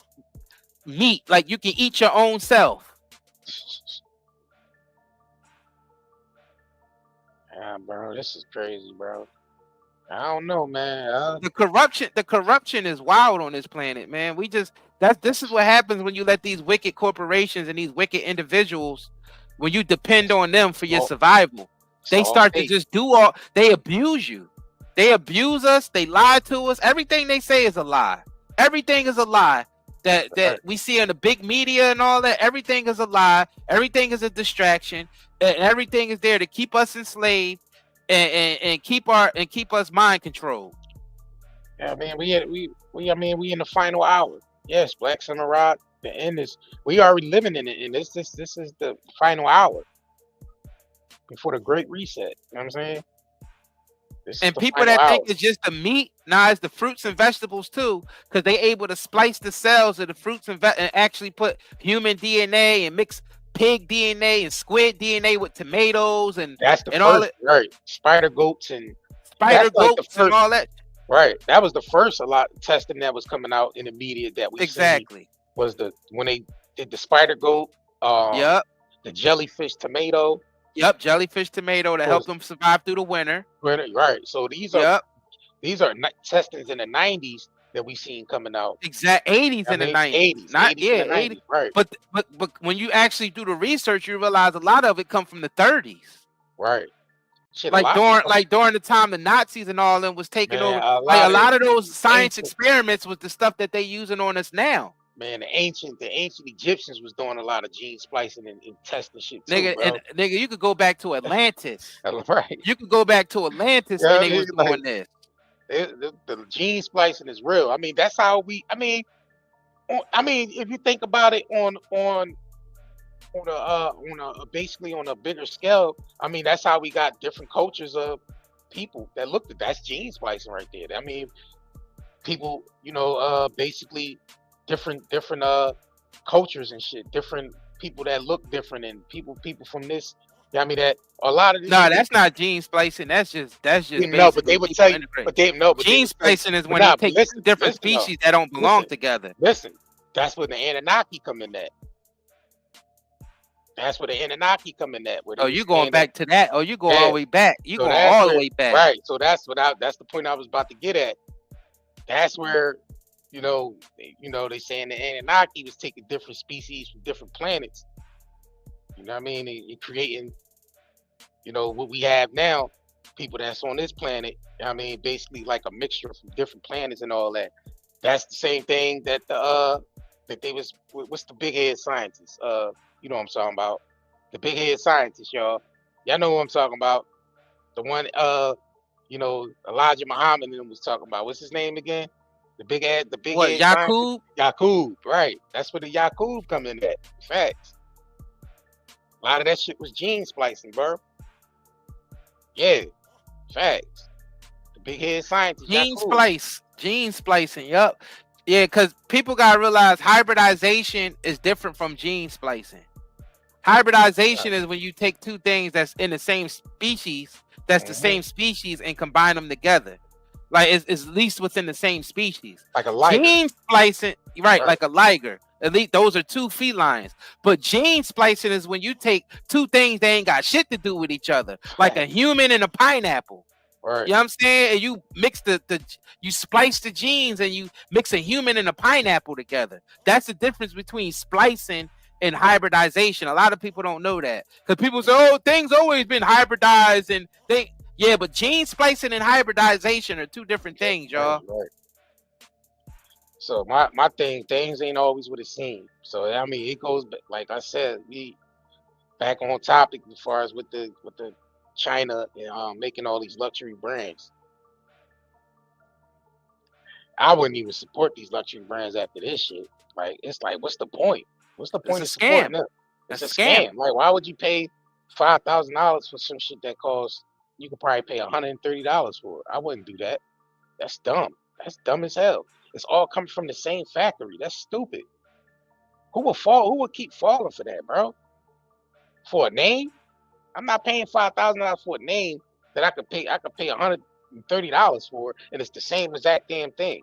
meat, like you can eat your own self. Yeah, bro, this is crazy, bro. I don't know, man. The corruption is wild on this planet, man. This is what happens when you let these wicked corporations and these wicked individuals, when you depend on them for your survival, they start to just they abuse you. They abuse us, they lie to us. Everything they say is a lie. Everything is a lie. That we see in the big media and all that, everything is a lie, everything is a distraction, and everything is there to keep us enslaved and keep us mind controlled. Yeah, man, we in the final hour. Yes, Black Summer Rock. The end is we already living in it, and this is the final hour before the Great Reset. You know what I'm saying? And people that think it's just the meat, it's the fruits and vegetables too, because they able to splice the cells of the fruits and actually put human DNA and mix pig DNA and squid DNA with tomatoes and that's the and first, all that. Right? Spider goats and all that. Right. That was the first a lot of testing that was coming out in the media that we exactly was when they did the spider goat, the jellyfish tomato. Yep, jellyfish tomato to help them survive through the winter. Right. So these are testings in the 90s that we seen coming out. 80s and the 90s. 80s. Right. But when you actually do the research, you realize a lot of it come from the 30s. Right. Shit, like during the time the Nazis and all them was taking over. A lot of those science experiments was the stuff that they using on us now. Man, the ancient Egyptians was doing a lot of gene splicing and testing shit too, nigga, you could go back to Atlantis. Right. You could go back to Atlantis and they was doing this. The gene splicing is real. I mean, that's how if you think about it on basically on a bigger scale, I mean, that's how we got different cultures of people that looked at that's gene splicing right there. I mean, people, basically different cultures and shit, different people that look different, and people from this. I mean, that a lot of these. No, that's not gene splicing. That's just. No, but they would tell you. But gene splicing is when you take different species that don't belong together. Listen, that's where the Anunnaki come in at. That's where the Anunnaki come in at. Oh, you going back to that? Oh, you go all the way back. You going all the way back. Right. So that's the point I was about to get at. That's where. They saying the Anunnaki was taking different species from different planets. You know what I mean? And creating, what we have now, people that's on this planet. I mean, basically like a mixture from different planets and all that. That's the same thing that that they was. What's the big head scientists? You know what I'm talking about? The big head scientists, y'all. Y'all know what I'm talking about. The one, Elijah Muhammad was talking about. What's his name again? The big head Yaqub? Yaqub, right. That's where the Yaqub come in at. Facts. A lot of that shit was gene splicing, bro. Yeah. Facts. The big head scientist. Gene splicing, yep. Yeah, because people gotta realize hybridization is different from gene splicing. Hybridization is when you take two things that's in the same species, the same species, and combine them together. Like it's at least within the same species. Like a liger. Gene splicing, right, like a liger. At least those are two felines. But gene splicing is when you take two things that ain't got shit to do with each other. Like a human and a pineapple. Right. You know what I'm saying? And you mix you splice the genes and you mix a human and a pineapple together. That's the difference between splicing and hybridization. A lot of people don't know that. Because people say, oh, things always been hybridized and yeah, but gene splicing and hybridization are two different things, y'all. Right. So my things ain't always what it seems. So I mean, it goes back, like I said, we back on topic as far as with the China and making all these luxury brands. I wouldn't even support these luxury brands after this shit. Like, it's like, what's the point? What's the point of supporting them? It's a scam. Like, why would you pay $5,000 for some shit that costs? You could probably pay $130 for it. I wouldn't do that. That's dumb. That's dumb as hell. It's all coming from the same factory. That's stupid. Who would keep falling for that, bro? For a name? I'm not paying $5,000 for a name that I could pay $100 $30 for, and it's the same exact damn thing.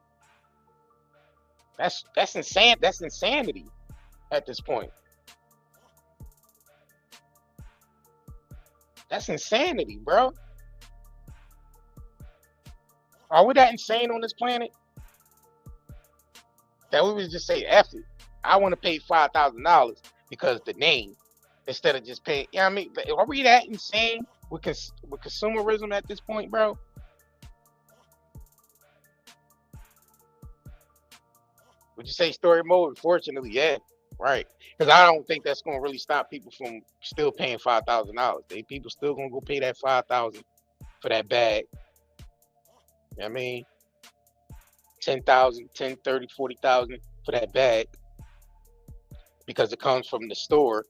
That's insane. That's insanity at this point. That's insanity, bro. Are we that insane on this planet that we would just say, F it, I want to pay $5,000 because the name, instead of just paying, you know what I mean? Are we that insane with consumerism at this point, bro? Would you say story mode? Unfortunately, yeah, right. Because I don't think that's going to really stop people from still paying $5,000. People still going to go pay that $5,000 for that bag. You know what I mean? 10,000, 10, 30, 40,000 for that bag because it comes from the store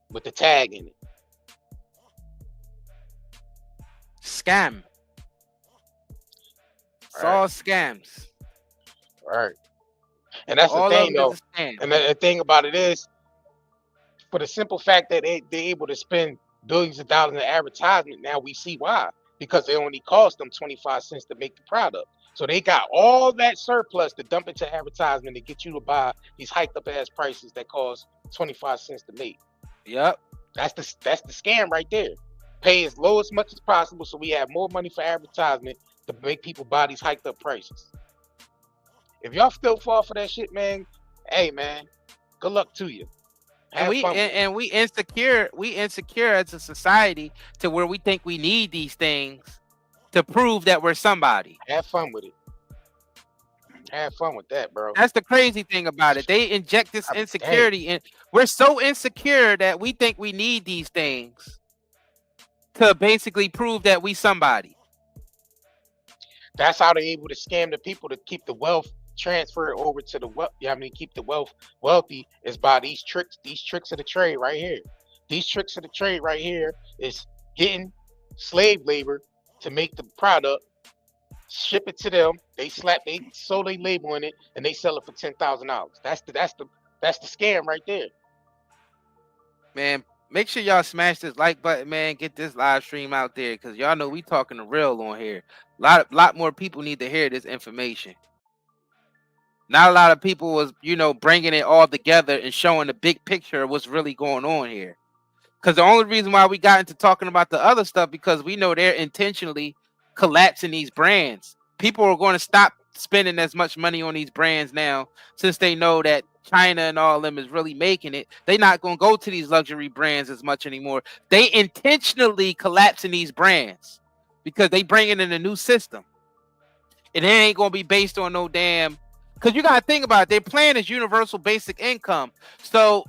with the tag in it. Scam. It's all scams. Right. And that's All the of thing, them though. is a scam. And the thing about it is, for the simple fact that they're able to spend billions of dollars in advertisement, now we see why. Because it only cost them 25 cents to make the product. So they got all that surplus to dump into advertisement to get you to buy these hyped up ass prices that cost 25 cents to make. Yep. That's the scam right there. Pay as low as much as possible so we have more money for advertisement to make people buy these hyped up prices. If y'all still fall for that shit, man, hey man, good luck to you. And we insecure as a society to where we think we need these things to prove that we're somebody. Have fun with it. Have fun with that, bro. That's the crazy thing about it. They inject this insecurity and we're so insecure that we think we need these things to basically prove that we somebody. That's how they're able to scam the people to keep the wealth transferred over to the wealth. Yeah, I mean, keep the wealth wealthy is by these tricks of the trade right here. These tricks of the trade right here is getting slave labor to make the product, ship it to them. They sew their label in it, and they sell it for $10,000. That's the scam right there. Man, make sure y'all smash this like button, man. Get this live stream out there because y'all know we talking the real on here. Lot more people need to hear this information. Not a lot of people was, bringing it all together and showing the big picture of what's really going on here. Because the only reason why we got into talking about the other stuff because we know they're intentionally collapsing these brands. People are going to stop spending as much money on these brands now since they know that China and all of them is really making it. They're not going to go to these luxury brands as much anymore. They intentionally collapsing these brands because they bringing in a new system. And it ain't going to be based on no damn... Because you got to think about it. Their plan is universal basic income. So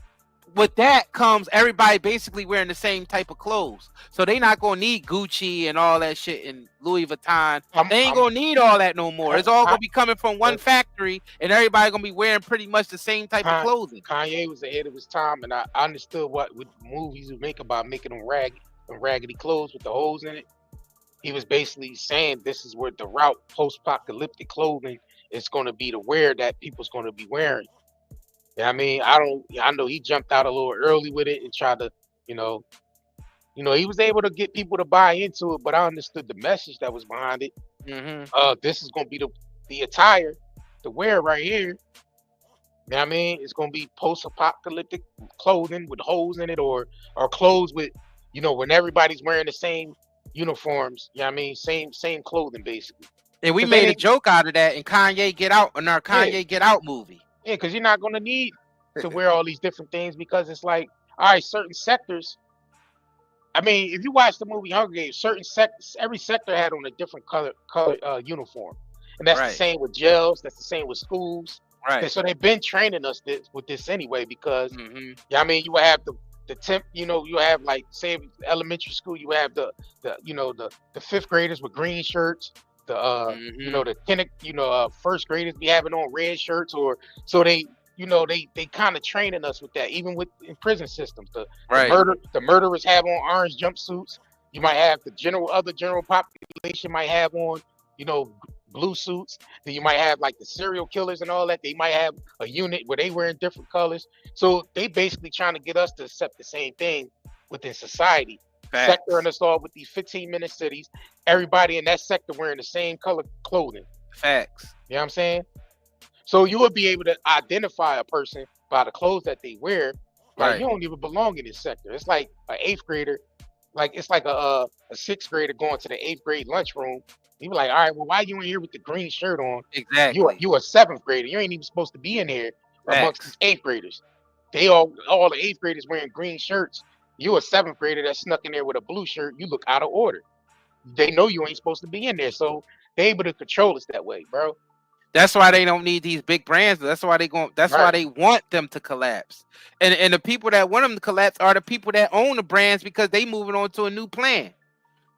with that comes everybody basically wearing the same type of clothes. So they not going to need Gucci and all that shit and Louis Vuitton. They ain't going to need all that no more. It's all going to be coming from one factory and everybody going to be wearing pretty much the same type of clothing. Kanye was ahead of his time, and I understood what movies would make about making them raggedy clothes with the holes in it. He was basically saying this is where the route post-apocalyptic clothing is going to be the wear that people's going to be wearing. Yeah, I mean, I know he jumped out a little early with it and tried to, he was able to get people to buy into it, but I understood the message that was behind it. This is going to be the attire, the wear right here. You know what I mean? It's going to be post-apocalyptic clothing with holes in it or clothes with, when everybody's wearing the same uniforms. You know what I mean? Same clothing, basically. And we made a joke out of that in Kanye Get Out, in our Kanye Get Out movie. Yeah, because you're not going to need to wear all these different things because it's like, all right, certain sectors. I mean, if you watch the movie Hunger Games, every sector had on a different color uniform. And that's the same with jails. That's the same with schools. Right. And so they've been training us with this anyway because, I mean, you have the temp, you have like, say, elementary school, you have the fifth graders with green shirts. The first graders be having on red shirts, or so they kind of training us with that. Even in prison systems, the murderers have on orange jumpsuits. You might have the general population might have on blue suits. Then you might have like the serial killers and all that. They might have a unit where they wearing different colors. So they basically trying to get us to accept the same thing within society. sector and us all with these 15-minute cities. Everybody in that sector wearing the same color clothing. Facts. You know what I'm saying? So you would be able to identify a person by the clothes that they wear. Like you don't even belong in this sector. It's like an 8th grader, like it's like a 6th grader going to the 8th grade lunchroom. You be like, all right, well, why you in here with the green shirt on? Exactly. You a 7th grader. You ain't even supposed to be in here amongst these 8th graders. They all the 8th graders wearing green shirts. You a 7th grader that snuck in there with a blue shirt. You look out of order. They know you ain't supposed to be in there, so they able to control us that way, bro. That's why they don't need these big brands. That's why they going. That's why they want them to collapse. And the people that want them to collapse are the people that own the brands because they moving on to a new plan.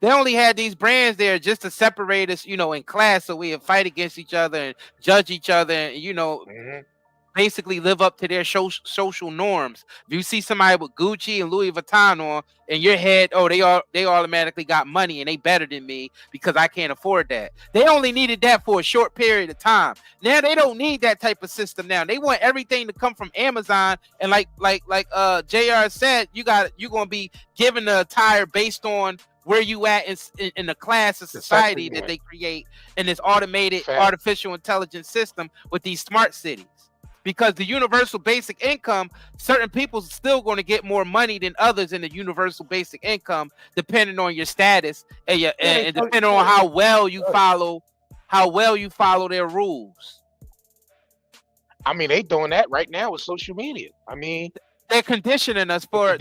They only had these brands there just to separate us, in class, so we would fight against each other and judge each other, and basically live up to their social norms. If you see somebody with Gucci and Louis Vuitton on, in your head, they automatically got money and they better than me because I can't afford that. They only needed that for a short period of time. Now they don't need that type of system. Now they want everything to come from Amazon, and like JR said, you're gonna be given the attire based on where you at in the class of society that they create in this automated artificial intelligence system with these smart cities. Because the universal basic income, certain people are still going to get more money than others in the universal basic income, depending on your status and depending on how well you follow their rules. I mean, they doing that right now with social media. I mean, they're conditioning us for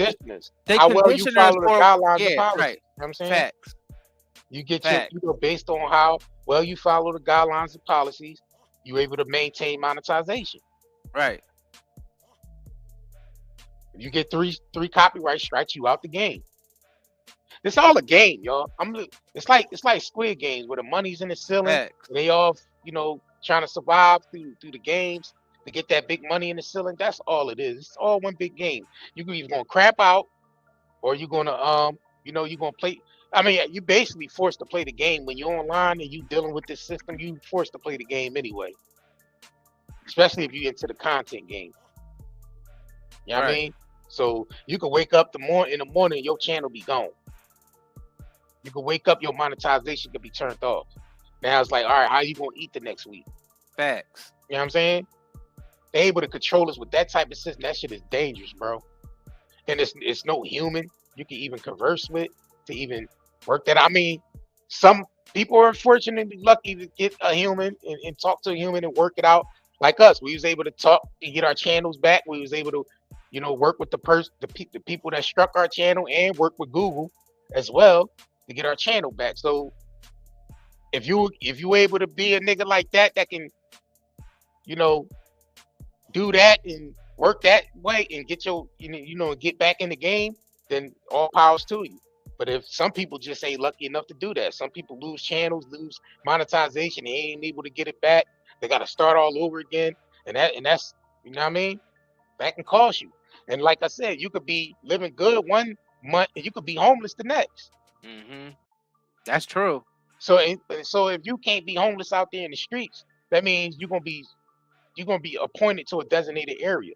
how well you follow the guidelines and policies. Right. You know what I'm saying? Facts. You get based on how well you follow the guidelines and policies, you're able to maintain monetization. Right. If you get three copyright strikes, you out the game. It's all a game, y'all. It's like Squid Games where the money's in the ceiling. Facts. They all, trying to survive through the games to get that big money in the ceiling. That's all it is. It's all one big game. You either gonna crap out or you're gonna you're gonna play. I mean, you basically forced to play the game when you're online and you dealing with this system. You forced to play the game anyway. Especially if you're into the content game. You know what I mean? So you can wake up in the morning, your channel be gone. You can wake up, your monetization could be turned off. Now it's like, all right, how you gonna eat the next week? Facts. You know what I'm saying? They able to control us with that type of system. That shit is dangerous, bro. And it's no human you can even converse with to even work that. I mean, some people are fortunately lucky to get a human and talk to a human and work it out. Like us, we was able to talk and get our channels back. We was able to, work with the people that struck our channel and work with Google as well to get our channel back. So if you able to be a nigga like that can, do that and work that way and get your, get back in the game, then all powers to you. But if some people just ain't lucky enough to do that, some people lose channels, lose monetization, they ain't able to get it back. They got to start all over again, and that's you know what I mean. That can cost you. And like I said, you could be living good one month, and you could be homeless the next. That's true. So if you can't be homeless out there in the streets, that means you're gonna be appointed to a designated area,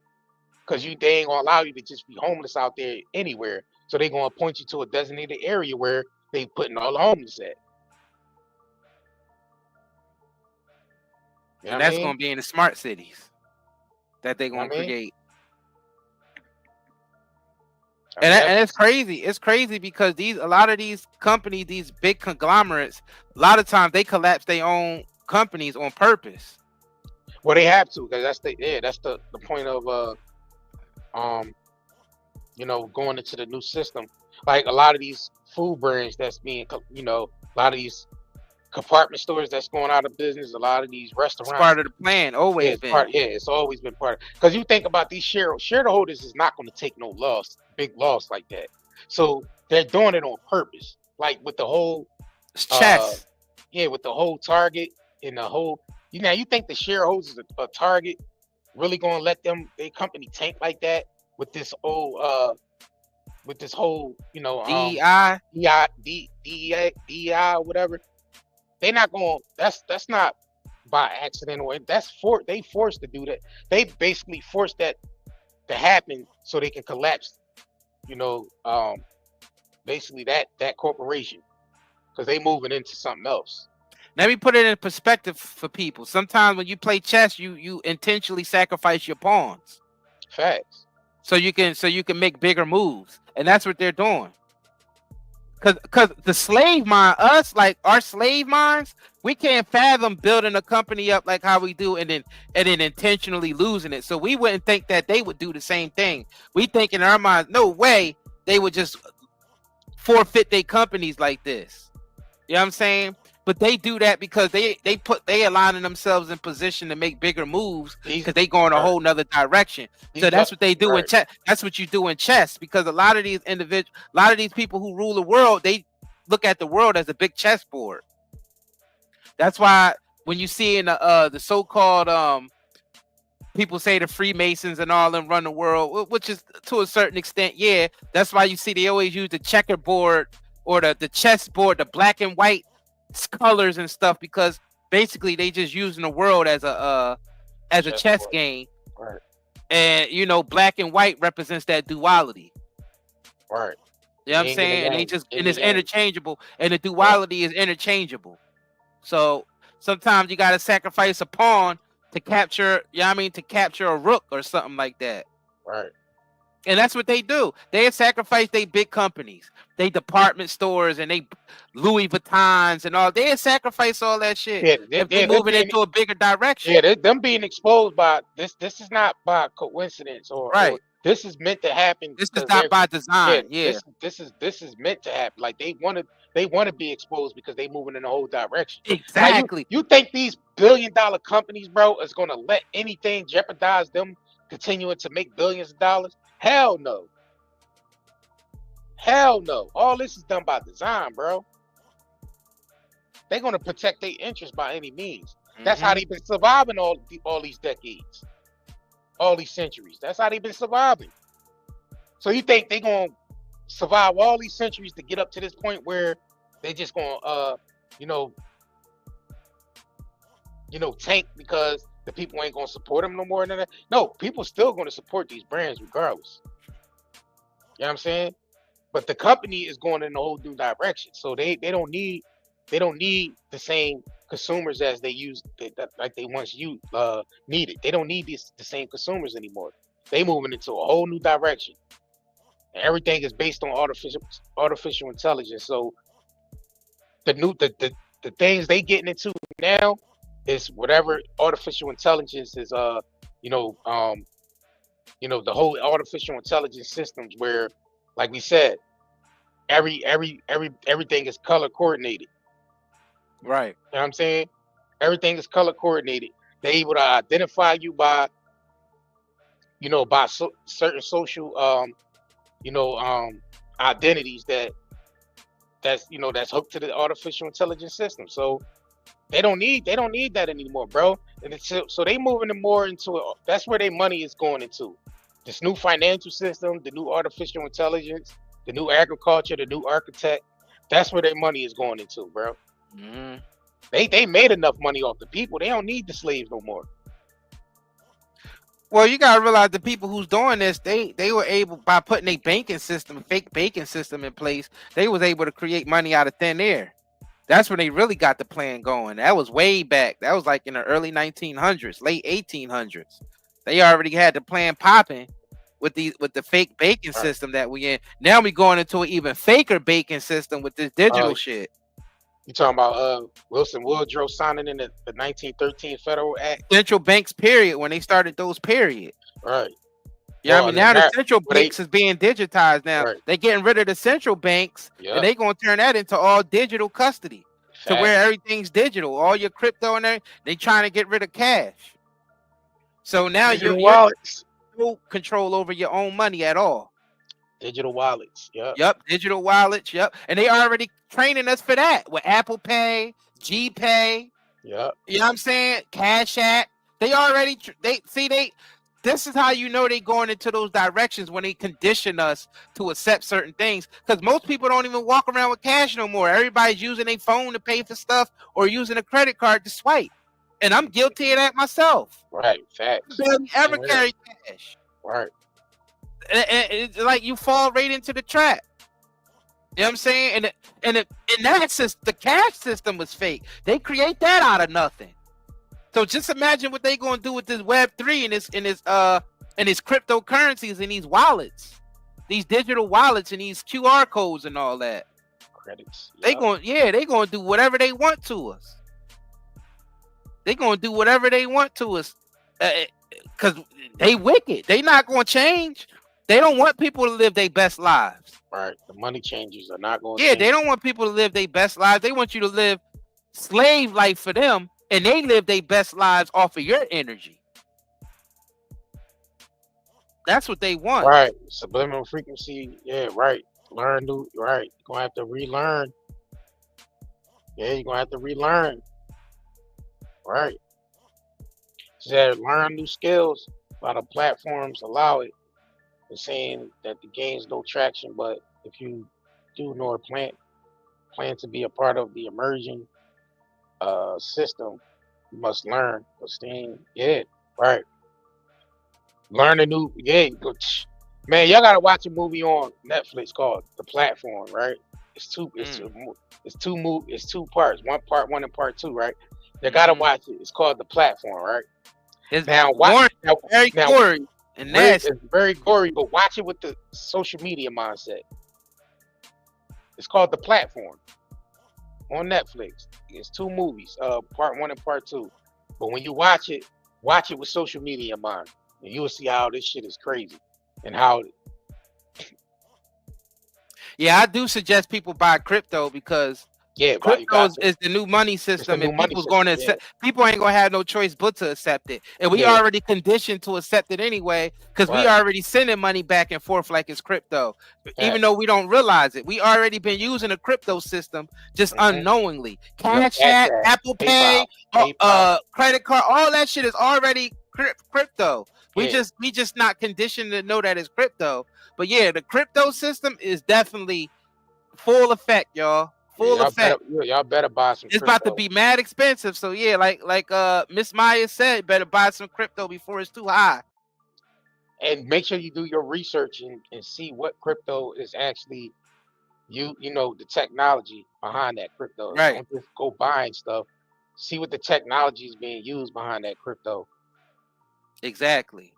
because they ain't gonna allow you to just be homeless out there anywhere. So they're gonna appoint you to a designated area where they putting all the homeless at. And that's going to be in the smart cities that they're going to create. And it's crazy. It's crazy because a lot of these companies, these big conglomerates, a lot of times they collapse their own companies on purpose. Well, they have to, because that's the point of going into the new system. Like a lot of these food brands that's being, a lot of these compartment stores that's going out of business, a lot of these restaurants. It's part of the plan, always been. It's always been part of, because you think about these shareholders is not going to take no big loss like that. So they're doing it on purpose, like with the whole chess. With the whole Target and the whole, you think the shareholders of Target really going to let their company tank like that with this whole DEI, whatever. They're not going. That's not by accident, or they forced to do that. They basically forced that to happen so they can collapse, their basically that corporation, because they moving into something else. Let me put it in perspective for people. Sometimes when you play chess, you intentionally sacrifice your pawns. Facts. So you can make bigger moves, and that's what they're doing. Cause the slave mine, us, like our slave mines, we can't fathom building a company up like how we do and then intentionally losing it. So we wouldn't think that they would do the same thing. We think in our minds, no way they would just forfeit their companies like this. You know what I'm saying? But they do that because they aligning themselves in position to make bigger moves because they go in a whole nother direction. So that's what they do in chess. That's what you do in chess, because a lot of these people who rule the world, they look at the world as a big chessboard. That's why when you see in the so-called people say the Freemasons and all them run the world, which is to a certain extent, yeah. That's why you see they always use the checkerboard or the chessboard, the black and white colors and stuff, because basically they just using the world as a chess game. Right. And you know, black and white represents that duality. Right. You know what I'm saying? And it's interchangeable, and the duality is interchangeable. So sometimes you gotta sacrifice a pawn to capture, you know what I mean, to capture a rook or something like that. Right. And that's what they do. They sacrifice their big companies, they department stores, and they Louis Vuittons and all. They sacrifice all that shit. Yeah, if they're moving into a bigger direction. Yeah, them being exposed by this is not by coincidence or this is meant to happen. This is not by design. Yeah. This is meant to happen. Like they want to be exposed because they moving in a whole direction. Exactly. Like you think these billion-dollar companies, bro, is gonna let anything jeopardize them continuing to make billions of dollars? Hell no. Hell no. All this is done by design, bro. They're gonna protect their interests by any means. That's how they've been surviving all these decades, all these centuries. That's how they've been surviving. So you think they're gonna survive all these centuries to get up to this point where they just gonna tank because the people ain't gonna support them no more than that? No, people still gonna support these brands regardless. You know what I'm saying? But the company is going in a whole new direction. So they don't need the same consumers as they once needed. They don't need the same consumers anymore. They moving into a whole new direction. And everything is based on artificial intelligence. So the things they getting into now is whatever artificial intelligence is the whole artificial intelligence systems where, like we said, everything is color coordinated. Right. You know what I'm saying? Everything is color coordinated. They're able to identify you by certain social identities that's hooked to the artificial intelligence system. So they don't need that anymore, bro. And so they moving more into it. That's where their money is going into. This new financial system, the new artificial intelligence, the new agriculture, the new architect. That's where their money is going into, bro. They made enough money off the people. They don't need the slaves no more. Well, you gotta realize the people who's doing this, they were able, by putting a fake banking system in place, they was able to create money out of thin air. That's when they really got the plan going. That was way back. That was like in the early 1900s, late 1800s. They already had the plan popping with the fake banking system that we in. Now we going into an even faker banking system with this digital shit. You talking about Wilson Woodrow signing in the 1913 Federal Act? Central banks, period, when they started those, period. Right. Yeah, I mean, now the central banks is being digitized now. Right. They're getting rid of the central banks, and they're going to turn that into all digital custody to where everything's digital. All your crypto and everything, they trying to get rid of cash. So now you're no control over your own money at all. Digital wallets. Yep, digital wallets. Yep. And they already training us for that with Apple Pay, GPay. Yep. You know what I'm saying? Cash App. They already this is how you know they going into those directions when they condition us to accept certain things. Because most people don't even walk around with cash no more. Everybody's using their phone to pay for stuff or using a credit card to swipe. And I'm guilty of that myself. Right. Facts. I barely ever carry cash. Right. And it's like you fall right into the trap. You know what I'm saying? And that system, the cash system was fake. They create that out of nothing. So just imagine what they gonna do with this Web3 and his cryptocurrencies and these wallets, these digital wallets and these QR codes and all that. Credits. They gonna do whatever they want to us. They gonna do whatever they want to us, cause they wicked. They not gonna change. They don't want people to live their best lives. Right. The money changers are not going. Yeah, they don't want people to live their best lives. They want you to live slave life for them, and they live their best lives off of your energy. That's what they want. Right. Subliminal frequency. Yeah. Right. Learn new. Right. You're gonna have to relearn. Yeah, you're gonna have to relearn. Right. Said learn new skills. A lot of platforms allow it. They're saying that the gains no traction, but if you do nor plan to be a part of the emerging system, you must learn. Yeah, right. Learn a new. Yeah, man, y'all gotta watch a movie on Netflix called The Platform. Right. It's two parts. Part one and part two. Right. You gotta watch it. It's called The Platform. Right. It's very gory. And that's it's very gory, but watch it with the social media mindset. It's called The Platform on Netflix. It's 2 movies, part 1 and part 2. But when you watch it with social media in mind, and you will see how this shit is crazy and how. Yeah, I do suggest people buy crypto because crypto is the new money system, and people's going to accept. People ain't gonna have no choice but to accept it, and we already conditioned to accept it anyway because we already sending money back and forth like it's crypto, even though we don't realize it. We already been using a crypto system just unknowingly. Cash App, Apple Pay, credit card, all that shit is already crypto. We just not conditioned to know that it's crypto. But yeah, the crypto system is definitely full effect, y'all. Full effect. Y'all better buy some. It's about to be mad expensive. So yeah, like Miss Maya said, better buy some crypto before it's too high. And make sure you do your research and see what crypto is actually you know the technology behind that crypto. Right. Don't just go buying stuff. See what the technology is being used behind that crypto. Exactly.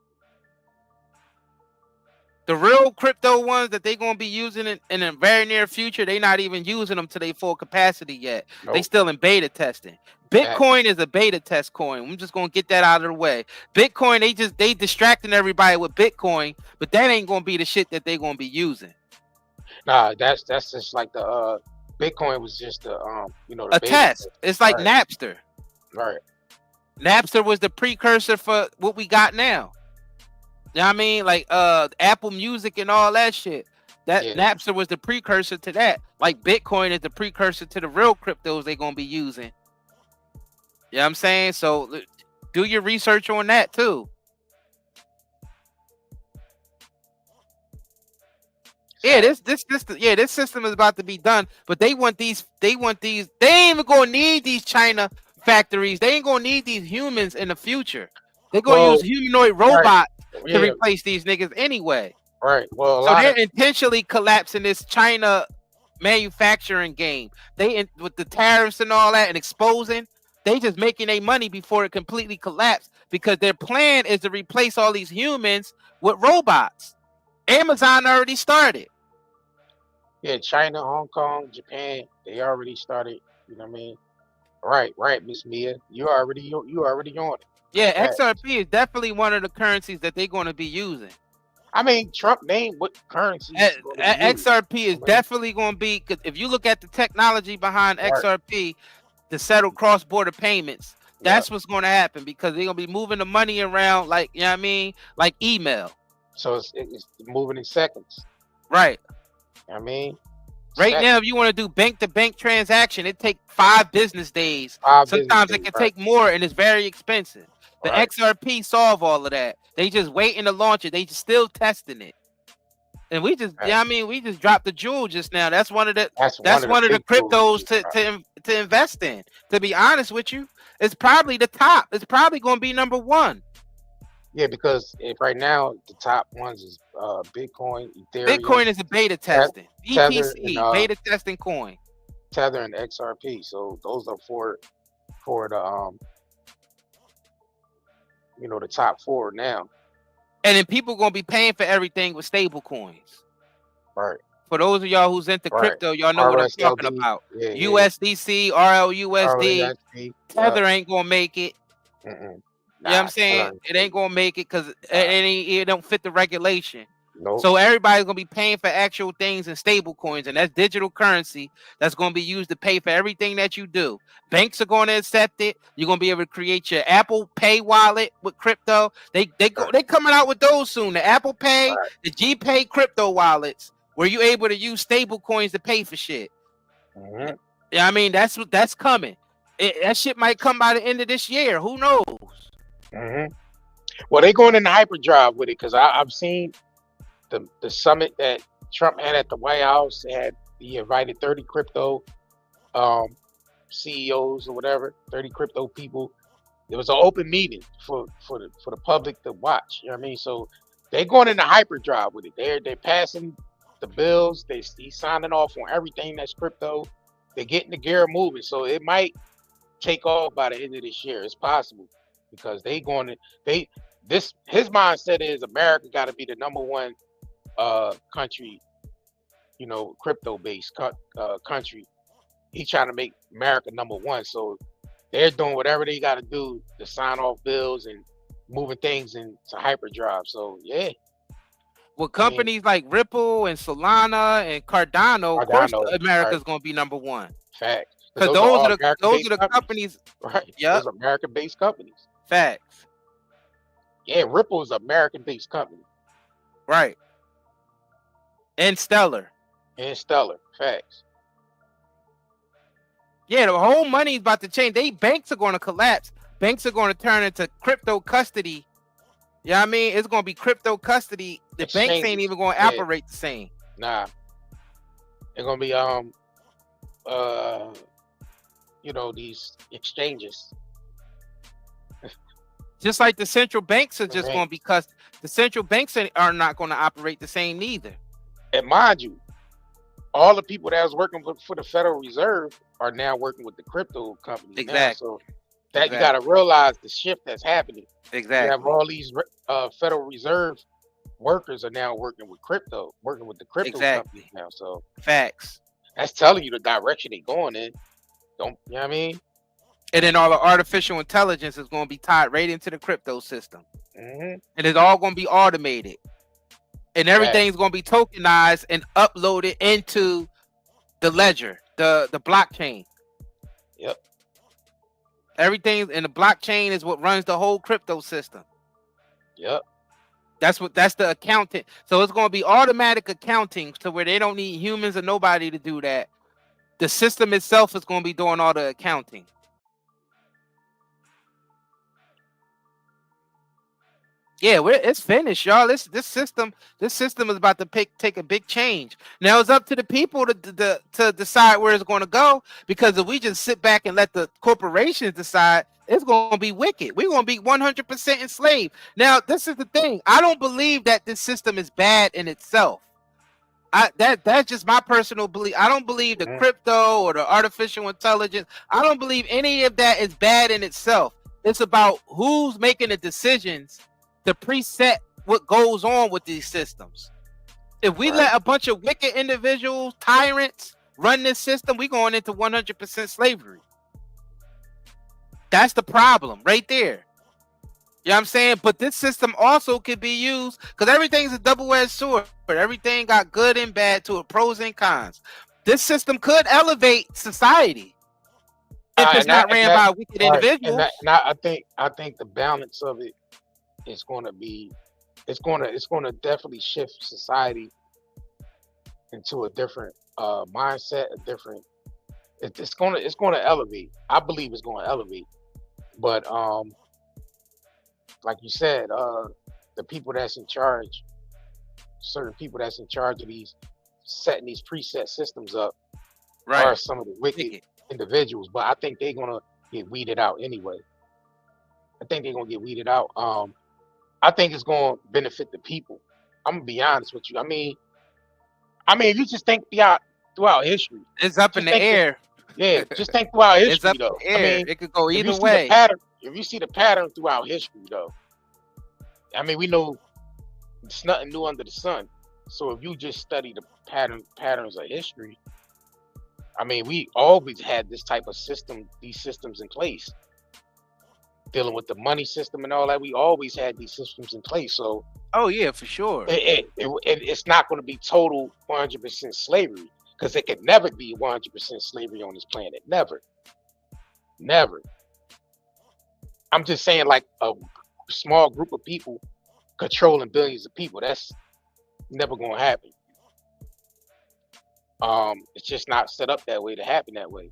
The real crypto ones that they're going to be using in the very near future, they're not even using them to their full capacity yet. Nope. They still in beta testing. Bitcoin is a beta test coin. I'm just going to get that out of the way. Bitcoin, they distracting everybody with Bitcoin, but that ain't going to be the shit that they're going to be using. Nah, that's just like the Bitcoin was just the a test. It's like Napster. Right. Napster was the precursor for what we got now. You know what I mean? Like Apple Music and all that shit. Napster was the precursor to that. Like Bitcoin is the precursor to the real cryptos they're gonna be using. You know what I'm saying? So do your research on that too. Yeah, this system is about to be done, but they want these, they ain't even gonna need these China factories. They ain't gonna need these humans in the future. They're gonna use humanoid robots to replace these niggas anyway. Right. Well, so they're intentionally collapsing this China manufacturing game. They with the tariffs and all that and exposing, they just making their money before it completely collapsed because their plan is to replace all these humans with robots. Amazon already started. Yeah, China, Hong Kong, Japan, they already started. You know what I mean? Right, Miss Mia, you already on it. Yeah, XRP is definitely one of the currencies that they're going to be using. I mean, Trump named what currency? XRP is definitely going to be, because if you look at the technology behind XRP to settle cross-border payments, that's what's going to happen because they're going to be moving the money around like, you know what I mean, like email. So it's moving in seconds. Right. I mean, now, if you want to do bank-to-bank transaction, it takes 5 business days. Sometimes it can take more, and it's very expensive. The XRP solve all of that. They just waiting to launch it. They just still testing it. And we just, you know what I mean, we just dropped the jewel just now. That's one of the cryptos to invest in. To be honest with you, it's probably the top. It's probably going to be number 1. Yeah, because if right now the top ones is Bitcoin, Ethereum, Bitcoin is a beta testing. Tether, and BTC, beta testing coin. Tether and XRP. So those are for the the top 4 now. And then people gonna be paying for everything with stable coins. Right. For those of y'all who's into crypto, y'all know what I'm talking about. USDC, RLUSD, Tether ain't gonna make it. You know what I'm saying? It ain't gonna make it because it don't fit the regulation. Nope. So everybody's gonna be paying for actual things in stable coins, and that's digital currency that's gonna be used to pay for everything that you do. Banks are gonna accept it. You're gonna be able to create your Apple Pay wallet with crypto. They coming out with those soon. The Apple Pay, the GPay crypto wallets, where you able to use stable coins to pay for shit. Yeah, I mean that's coming. That shit might come by the end of this year. Who knows? Well, they going into hyperdrive with it because I've seen the summit that Trump had at the White House. He invited 30 crypto CEOs or whatever, 30 crypto people. It was an open meeting for the public to watch. You know what I mean? So they're going into hyperdrive with it. They're passing the bills. He's signing off on everything that's crypto. They're getting the gear moving. So it might take off by the end of this year. It's possible because his mindset is America got to be the #1 country, crypto based country. He's trying to make America #1. So they're doing whatever they got to do to sign off bills and moving things into hyperdrive. So yeah. With companies like Ripple and Solana and Cardano, of course America's gonna be #1. Facts. Because those are the companies. Right. Yeah. Those are American-based companies. Facts. Yeah, Ripple is an American-based company. Right. And Stellar. Facts. Yeah, the whole money is about to change. Banks are going to collapse. Banks are going to turn into crypto custody. Yeah, I mean, it's going to be crypto custody. The banks ain't even going to operate the same. Nah. They're going to be these exchanges. Just like the central banks are just going to be the central banks are not going to operate the same neither. And mind you, all the people that was working for the Federal Reserve are now working with the crypto companies. Exactly. Now. So that you got to realize the shift that's happening. Exactly. You have all these Federal Reserve workers are now working with the crypto companies now. So facts. That's telling you the direction they're going in. You know what I mean? And then all the artificial intelligence is going to be tied right into the crypto system. And it's all going to be automated. And everything's going to be tokenized and uploaded into the ledger, the blockchain. Yep. Everything in the blockchain is what runs the whole crypto system. Yep. That's the accountant. So it's going to be automatic accounting to where they don't need humans or nobody to do that. The system itself is going to be doing all the accounting. Yeah, it's finished, y'all. This system is about to take a big change. Now it's up to the people to decide where it's going to go. Because if we just sit back and let the corporations decide, it's going to be wicked. We're going to be 100% enslaved. Now, this is the thing. I don't believe that this system is bad in itself. That's just my personal belief. I don't believe the crypto or the artificial intelligence. I don't believe any of that is bad in itself. It's about who's making the decisions to preset what goes on with these systems. If we let a bunch of wicked individuals, tyrants, run this system, we're going into 100% slavery. That's the problem right there. You know what I'm saying? But this system also could be used because everything's a double-edged sword. Everything got good and bad to it, pros and cons. This system could elevate society if it's not ran by wicked individuals. And I think the balance of it is going to be, it's going to definitely shift society into a different mindset, it's going to elevate. I believe it's going to elevate. But like you said, the people that's in charge, certain people that's in charge of setting these preset systems up are some of the wicked individuals. But I think they're going to get weeded out anyway. I I think it's going to benefit the people. I'm gonna be honest with you. I mean, if you just think throughout history, It's up in just the think, air. just think throughout It's history up in though. the I air. mean, It could go if either you see the way. pattern throughout history though, I mean, we know it's nothing new under the sun. So if you just study the patterns of history, I mean, we always had this type of system, these systems in place, dealing with the money system and all that. We always had these systems in place. So Oh yeah, for sure. it's not going to be total 100% slavery, because it could never be 100% slavery on this planet. Never. I'm just saying, like, a small group of people controlling billions of people. That's never going to happen. It's just not set up that way to happen that way.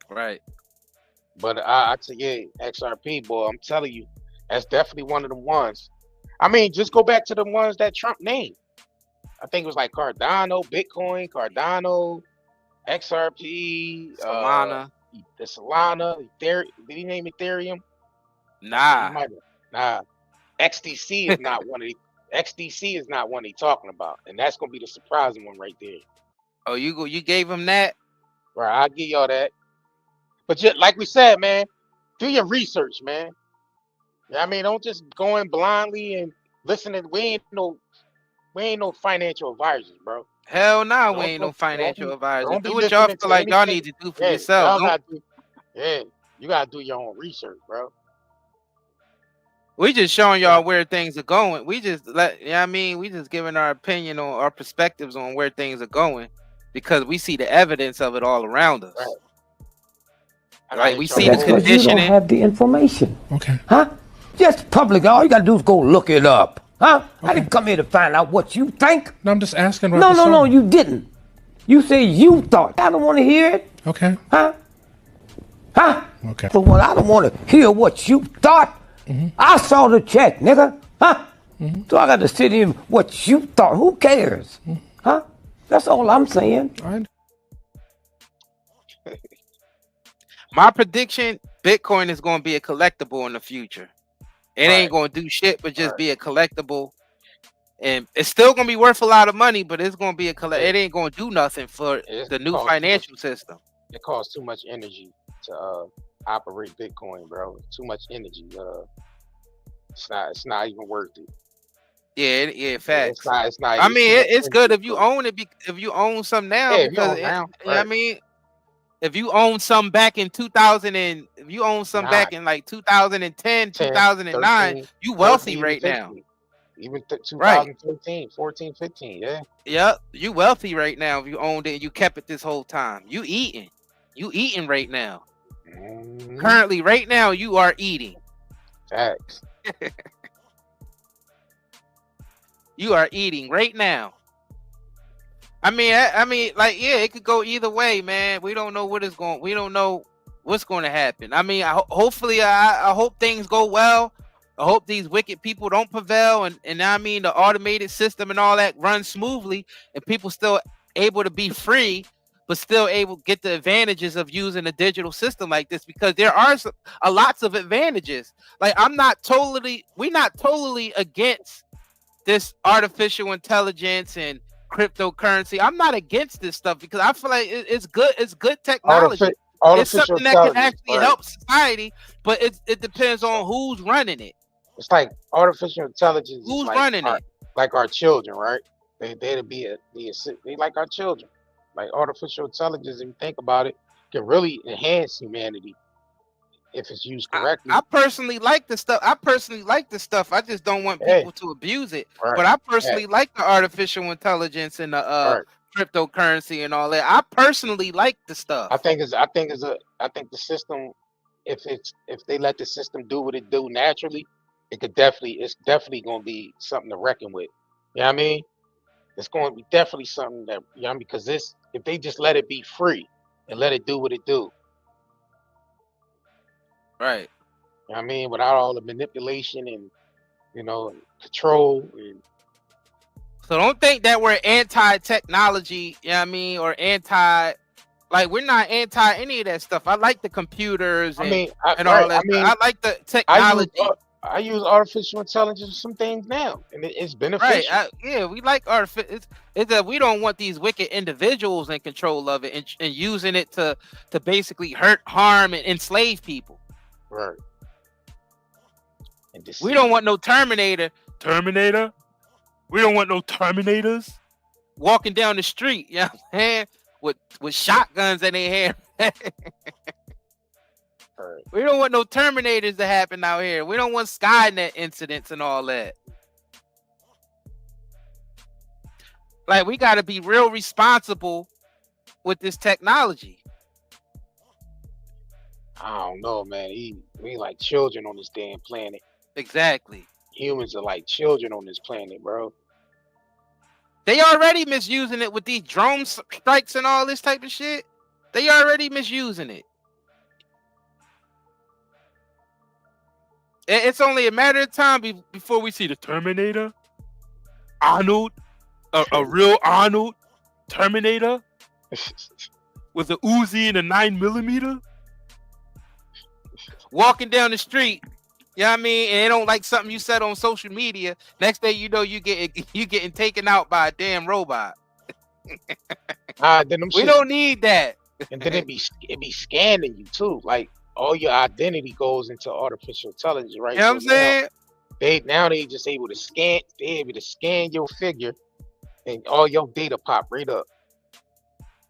Right. But I tell you, XRP, boy, I'm telling you, that's definitely one of the ones. I mean, just go back to the ones that Trump named. I think it was like Cardano, Bitcoin, Cardano, XRP, Solana. the Solana, Ethereum. Did he name Ethereum? Nah. Nah. XDC is not one of the. XDC is not one he's talking about, and that's gonna be the surprising one right there. Oh, you gave him that? Right, I'll give y'all that. But just like we said, man, do your research, man. I mean, don't just go in blindly and listening. We ain't no financial advisors, bro. Hell no, we ain't no financial advisor. Don't Do be what y'all listening feel to like y'all anything. need to do for Yeah, yourself. y'all you gotta do your own research, bro. We just showing y'all where things are going. We just we just giving our opinion on our perspectives on where things are going, because we see the evidence of it all around us. Right. We see the That's because you don't conditioning. have the information. Okay. Huh? Just public. All you gotta do is go look it up. Huh? I didn't come here to find out what you think. No, I'm just asking. No, you didn't. You say you thought. I don't want to hear it. Okay. Huh? Okay. So well, I don't want to hear what you thought. I saw the check, nigga. Huh? So I got to sit in what you thought. Who cares? Huh? That's all I'm saying. My prediction: Bitcoin is going to be a collectible in the future. It ain't going to do shit but just be a collectible, and it's still going to be worth a lot of money. But it's going to be a collect. It ain't going to do nothing for the new financial system. It costs too much energy to operate Bitcoin, bro. Too much energy. It's not even worth it. Yeah, facts. It's not. I mean, it's good if you own it. If you own some now, Yeah, because I mean, if you own some back in 2000 and if you own some back in like 2010, 2009, 13, you wealthy 14, right 15. now. Even 2013, 14, 15, yeah. Yep, you wealthy right now if you owned it and you kept it this whole time. You eating right now. Currently, right now, you are eating. Facts. You are eating right now. I mean, like, yeah, it could go either way, man. We don't know what is going. We don't know what's going to happen. I mean, hopefully, I hope things go well. I hope these wicked people don't prevail, and I mean, the automated system and all that runs smoothly, and people still able to be free, but still able to get the advantages of using a digital system like this, because there are lots of advantages. Like, we're not totally against this artificial intelligence and cryptocurrency. I'm not against this stuff, because I feel like it's good. It's good technology. It's something that can actually help society, but it depends on who's running it. It's like artificial intelligence. Who's like running it? Like our children, right? They like our children. Like artificial intelligence, if you think about it, can really enhance humanity if it's used correctly. I personally like the stuff. I just don't want people to abuse it. But I personally like the artificial intelligence and the cryptocurrency and all that. I personally like the stuff. I think the system, if they let the system do what it do naturally, it's definitely going to be something to reckon with. You know what I mean? It's going to be definitely something that, you know, because if they just let it be free and let it do what it do. Right. You know what I mean? Without all the manipulation and, you know, control. So don't think that we're anti-technology, you know what I mean, or anti Like, we're not anti any of that stuff. I like the computers and, I all that. I like the technology. I use artificial intelligence for some things now, and it's beneficial. Right. Yeah, we like artificial. It's that we don't want these wicked individuals in control of it and using it to basically hurt, harm, and enslave people. Right. We don't want no Terminator. Terminator? We don't want no Terminators walking down the street, you know what I'm saying? With shotguns in their hand. We don't want no Terminators to happen out here. We don't want Skynet incidents and all that. Like, we got to be real responsible with this technology. I don't know, man. We like children on this damn planet. Exactly. Humans are like children on this planet, bro. They already misusing it with these drone strikes and all this type of shit. They already misusing it. It's only a matter of time before we see the Terminator, Arnold, a real Arnold Terminator with a Uzi and a 9mm walking down the street. You know what I mean? And they don't like something you said on social media. Next thing you know, you getting taken out by a damn robot. We don't need that. And then it be scanning you too. Like, all your identity goes into artificial intelligence, right? You know what I'm saying? They just able to scan your figure, and all your data pop right up.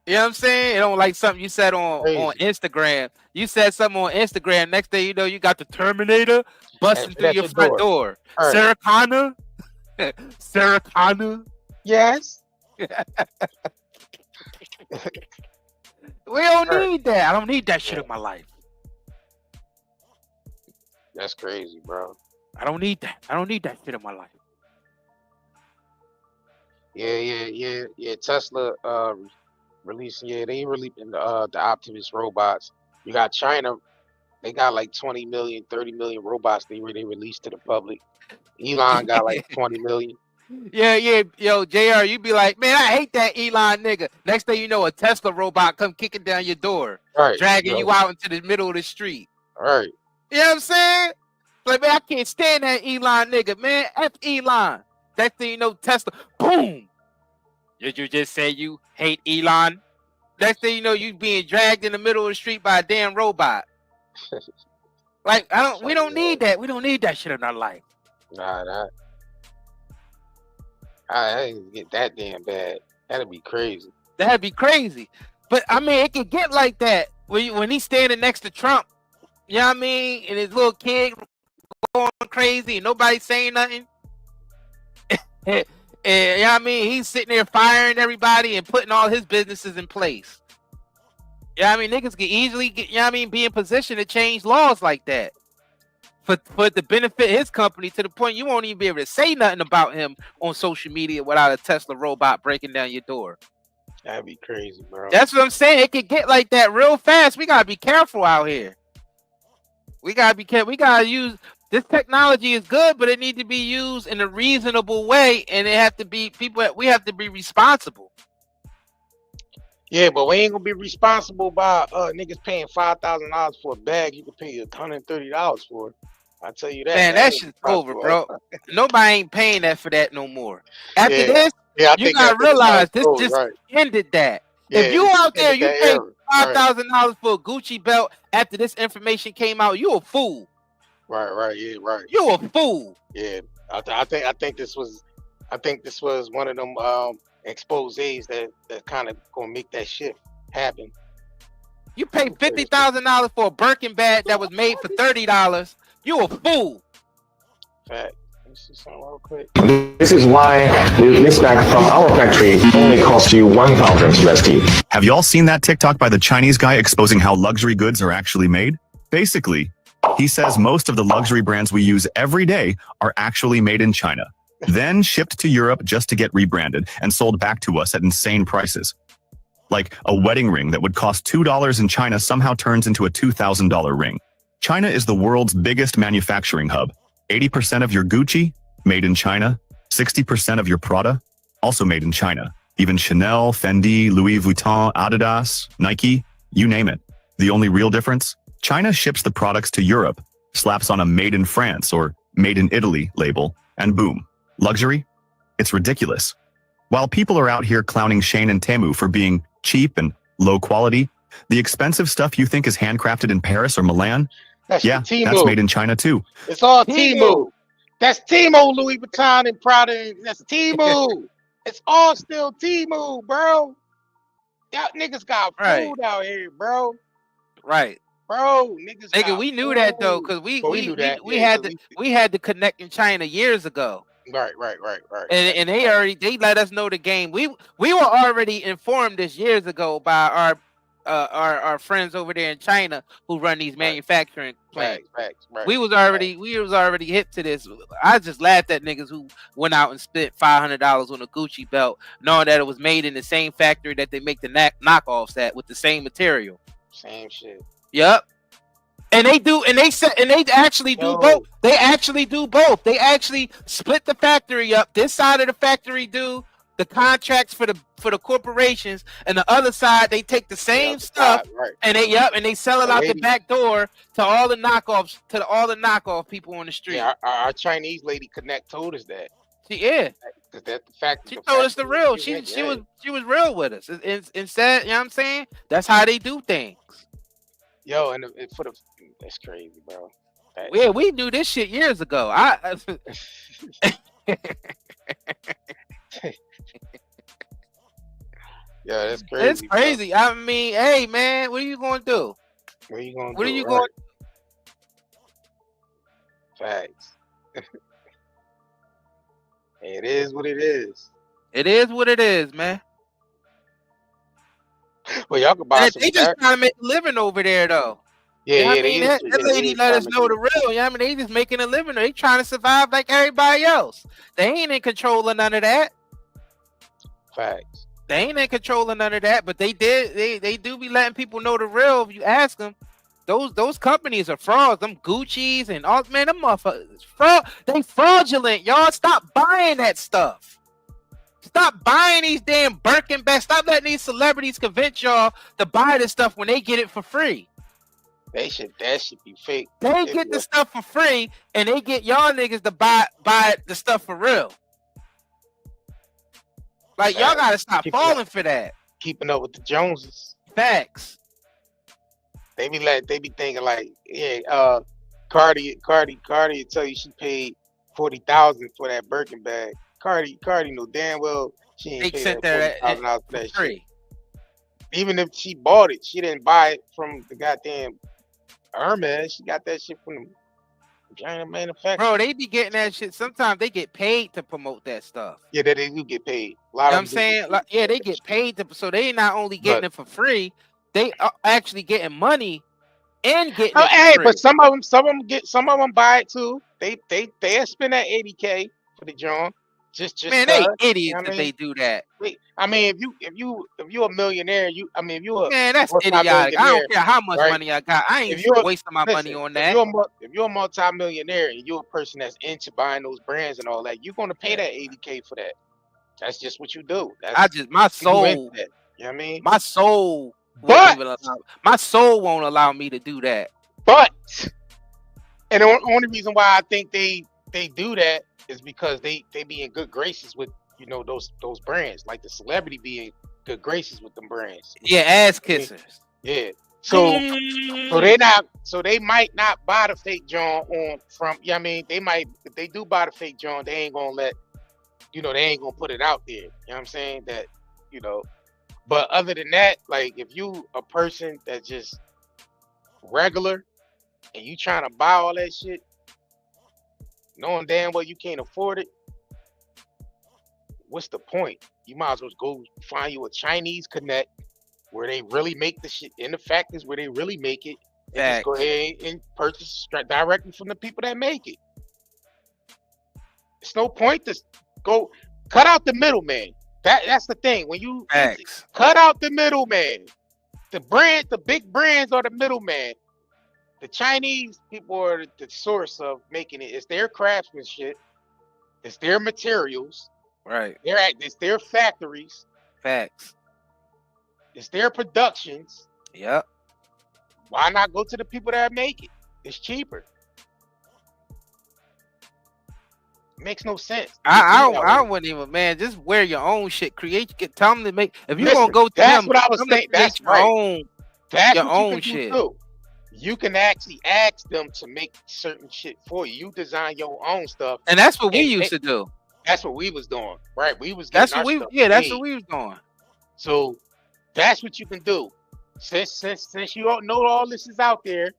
You know what I'm saying? It don't like something you said on Instagram. You said something on Instagram. Next thing you know, you got the Terminator busting through your front door. Right. Sarah Connor? Sarah Connor? Yes. We don't need that. I don't need that shit in my life. That's crazy, bro. I don't need that. I don't need that shit in my life. Yeah. Tesla releasing, they releasing the Optimus robots. You got China, they got like 20 million, 30 million robots they released to the public. Elon got like 20 million. Yeah. Yo, JR, you be like, man, I hate that Elon nigga. Next thing you know, a Tesla robot come kicking down your door, dragging you out into the middle of the street. All right. You know what I'm saying? Like, man, I can't stand that Elon nigga, man. F Elon. Next thing you know, Tesla, boom. Did you just say you hate Elon? Next thing you know, you being dragged in the middle of the street by a damn robot. Like, we don't need that. We don't need that shit in our life. Nah. I didn't get that damn bad. That'd be crazy. That'd be crazy. But I mean, it could get like that when he's standing next to Trump. You know what I mean? And his little kid going crazy and nobody saying nothing. And you know what I mean? He's sitting there firing everybody and putting all his businesses in place. You know what I mean? Niggas can easily get, you know what I mean, be in position to change laws like that. For the benefit his company, to the point you won't even be able to say nothing about him on social media without a Tesla robot breaking down your door. That'd be crazy, bro. That's what I'm saying. It could get like that real fast. We gotta be careful out here. We gotta be careful. We gotta use this technology is good, but it needs to be used in a reasonable way, and it have to be we have to be responsible. Yeah, but we ain't gonna be responsible by niggas paying $5,000 for a bag you can pay $130 for. I tell you that. Man, that shit's over, bro. Nobody ain't paying that for that no more. After this, you gotta realize this just ended that. If you out there, you pay $5,000 for a Gucci belt after this information came out, you a fool. Right, yeah, right. You a fool. Yeah, I think this was one of them exposés that kind of gonna make that shit happen. You pay $50,000 for a Birkin bag that was made for $30. You a fool. Fact. Let me see something real quick. This is why this bag from our factory only costs you 1,000 USD. Have y'all seen that TikTok by the Chinese guy exposing how luxury goods are actually made? Basically, he says most of the luxury brands we use every day are actually made in China, then shipped to Europe just to get rebranded and sold back to us at insane prices. Like a wedding ring that would cost $2 in China somehow turns into a $2,000 ring. China is the world's biggest manufacturing hub. 80% of your Gucci, made in China. 60% of your Prada, also made in China. Even Chanel, Fendi, Louis Vuitton, Adidas, Nike, you name it. The only real difference? China ships the products to Europe, slaps on a made in France or made in Italy label, and boom. Luxury? It's ridiculous. While people are out here clowning Shane and Temu for being cheap and low quality, the expensive stuff you think is handcrafted in Paris or Milan? That's That's made in China too. It's all Temu. That's Temu, Louis Vuitton and Prada. That's Temu. It's all still Temu, bro. Y'all niggas got food out here, bro. Right. Bro, niggas Nigga, got we knew food. that though, because we had to connect in China years ago. Right. And they let us know the game. We were already informed this years ago by our friends over there in China who run these manufacturing plants. Facts. We was already hip to this. I just laughed at niggas who went out and spent $500 on a Gucci belt, knowing that it was made in the same factory that they make the knockoffs at with the same material. Same shit. Yep. And they actually do both. They actually do both. They actually split the factory up. This side of the factory do the contracts for the corporations, and the other side they take the same stuff and they sell it out the back door to all the knockoffs, to all the knockoff people on the street. Yeah, our Chinese lady Connect told us that. She told us the real. She was real with us and said, you know what I'm saying? That's how they do things. Yo, and that's crazy, bro. Yeah, we knew this shit years ago. Yeah, that's crazy. It's crazy. Bro. I mean, hey man, what are you gonna do? What are you gonna do? Going to Facts. It is what it is. It is what it is, man. Well, y'all can buy some. They just trying to make a living over there, though. Yeah, that lady let us know the real. I mean, they just making a living. They trying to survive like everybody else. They ain't in control of none of that. Facts. They ain't in control of none of that, but they do be letting people know the real. If you ask them, those companies are frauds. Them Gucci's and all, man, them motherfuckers they fraudulent. Y'all stop buying that stuff. Stop buying these damn Birkin bags. Stop letting these celebrities convince y'all to buy this stuff when they get it for free. That should be fake. They get the stuff for free, and they get y'all niggas to buy the stuff for real. Like y'all gotta stop falling for that. Keeping up with the Joneses. Facts. They be thinking like, yeah, Cardi tell you she paid $40,000 for that Birkin bag. Cardi know damn well she ain't paid that $40,000 for that shit. Even if she bought it, she didn't buy it from the goddamn Hermes. She got that shit from the China manufacturer. Bro, they be getting that shit. Sometimes they get paid to promote that stuff. Yeah, they do get paid. A lot of them I'm saying, like, yeah, they get paid so they not only getting it for free, they are actually getting money and getting. Oh, hey, but some of them buy it too. They spend that $80K for the John. Just man, they idiots if they do that. I mean, if you a millionaire, if you a man, that's idiotic. I don't care how much money I got. I ain't wasting my money on that. If you're a multi-millionaire and you're a person that's into buying those brands and all that, you're gonna pay that $80K for that. That's just what you do. My soul. You know what I mean? My soul. My soul won't allow me to do that. But, and the only reason why I think they do that is because they be in good graces with those brands, like the celebrity be in good graces with them brands. Yeah, ass kissers. Yeah. So they might not buy the fake John from. Yeah, I mean, they might, if they do buy the fake John, they ain't gonna let they ain't gonna put it out there. You know what I'm saying? That But other than that, like if you a person that's just regular and you trying to buy all that shit, knowing damn well you can't afford it, what's the point? You might as well go find you a Chinese Connect where they really make the shit in the factories where they really make it, and just go ahead and purchase directly from the people that make it. It's no point to go cut out the middleman. That's the thing. When you cut out the middleman, the big brands are the middleman. The Chinese people are the source of making it. It's their craftsmanship. It's their materials. Right. It's their factories. Facts. It's their productions. Yep. Why not go to the people that make it? It's cheaper. Makes no sense. I wouldn't even, man. Just wear your own shit. Tell them to make. If you're gonna go to that's them, what I was saying. That's your right. own. That's your what you own can shit. do too. You can actually ask them to make certain shit for you. You design your own stuff, and that's what we used to do. That's what we was doing, right? We was getting that's what stuff that's made. what we was doing. So that's what you can do. Since you don't know all this is out there,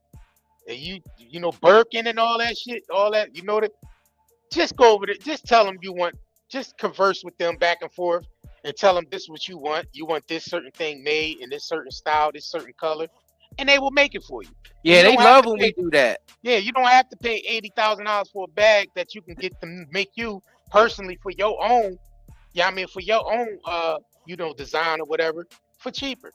and you know Birkin and all that shit, all that, you know that. Just go over there. Just tell them you want. Just converse with them back and forth, and tell them this is what you want. You want this certain thing made in this certain style, this certain color, and they will make it for you. Yeah, you they love when we do that. Yeah, you don't have to pay $80,000 for a bag that you can get them make you personally for your own. Yeah, I mean for your own, design or whatever for cheaper.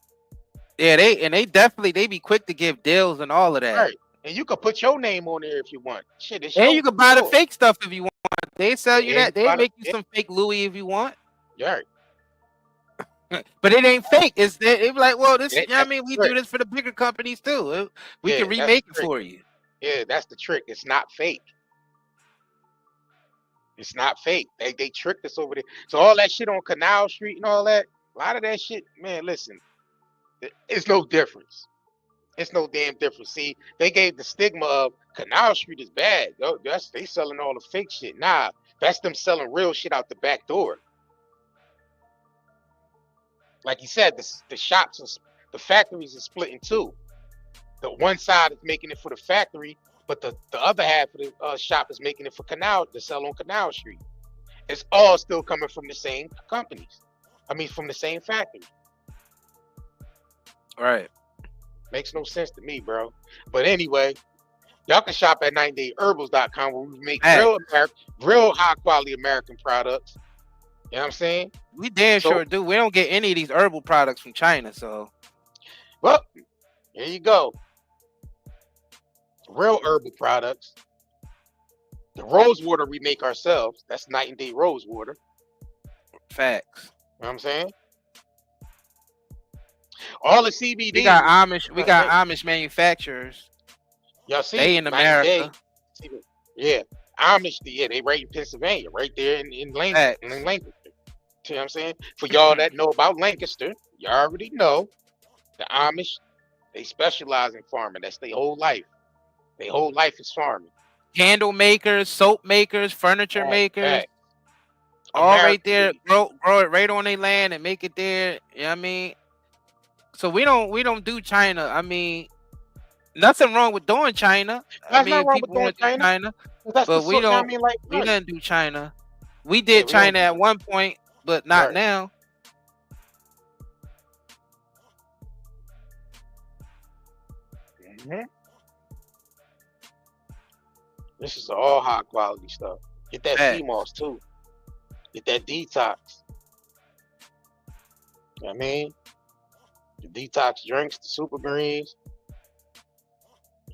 Yeah, they definitely be quick to give deals and all of that. Right. And you can put your name on there if you want. Shit, and you can buy the fake stuff if you want. They sell you that. They make you some fake Louis if you want. Yeah. But it ain't fake. It's they be like, well, this. I mean, we do this for the bigger companies too. We can remake it for you. Yeah, that's the trick. It's not fake. It's not fake. They tricked us over there. So all that shit on Canal Street and all that, a lot of that shit, man. Listen, it's no difference. It's no damn difference. See, they gave the stigma of Canal Street is bad. They selling all the fake shit. Nah, that's them selling real shit out the back door. Like you said, the shops, the factories are split in two. The one side is making it for the factory, but the other half of the shop is making it for to sell on Canal Street. It's all still coming from the same companies. I mean, from the same factory. Right. Makes no sense to me, bro. But anyway, y'all can shop at 9dayherbals.com where we make real high quality American products. You know what I'm saying? We damn sure do. We don't get any of these herbal products from China, so. Well, here you go. Real herbal products. The rose water we make ourselves. That's Night and Day rose water. Facts. You know what I'm saying? All the CBD. We got Amish manufacturers. Y'all see? They in America. Yeah. Amish, they right in Pennsylvania, right there in Lancaster. You know what I'm saying? For y'all that know about Lancaster, you already know the Amish, they specialize in farming. That's their whole life. Their whole life is farming. Candle makers, soap makers, furniture makers. All right there. Grow it right on their land and make it there. You know what I mean? So we don't do China. I mean, nothing wrong with doing China. I mean, people want to do China, but we don't. I mean, we didn't do China. We did China at one point, but not now. Mm-hmm. This is all high quality stuff. Get that CMOS too. Get that detox. You know what I mean? The detox drinks, the super greens.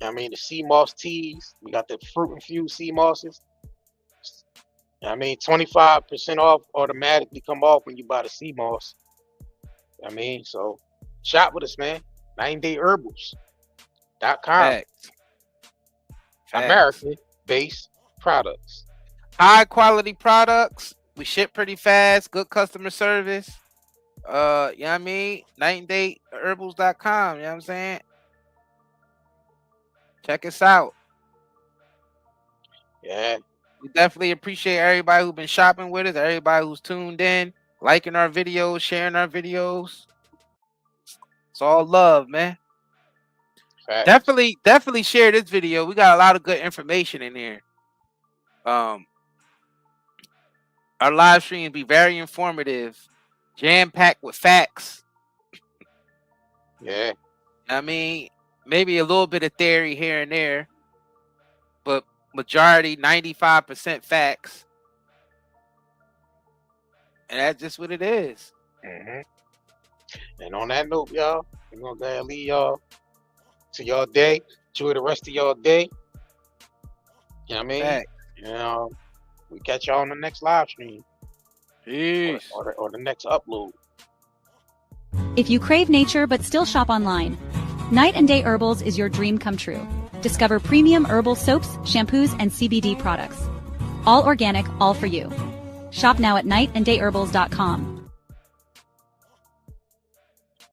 You know what I mean? The CMOS teas. We got the fruit infused CMOSes. You know what I mean? 25% off automatically come off when you buy the CMOS. You know what I mean? So shop with us, man. 9dayherbals.com. American-based products. High quality products. We ship pretty fast. Good customer service. You know what I mean? 9dayherbals.com. You know what I'm saying? Check us out. Yeah. We definitely appreciate everybody who's been shopping with us, everybody who's tuned in, liking our videos, sharing our videos. It's all love, man. Facts. Definitely share this video. We got a lot of good information in here. Our live stream be very informative, jam-packed with facts. Yeah. I mean, maybe a little bit of theory here and there, but majority, 95% facts. And that's just what it is. Mm-hmm. And on that note, y'all, we're going to go ahead and leave y'all to y'all day. Enjoy the rest of y'all day. You know what I mean? Facts. You know, we catch y'all on the next live stream. Peace. Or the next upload. If you crave nature but still shop online, Night and Day Herbals is your dream come true. Discover premium herbal soaps, shampoos, and CBD products. All organic, all for you. Shop now at nightandayherbals.com.